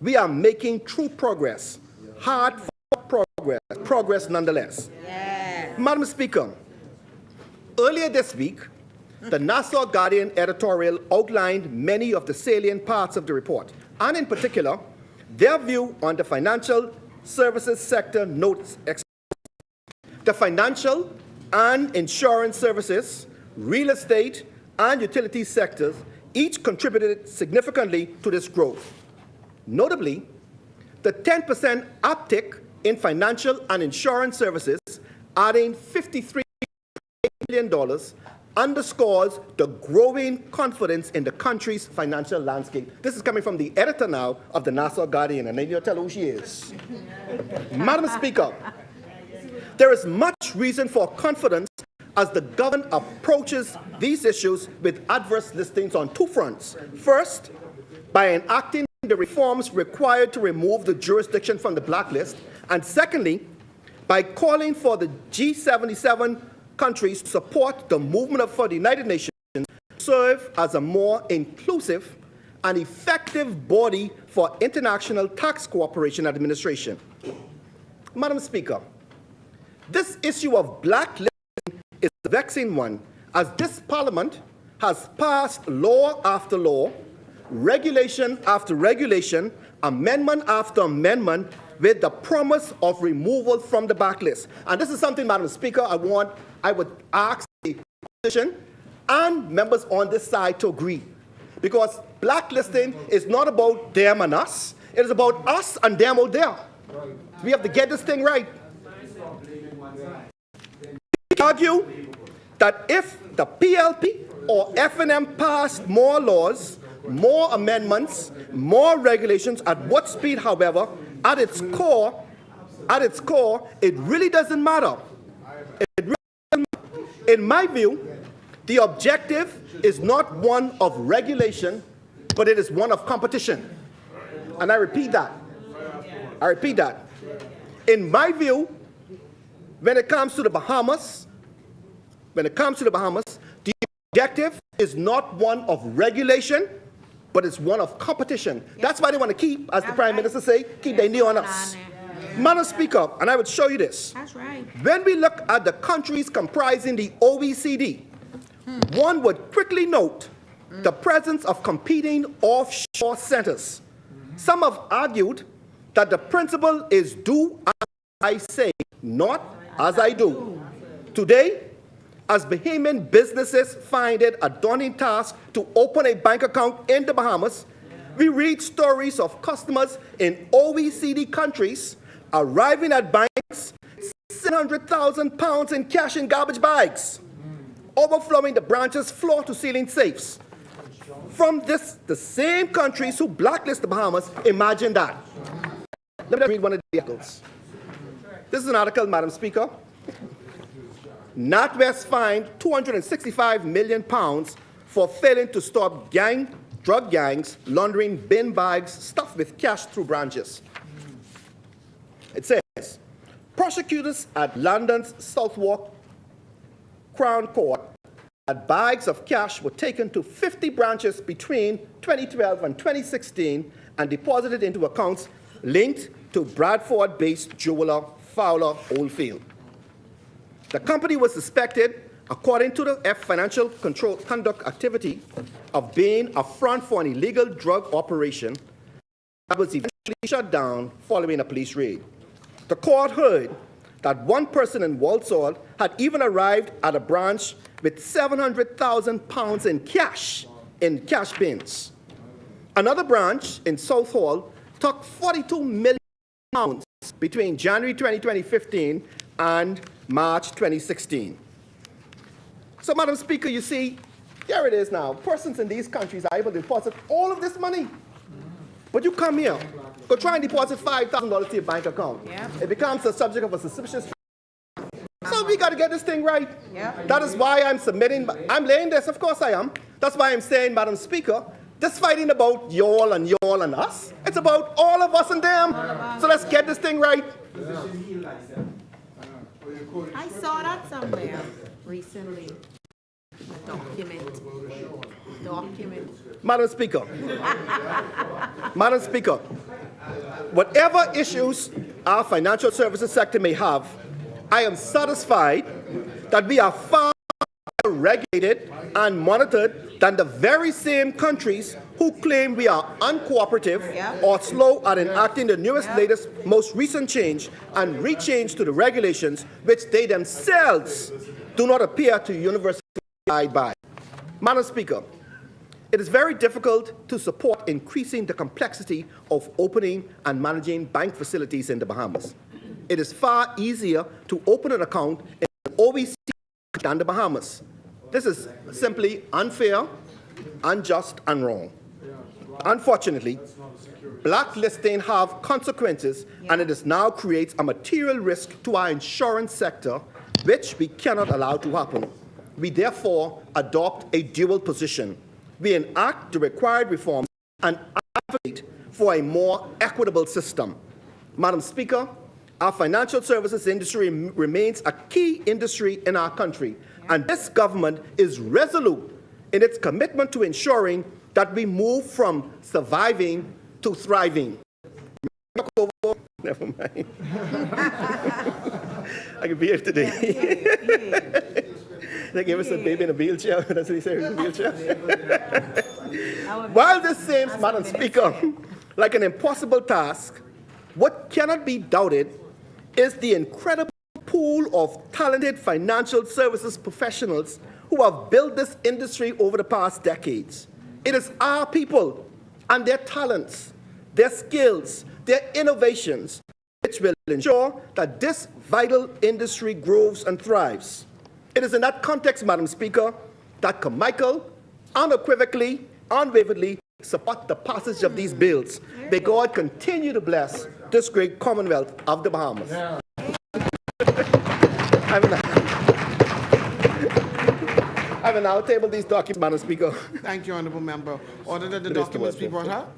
we are making true progress, hard-fought progress nonetheless. Yeah. Madam Speaker, earlier this week, the Nassau Guardian editorial outlined many of the salient parts of the report, and in particular, their view on the financial services sector notes the financial and insurance services, real estate, and utility sectors each contributed significantly to this growth. Notably, the 10% uptick in financial and insurance services, adding $53 million, underscores the growing confidence in the country's financial landscape. This is coming from the editor now of the Nassau Guardian, and then you'll tell who she is. Madam Speaker, there is much reason for confidence as the government approaches these issues with adverse listings on 2 fronts. First, by enacting the reforms required to remove the jurisdiction from the blacklist, and secondly, by calling for the G77 countries to support the movement for the United Nations to serve as a more inclusive and effective body for international tax cooperation administration. Madam Speaker, this issue of blacklisting is a vexing one, as this Parliament has passed law after law, regulation after regulation, amendment after amendment, with the promise of removal from the blacklist. And this is something, Madam Speaker, I would ask the opposition and members on this side to agree. Because blacklisting is not about them and us, it is about us and them out there. We have to get this thing right. We argue that if the PLP or FNM passed more laws, more amendments, more regulations, at what speed, however, at its core, it really doesn't matter. In my view, the objective is not one of regulation, but it is one of competition. And I repeat that. In my view, when it comes to the Bahamas, the objective is not one of regulation, but it's one of competition. That's why they want to keep, as the Prime Minister say, keep their knee on us. Madam Speaker, and I would show you this. That's right. When we look at the countries comprising the OECD, one would quickly note the presence of competing offshore centers. Some have argued that the principle is do as I say, not as I do. Today, as Bahamian businesses find it a daunting task to open a bank account in the Bahamas, we read stories of customers in OECD countries arriving at banks, £600,000 in cash in garbage bags, overflowing the branches' floor-to-ceiling safes. From the same countries who blacklist the Bahamas, imagine that. Let me read one of the articles. This is an article, Madam Speaker. NatWest fined £265 million for failing to stop drug gangs laundering bin bags stuffed with cash through branches. It says, prosecutors at London's Southwark Crown Court that bags of cash were taken to 50 branches between 2012 and 2016 and deposited into accounts linked to Bradford-based jeweler Fowler Oldfield. The company was suspected, according to the Financial Conduct Activity, of being a front for an illegal drug operation that was eventually shut down following a police raid. The court heard that one person in Walsall had even arrived at a branch with £700,000 in cash bins. Another branch in Southall took £42 million between January 2015 and March 2016. So, Madam Speaker, you see, here it is now. Persons in these countries are able to deposit all of this money. But you come here, go try and deposit $5,000 to your bank account. Yeah. It becomes the subject of a suspicious. So we got to get this thing right. Yeah. That is why I'm submitting. I'm laying this, of course I am. That's why I'm saying, Madam Speaker, this fighting about y'all and us, it's about all of us and them. So let's get this thing right. I saw that somewhere recently. A document. Madam Speaker, Madam Speaker, whatever issues our financial services sector may have, I am satisfied that we are far more regulated and monitored than the very same countries who claim we are uncooperative or slow at enacting the newest, latest, most recent change and rechange to the regulations which they themselves do not appear to universally abide by. Madam Speaker, it is very difficult to support increasing the complexity of opening and managing bank facilities in the Bahamas. It is far easier to open an account in an OECD than the Bahamas. This is simply unfair, unjust, and wrong. Unfortunately, blacklisting have consequences, and it now creates a material risk to our insurance sector, which we cannot allow to happen. We therefore adopt a dual position. We enact the required reforms and advocate for a more equitable system. Madam Speaker, our financial services industry remains a key industry in our country, and this government is resolute in its commitment to ensuring that we move from surviving to thriving. Never mind. I can be here today. They gave us a baby in a wheelchair. That's what he said, in a wheelchair. While this seems, Madam Speaker, like an impossible task, what cannot be doubted is the incredible pool of talented financial services professionals who have built this industry over the past decades. It is our people and their talents, their skills, their innovations, which will ensure that this vital industry grows and thrives. It is in that context, Madam Speaker, that Carmichael unequivocally, unwaveringly support the passage of these bills. May God continue to bless this great Commonwealth of the Bahamas. Yeah. I will now table these documents, Madam Speaker. Thank you, Honourable Member. Order that the documents be brought up.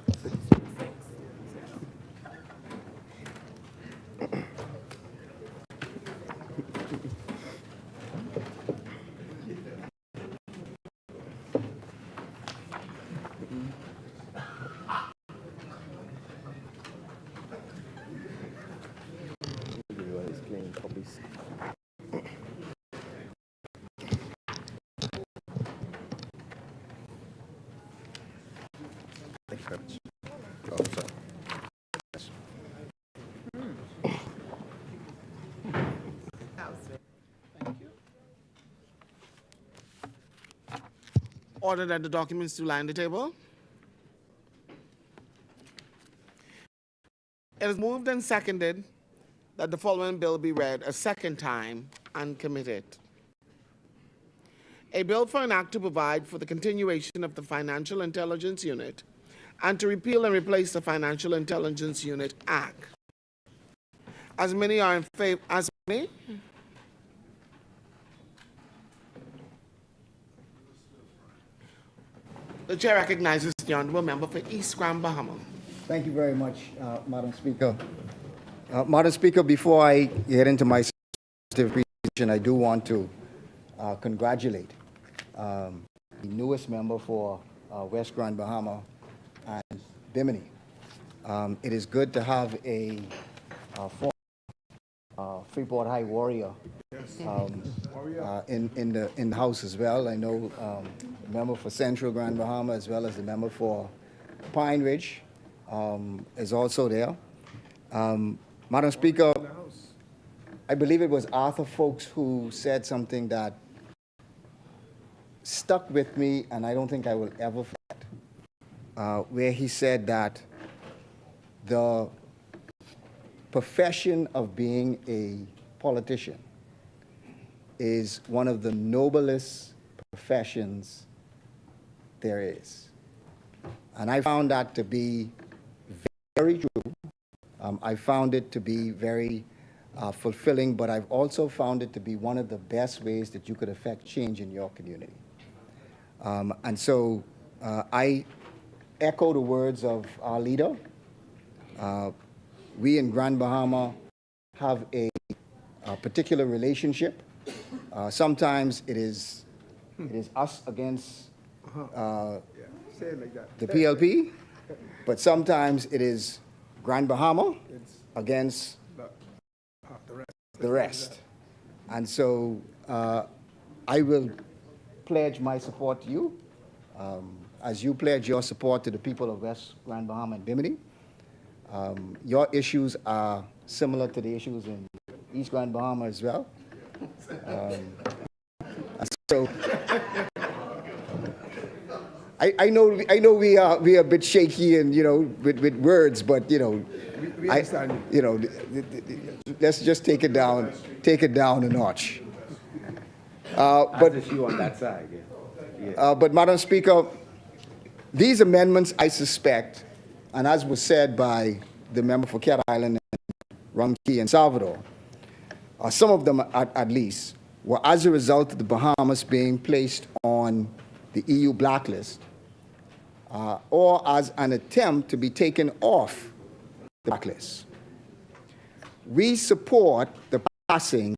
Order that the documents do lie on the table. It is moved and seconded that the following bill be read a second time and committed. A bill for an act to provide for the continuation of the Financial Intelligence Unit and to repeal and replace the Financial Intelligence Unit Act. As many are in favor, as many? The chair recognizes the honourable member for East Grand Bahama. Thank you very much, Madam Speaker. Madam Speaker, before I get into my presentation, I do want to congratulate the newest member for West Grand Bahama and Bimini. It is good to have a former Freeport High warrior in the House as well. I know the member for Central Grand Bahama as well as the member for Pine Ridge. is also there. Madam Speaker, I believe it was Arthur Folks who said something that stuck with me, and I don't think I will ever forget, where he said that the profession of being a politician is one of the noblest professions there is. And I found that to be very true. I found it to be very fulfilling, but I've also found it to be one of the best ways that you could affect change in your community. And so I echo the words of our leader. We in Grand Bahama have a particular relationship. Sometimes it is us against the PLP, but sometimes it is Grand Bahama against the rest. And so I will pledge my support to you, as you pledge your support to the people of West Grand Bahama and Bimini. Your issues are similar to the issues in East Grand Bahama as well. So I know we are a bit shaky and with words, but we understand. Let's just take it down a notch. But issue on that side. Yeah. But Madam Speaker, these amendments, I suspect, and as was said by the member for Cat Island and Rumkey and Salvador, some of them at least, were as a result of the Bahamas being placed on the EU blacklist, or as an attempt to be taken off the blacklist. We support the passing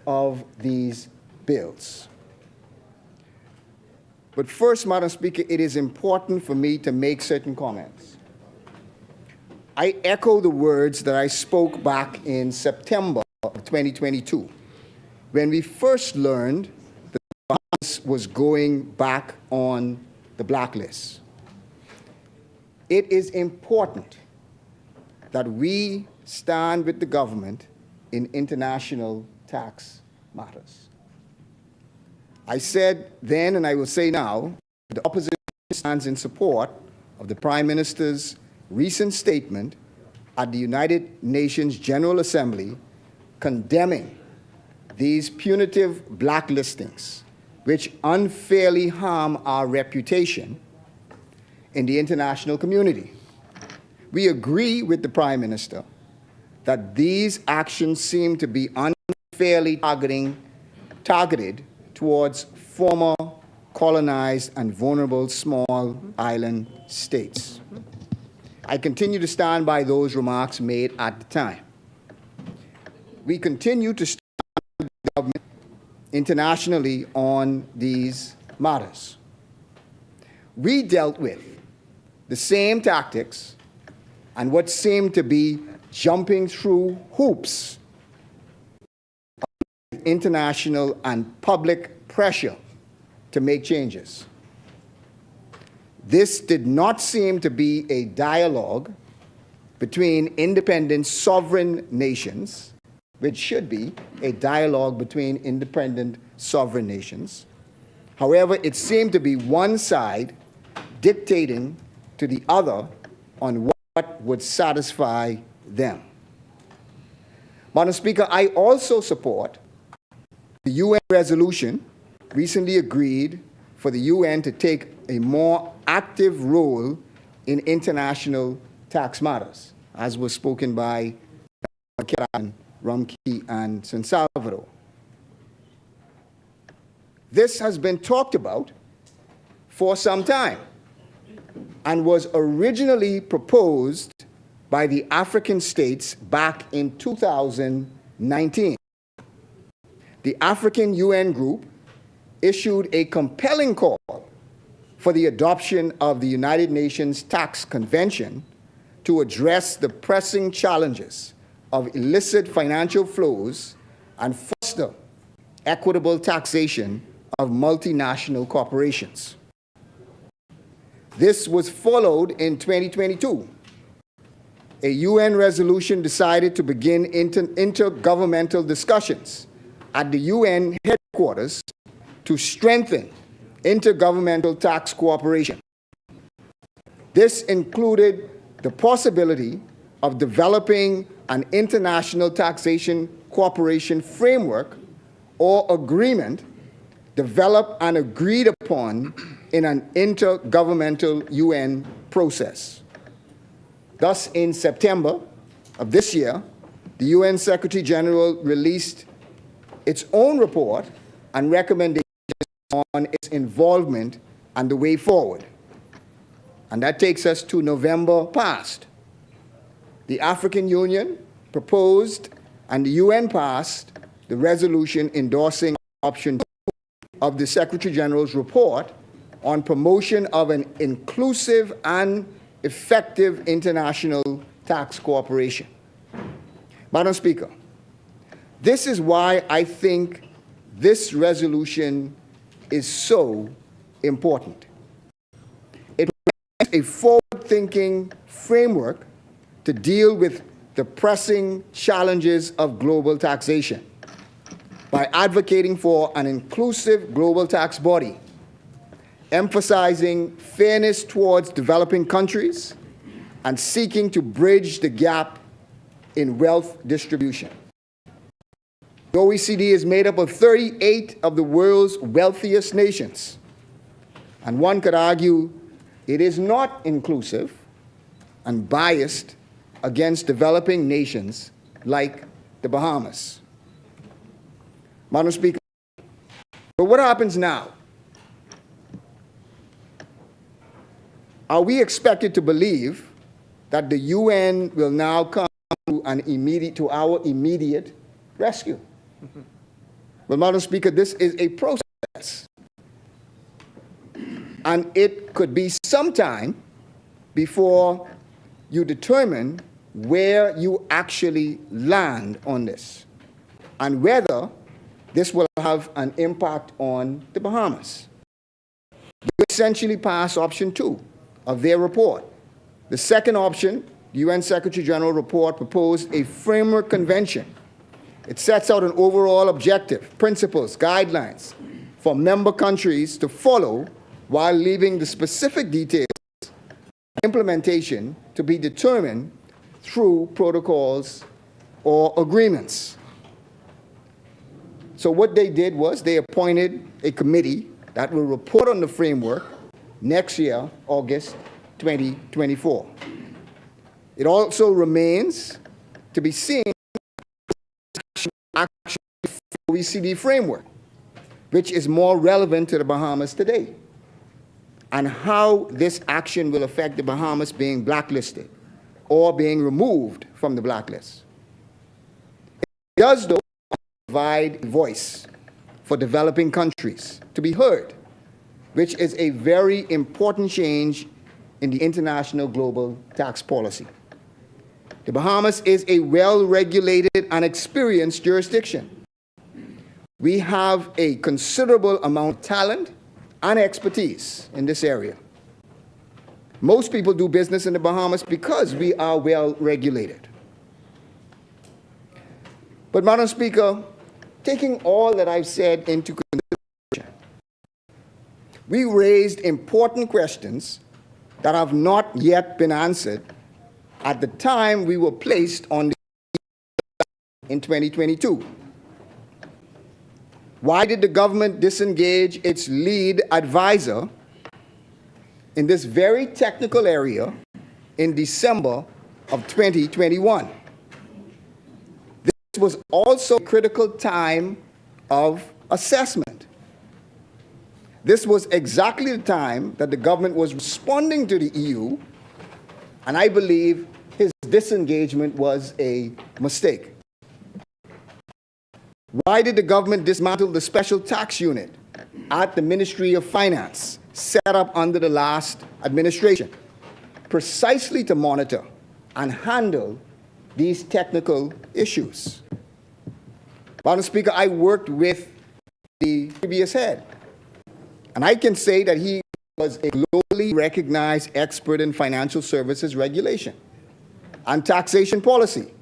of these bills. But first, Madam Speaker, it is important for me to make certain comments. I echo the words that I spoke back in September of 2022, when we first learned that the Bahamas was going back on the blacklist. It is important that we stand with the government in international tax matters. I said then, and I will say now, the opposition stands in support of the Prime Minister's recent statement at the United Nations General Assembly condemning these punitive blacklistings, which unfairly harm our reputation in the international community. We agree with the Prime Minister that these actions seem to be unfairly targeted towards former colonized and vulnerable small island states. I continue to stand by those remarks made at the time. We continue to stand with the government internationally on these matters. We dealt with the same tactics and what seemed to be jumping through hoops of international and public pressure to make changes. This did not seem to be a dialogue between independent sovereign nations, which should be a dialogue between independent sovereign nations. However, it seemed to be one side dictating to the other on what would satisfy them. Madam Speaker, I also support the UN resolution recently agreed for the UN to take a more active role in international tax matters, as was spoken by Rumkey and San Salvador. This has been talked about for some time and was originally proposed by the African states back in 2019. The African UN group issued a compelling call for the adoption of the United Nations Tax Convention to address the pressing challenges of illicit financial flows and foster equitable taxation of multinational corporations. This was followed in 2022 a UN resolution decided to begin intergovernmental discussions at the UN headquarters to strengthen intergovernmental tax cooperation. This included the possibility of developing an international taxation cooperation framework or agreement developed and agreed upon in an intergovernmental UN process. Thus, in September of this year, the UN Secretary General released its own report and recommendations on its involvement and the way forward. And that takes us to November past. The African Union proposed and the UN passed the resolution endorsing option 2 of the Secretary General's report on promotion of an inclusive and effective international tax cooperation. Madam Speaker, this is why I think this resolution is so important. It provides a forward-thinking framework to deal with the pressing challenges of global taxation by advocating for an inclusive global tax body, emphasizing fairness towards developing countries, and seeking to bridge the gap in wealth distribution. The OECD is made up of 38 of the world's wealthiest nations, and one could argue it is not inclusive and biased against developing nations like the Bahamas. Madam Speaker, but what happens now? Are we expected to believe that the UN will now come to our immediate rescue? Well, Madam Speaker, this is a process, and it could be some time before you determine where you actually land on this and whether this will have an impact on the Bahamas. We essentially pass option 2 of their report. The second option, the UN Secretary General report, proposed a framework convention. It sets out an overall objective, principles, guidelines for member countries to follow while leaving the specific details of implementation to be determined through protocols or agreements. So what they did was they appointed a committee that will report on the framework next year, August 2024. It also remains to be seen actually the OECD framework, which is more relevant to the Bahamas today, and how this action will affect the Bahamas being blacklisted or being removed from the blacklist. It does, though, provide a voice for developing countries to be heard, which is a very important change in the international global tax policy. The Bahamas is a well-regulated and experienced jurisdiction. We have a considerable amount of talent and expertise in this area. Most people do business in the Bahamas because we are well-regulated. But, Madam Speaker, taking all that I've said into consideration, we raised important questions that have not yet been answered at the time we were placed on the in 2022. Why did the government disengage its lead advisor in this very technical area in December of 2021? This was also a critical time of assessment. This was exactly the time that the government was responding to the EU, and I believe his disengagement was a mistake. Why did the government dismantle the special tax unit at the Ministry of Finance set up under the last administration, precisely to monitor and handle these technical issues? Madam Speaker, I worked with the previous head, and I can say that he was a globally recognized expert in financial services regulation. and taxation policy,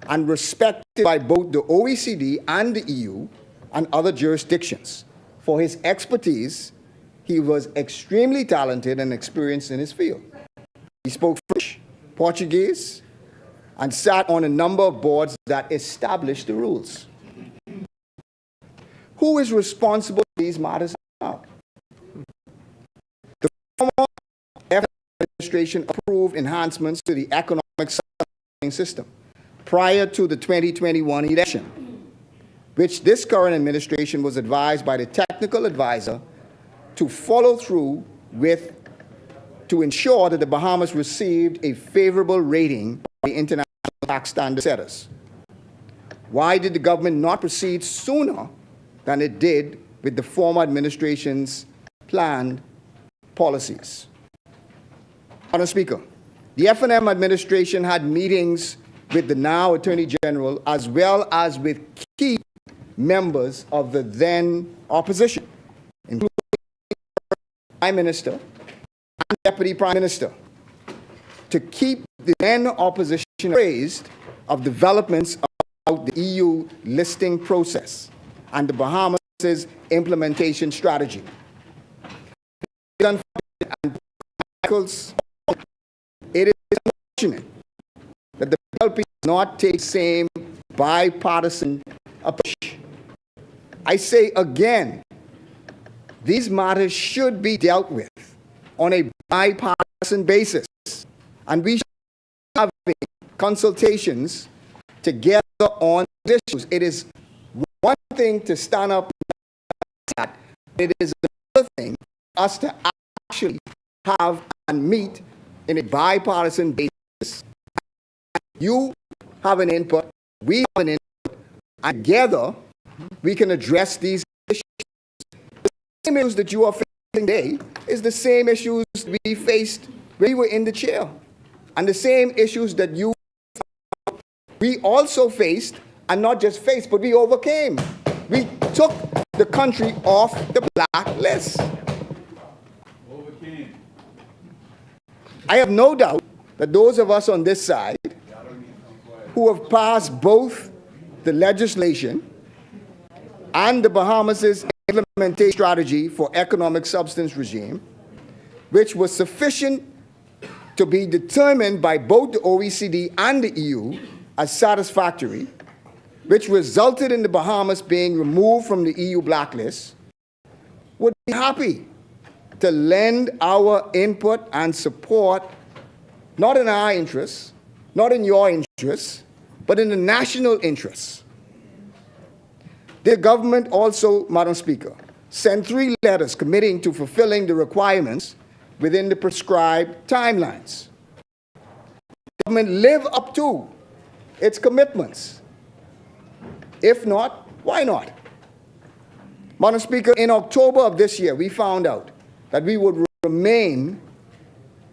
and respected by both the OECD and the EU and other jurisdictions. For his expertise, he was extremely talented and experienced in his field. He spoke French, Portuguese, and sat on a number of boards that established the rules. Who is responsible for these matters now? The former administration approved enhancements to the economic system prior to the 2021 election, which this current administration was advised by the technical advisor to follow through with to ensure that the Bahamas received a favorable rating by the international tax standard setters. Why did the government not proceed sooner than it did with the former administration's planned policies? Madam Speaker, the F&M administration had meetings with the now Attorney General as well as with key members of the then opposition, including Prime Minister and Deputy Prime Minister, to keep the then opposition appraised of developments about the EU listing process and the Bahamas' implementation strategy. It is unfortunate that the PLP does not take the same bipartisan approach. I say again, these matters should be dealt with on a bipartisan basis, and we should have consultations together on these issues. It is one thing to stand up and that, it is another thing for us to actually have and meet in a bipartisan basis. You have an input, we have an input, and together we can address these issues. The same issues that you are facing today is the same issues we faced when we were in the chair, and the same issues that we also faced, and not just faced, but we overcame. We took the country off the blacklist. Overcame. I have no doubt that those of us on this side who have passed both the legislation and the Bahamas' implementation strategy for economic substance regime, which was sufficient to be determined by both the OECD and the EU as satisfactory, which resulted in the Bahamas being removed from the EU blacklist, would be happy to lend our input and support, not in our interests, not in your interests, but in the national interests. The government also, Madam Speaker, sent 3 letters committing to fulfilling the requirements within the prescribed timelines. The government live up to its commitments. If not, why not? Madam Speaker, in October of this year, we found out that we would remain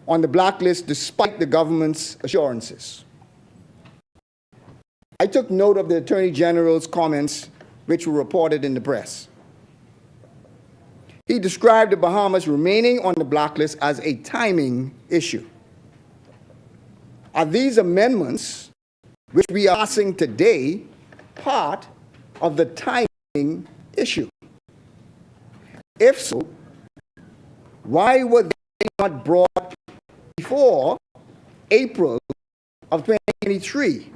on the blacklist despite the government's assurances. I took note of the Attorney General's comments, which were reported in the press. He described the Bahamas remaining on the blacklist as a timing issue. Are these amendments, which we are passing today, part of the timing issue? If so, why were they not brought before April of 2023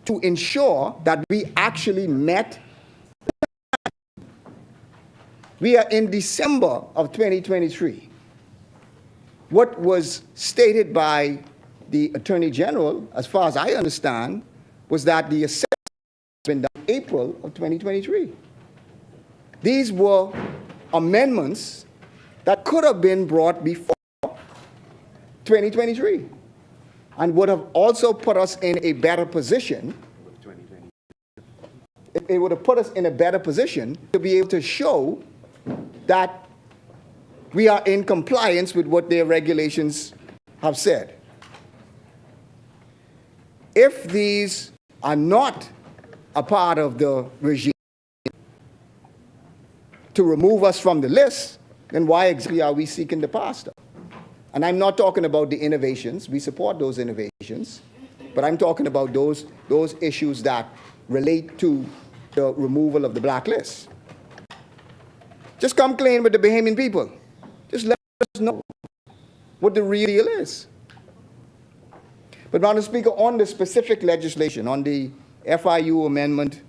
to ensure that we actually met? We are in December of 2023. What was stated by the Attorney General, as far as I understand, was that the assessment had been done in April of 2023. These were amendments that could have been brought before 2023 and would have also put us in a better position. It would have put us in a better position to be able to show that we are in compliance with what their regulations have said. If these are not a part of the regime to remove us from the list, then why exactly are we seeking to pass them? And I'm not talking about the innovations. We support those innovations. but I'm talking about those issues that relate to the removal of the blacklist. Just come clean with the Bahamian people. Just let us know what the real deal is. But, Madam Speaker, on the specific legislation, on the FIU amendment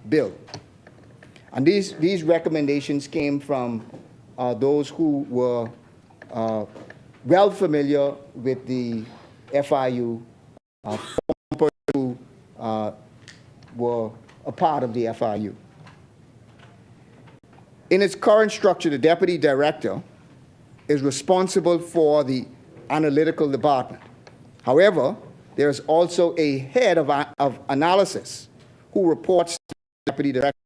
bill, and these recommendations came from those who were well familiar with the FIU, who were a part of the FIU. In its current structure, the Deputy Director is responsible for the analytical department. However, there is also a head of analysis who reports to the Deputy Director.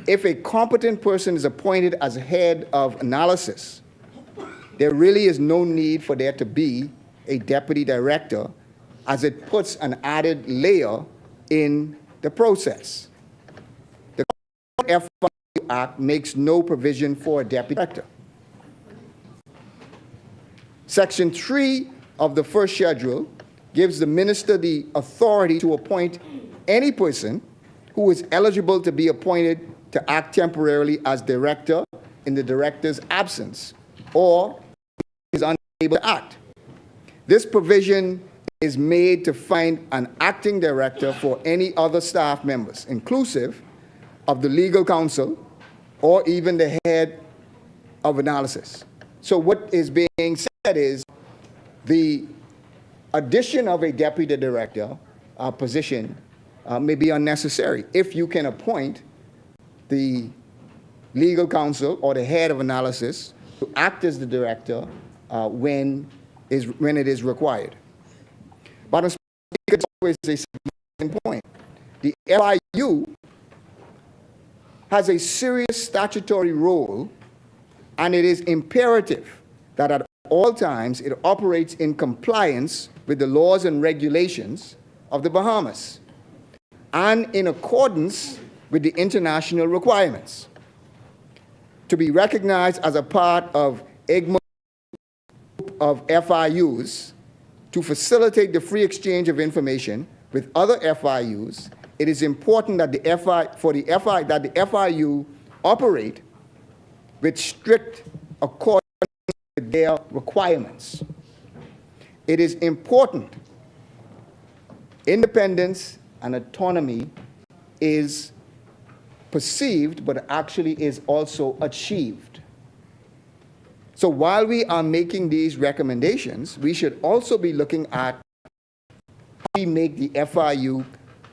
If a competent person is appointed as head of analysis, there really is no need for there to be a Deputy Director, as it puts an added layer in the process. The FIU Act makes no provision for a Deputy Director. Section 3 of the first schedule gives the minister the authority to appoint any person who is eligible to be appointed to act temporarily as director in the director's absence or is unable to act. This provision is made to find an acting director for any other staff members, inclusive of the legal counsel or even the head of analysis. So what is being said is the addition of a deputy director position may be unnecessary if you can appoint the legal counsel or the head of analysis to act as the director when it is required. But it's always a significant point. The FIU has a serious statutory role, and it is imperative that at all times it operates in compliance with the laws and regulations of the Bahamas and in accordance with the international requirements. To be recognized as a part of IGMA of FIUs to facilitate the free exchange of information with other FIUs, it is important that the FIU operate with strict accordance with their requirements. It is important independence and autonomy is perceived, but actually is also achieved. So while we are making these recommendations, we should also be looking at how we make the FIU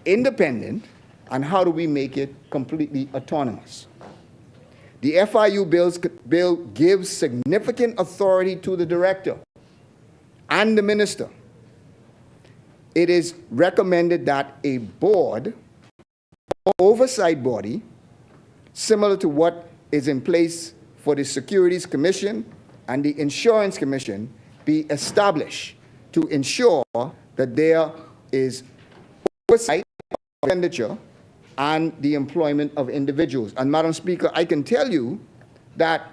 independent and how do we make it completely autonomous. The FIU bill gives significant authority to the director and the minister. It is recommended that a board or oversight body, similar to what is in place for the Securities Commission and the Insurance Commission, be established to ensure that there is oversight of expenditure and the employment of individuals. And Madam Speaker, I can tell you that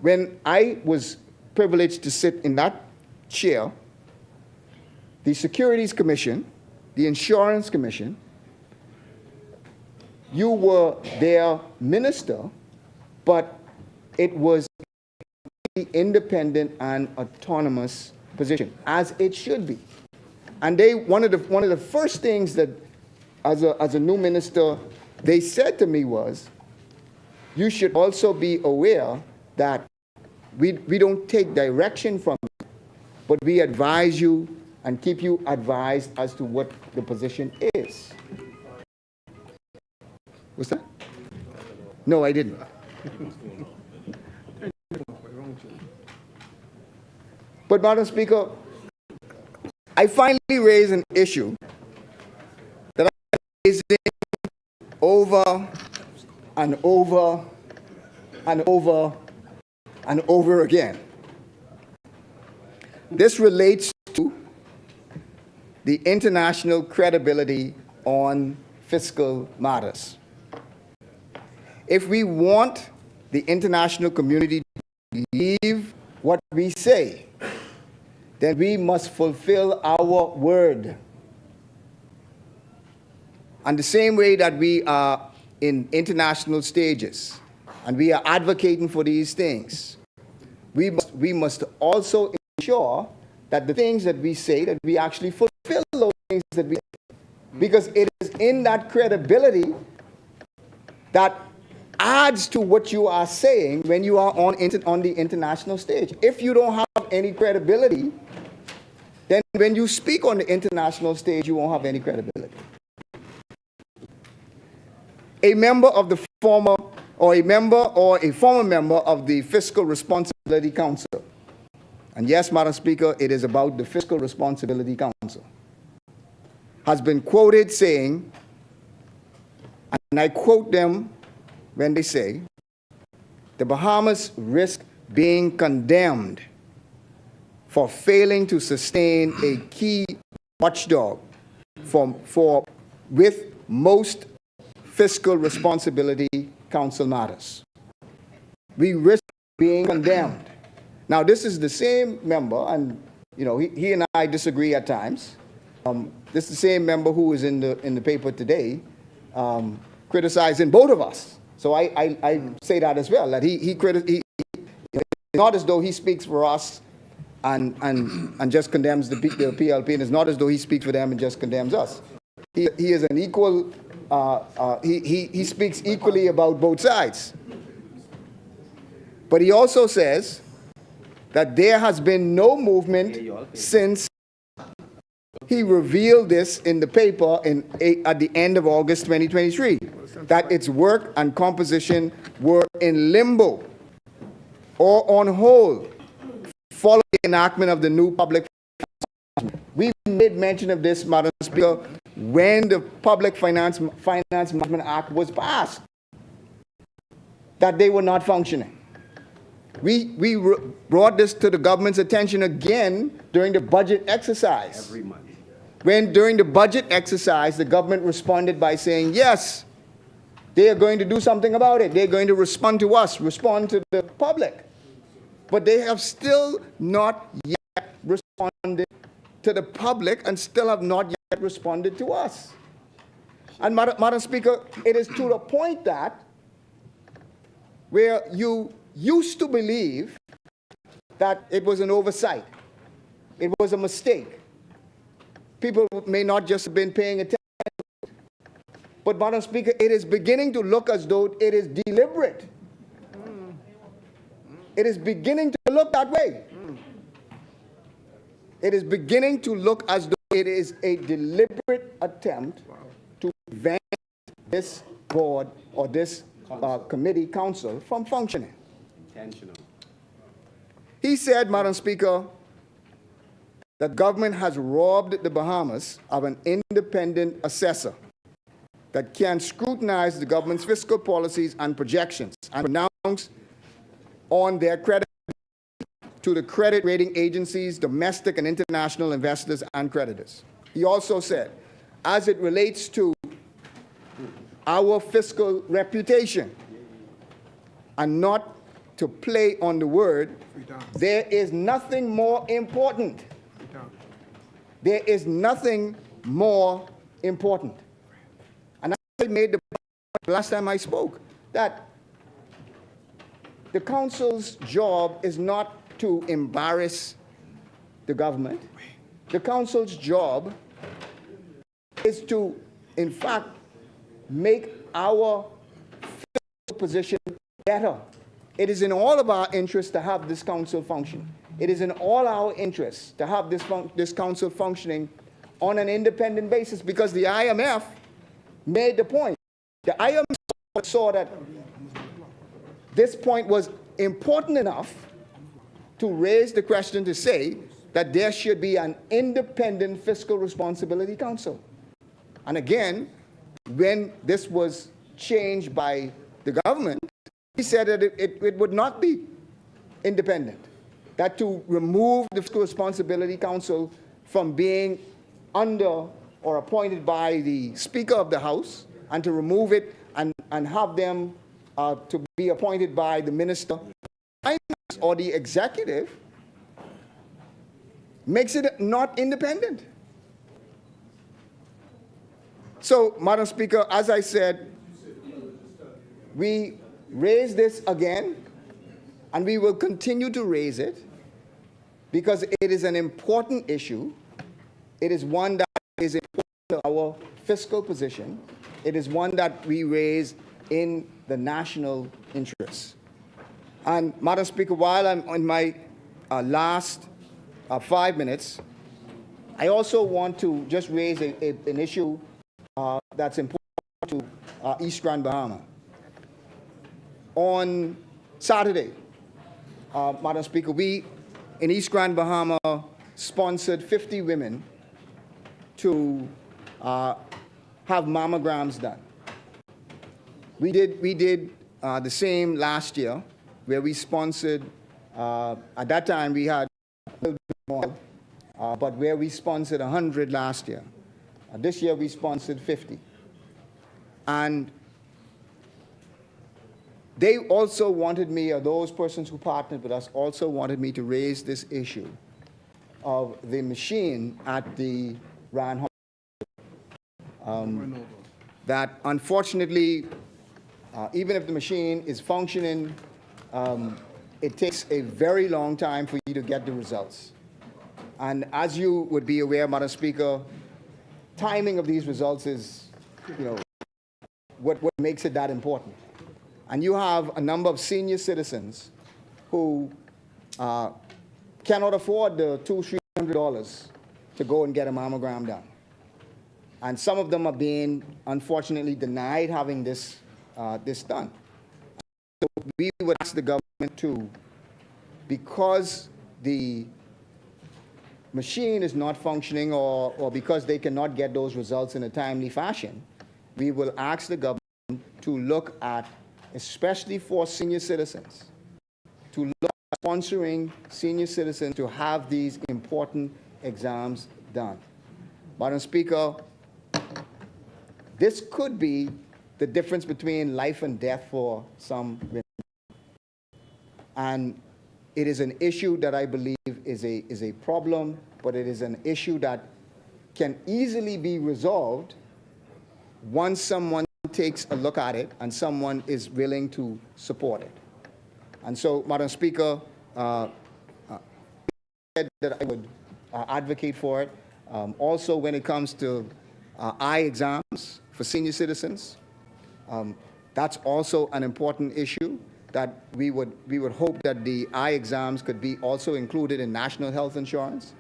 when I was privileged to sit in that chair, the Securities Commission, the Insurance Commission, you were their minister, but it was an independent and autonomous position, as it should be. And one of the first things that, as a new minister, they said to me was, you should also be aware that we don't take direction from you, but we advise you and keep you advised as to what the position is. What's that? No, I didn't. But, Madam Speaker, I finally raised an issue that I raised over and over and over and over again. This relates to the international credibility on fiscal matters. If we want the international community to believe what we say, then we must fulfill our word. And the same way that we are in international stages and we are advocating for these things, we must also ensure that the things that we say, that we actually fulfill those things that we say. Because it is in that credibility that adds to what you are saying when you are on the international stage. If you don't have any credibility, then when you speak on the international stage, you won't have any credibility. A member of the former, or a former member of the Fiscal Responsibility Council, and yes, Madam Speaker, it is about the Fiscal Responsibility Council, has been quoted saying, and I quote them when they say, the Bahamas risk being condemned for failing to sustain a key watchdog with most Fiscal Responsibility Council matters. We risk being condemned. Now, this is the same member, and he and I disagree at times. This is the same member who is in the paper today, criticizing both of us. So I say that as well. That it's not as though he speaks for us and just condemns the PLP, and it's not as though he speaks for them and just condemns us. He is an equal. He speaks equally about both sides. But he also says that there has been no movement since he revealed this in the paper at the end of August 2023, that its work and composition were in limbo or on hold following the enactment of the new public finance. We made mention of this, Madam Speaker, when the Public Finance Management Act was passed, that they were not functioning. We brought this to the government's attention again during the budget exercise. Every month. When during the budget exercise, the government responded by saying, yes, they are going to do something about it. They're going to respond to us, respond to the public. But they have still not yet responded to the public and still have not yet responded to us. And Madam Speaker, it is to the point that where you used to believe that it was an oversight, it was a mistake. People may not just have been paying attention. But, Madam Speaker, it is beginning to look as though it is deliberate. It is beginning to look that way. It is beginning to look as though it is a deliberate attempt to prevent this board or this committee council from functioning. Intentional. He said, Madam Speaker, that government has robbed the Bahamas of an independent assessor that can scrutinize the government's fiscal policies and projections and pronounce on their credit to the credit rating agencies, domestic and international investors and creditors. He also said, as it relates to our fiscal reputation, and not to play on the word, there is nothing more important. There is nothing more important. And I made the point last time I spoke that the council's job is not to embarrass the government. The council's job is to, in fact, make our fiscal position better. It is in all of our interests to have this council function. It is in all our interests to have this council functioning on an independent basis, because the IMF made the point. The IMF saw that this point was important enough to raise the question to say that there should be an independent fiscal responsibility council. And again, when this was changed by the government, he said that it would not be independent, that to remove the Fiscal Responsibility Council from being under or appointed by the Speaker of the House, and to remove it and have them to be appointed by the Minister of Finance or the Executive, makes it not independent. So, Madam Speaker, as I said, we raise this again, and we will continue to raise it because it is an important issue. It is one that is important to our fiscal position. It is one that we raise in the national interest. And, Madam Speaker, while I'm on my last 5 minutes, I also want to just raise an issue that's important to East Grand Bahama. On Saturday, Madam Speaker, we in East Grand Bahama sponsored 50 women to have mammograms done. We did the same last year, where we sponsored, at that time we had a little bit more, but where we sponsored 100 last year. This year we sponsored 50. And they also wanted me, or those persons who partnered with us also wanted me to raise this issue of the machine at the Rand Hospital. That unfortunately, even if the machine is functioning, it takes a very long time for you to get the results. And as you would be aware, Madam Speaker, timing of these results is, what makes it that important. And you have a number of senior citizens who cannot afford the $200-300 to go and get a mammogram done. And some of them are being, unfortunately, denied having this done. So we would ask the government to, because the machine is not functioning or because they cannot get those results in a timely fashion, we will ask the government to look at, especially for senior citizens, to look at sponsoring senior citizens to have these important exams done. Madam Speaker, this could be the difference between life and death for some women. And it is an issue that I believe is a problem, but it is an issue that can easily be resolved once someone takes a look at it and someone is willing to support it. And so, Madam Speaker, I said that I would advocate for it. Also, when it comes to eye exams for senior citizens, that's also an important issue that we would hope that the eye exams could be also included in national health insurance,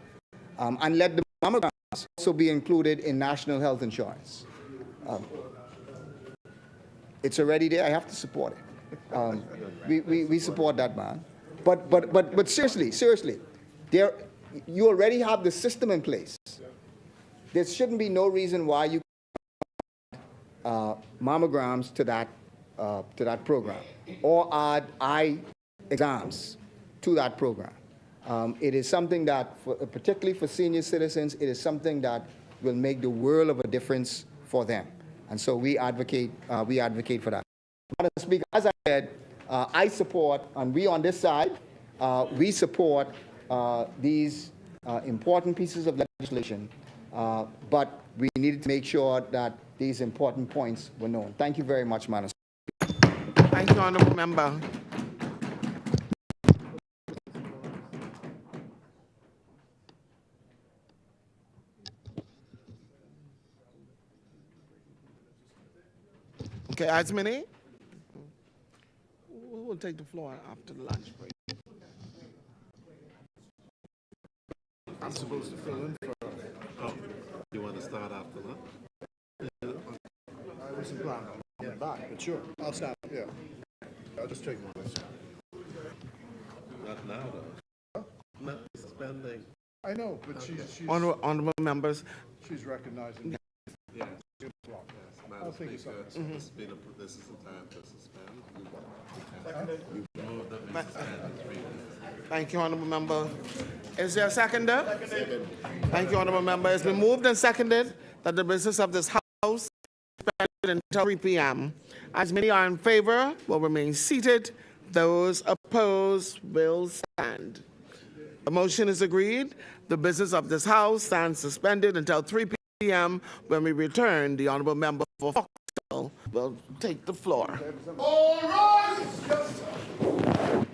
and let the mammograms also be included in national health insurance. It's already there. I have to support it. We support that, man. But seriously, you already have the system in place. There shouldn't be no reason why you mammograms to that program, or add eye exams to that program. It is something that, particularly for senior citizens, it is something that will make the world of a difference for them. And so we advocate for that. Madam Speaker, as I said, I support, and we on this side, we support these important pieces of legislation, but we needed to make sure that these important points were known. Thank you very much, Madam Speaker. Thank you, Honourable Member. Okay, Asmini, who will take the floor after the lunch break? I'm supposed to fill in for. Oh, you want to start after that? I wasn't planning on getting back, but sure, I'll stop, yeah. I'll just take one. Not now, though. Not suspending. I know, but she's Honourable members. she's recognizing. Yeah. I'll think of something. This is the time to suspend. You moved up and suspended 3 minutes. Thank you, Honourable Member. Is there a seconder? Second. Thank you, Honourable Member. It's been moved and seconded that the business of this House suspended until 3 p.m. As many are in favor, will remain seated. Those opposed will stand. The motion is agreed The business of this House stands suspended until 3 p.m. When we return, the Honorable Member for Foxville will take the floor. All rise! Yes, sir.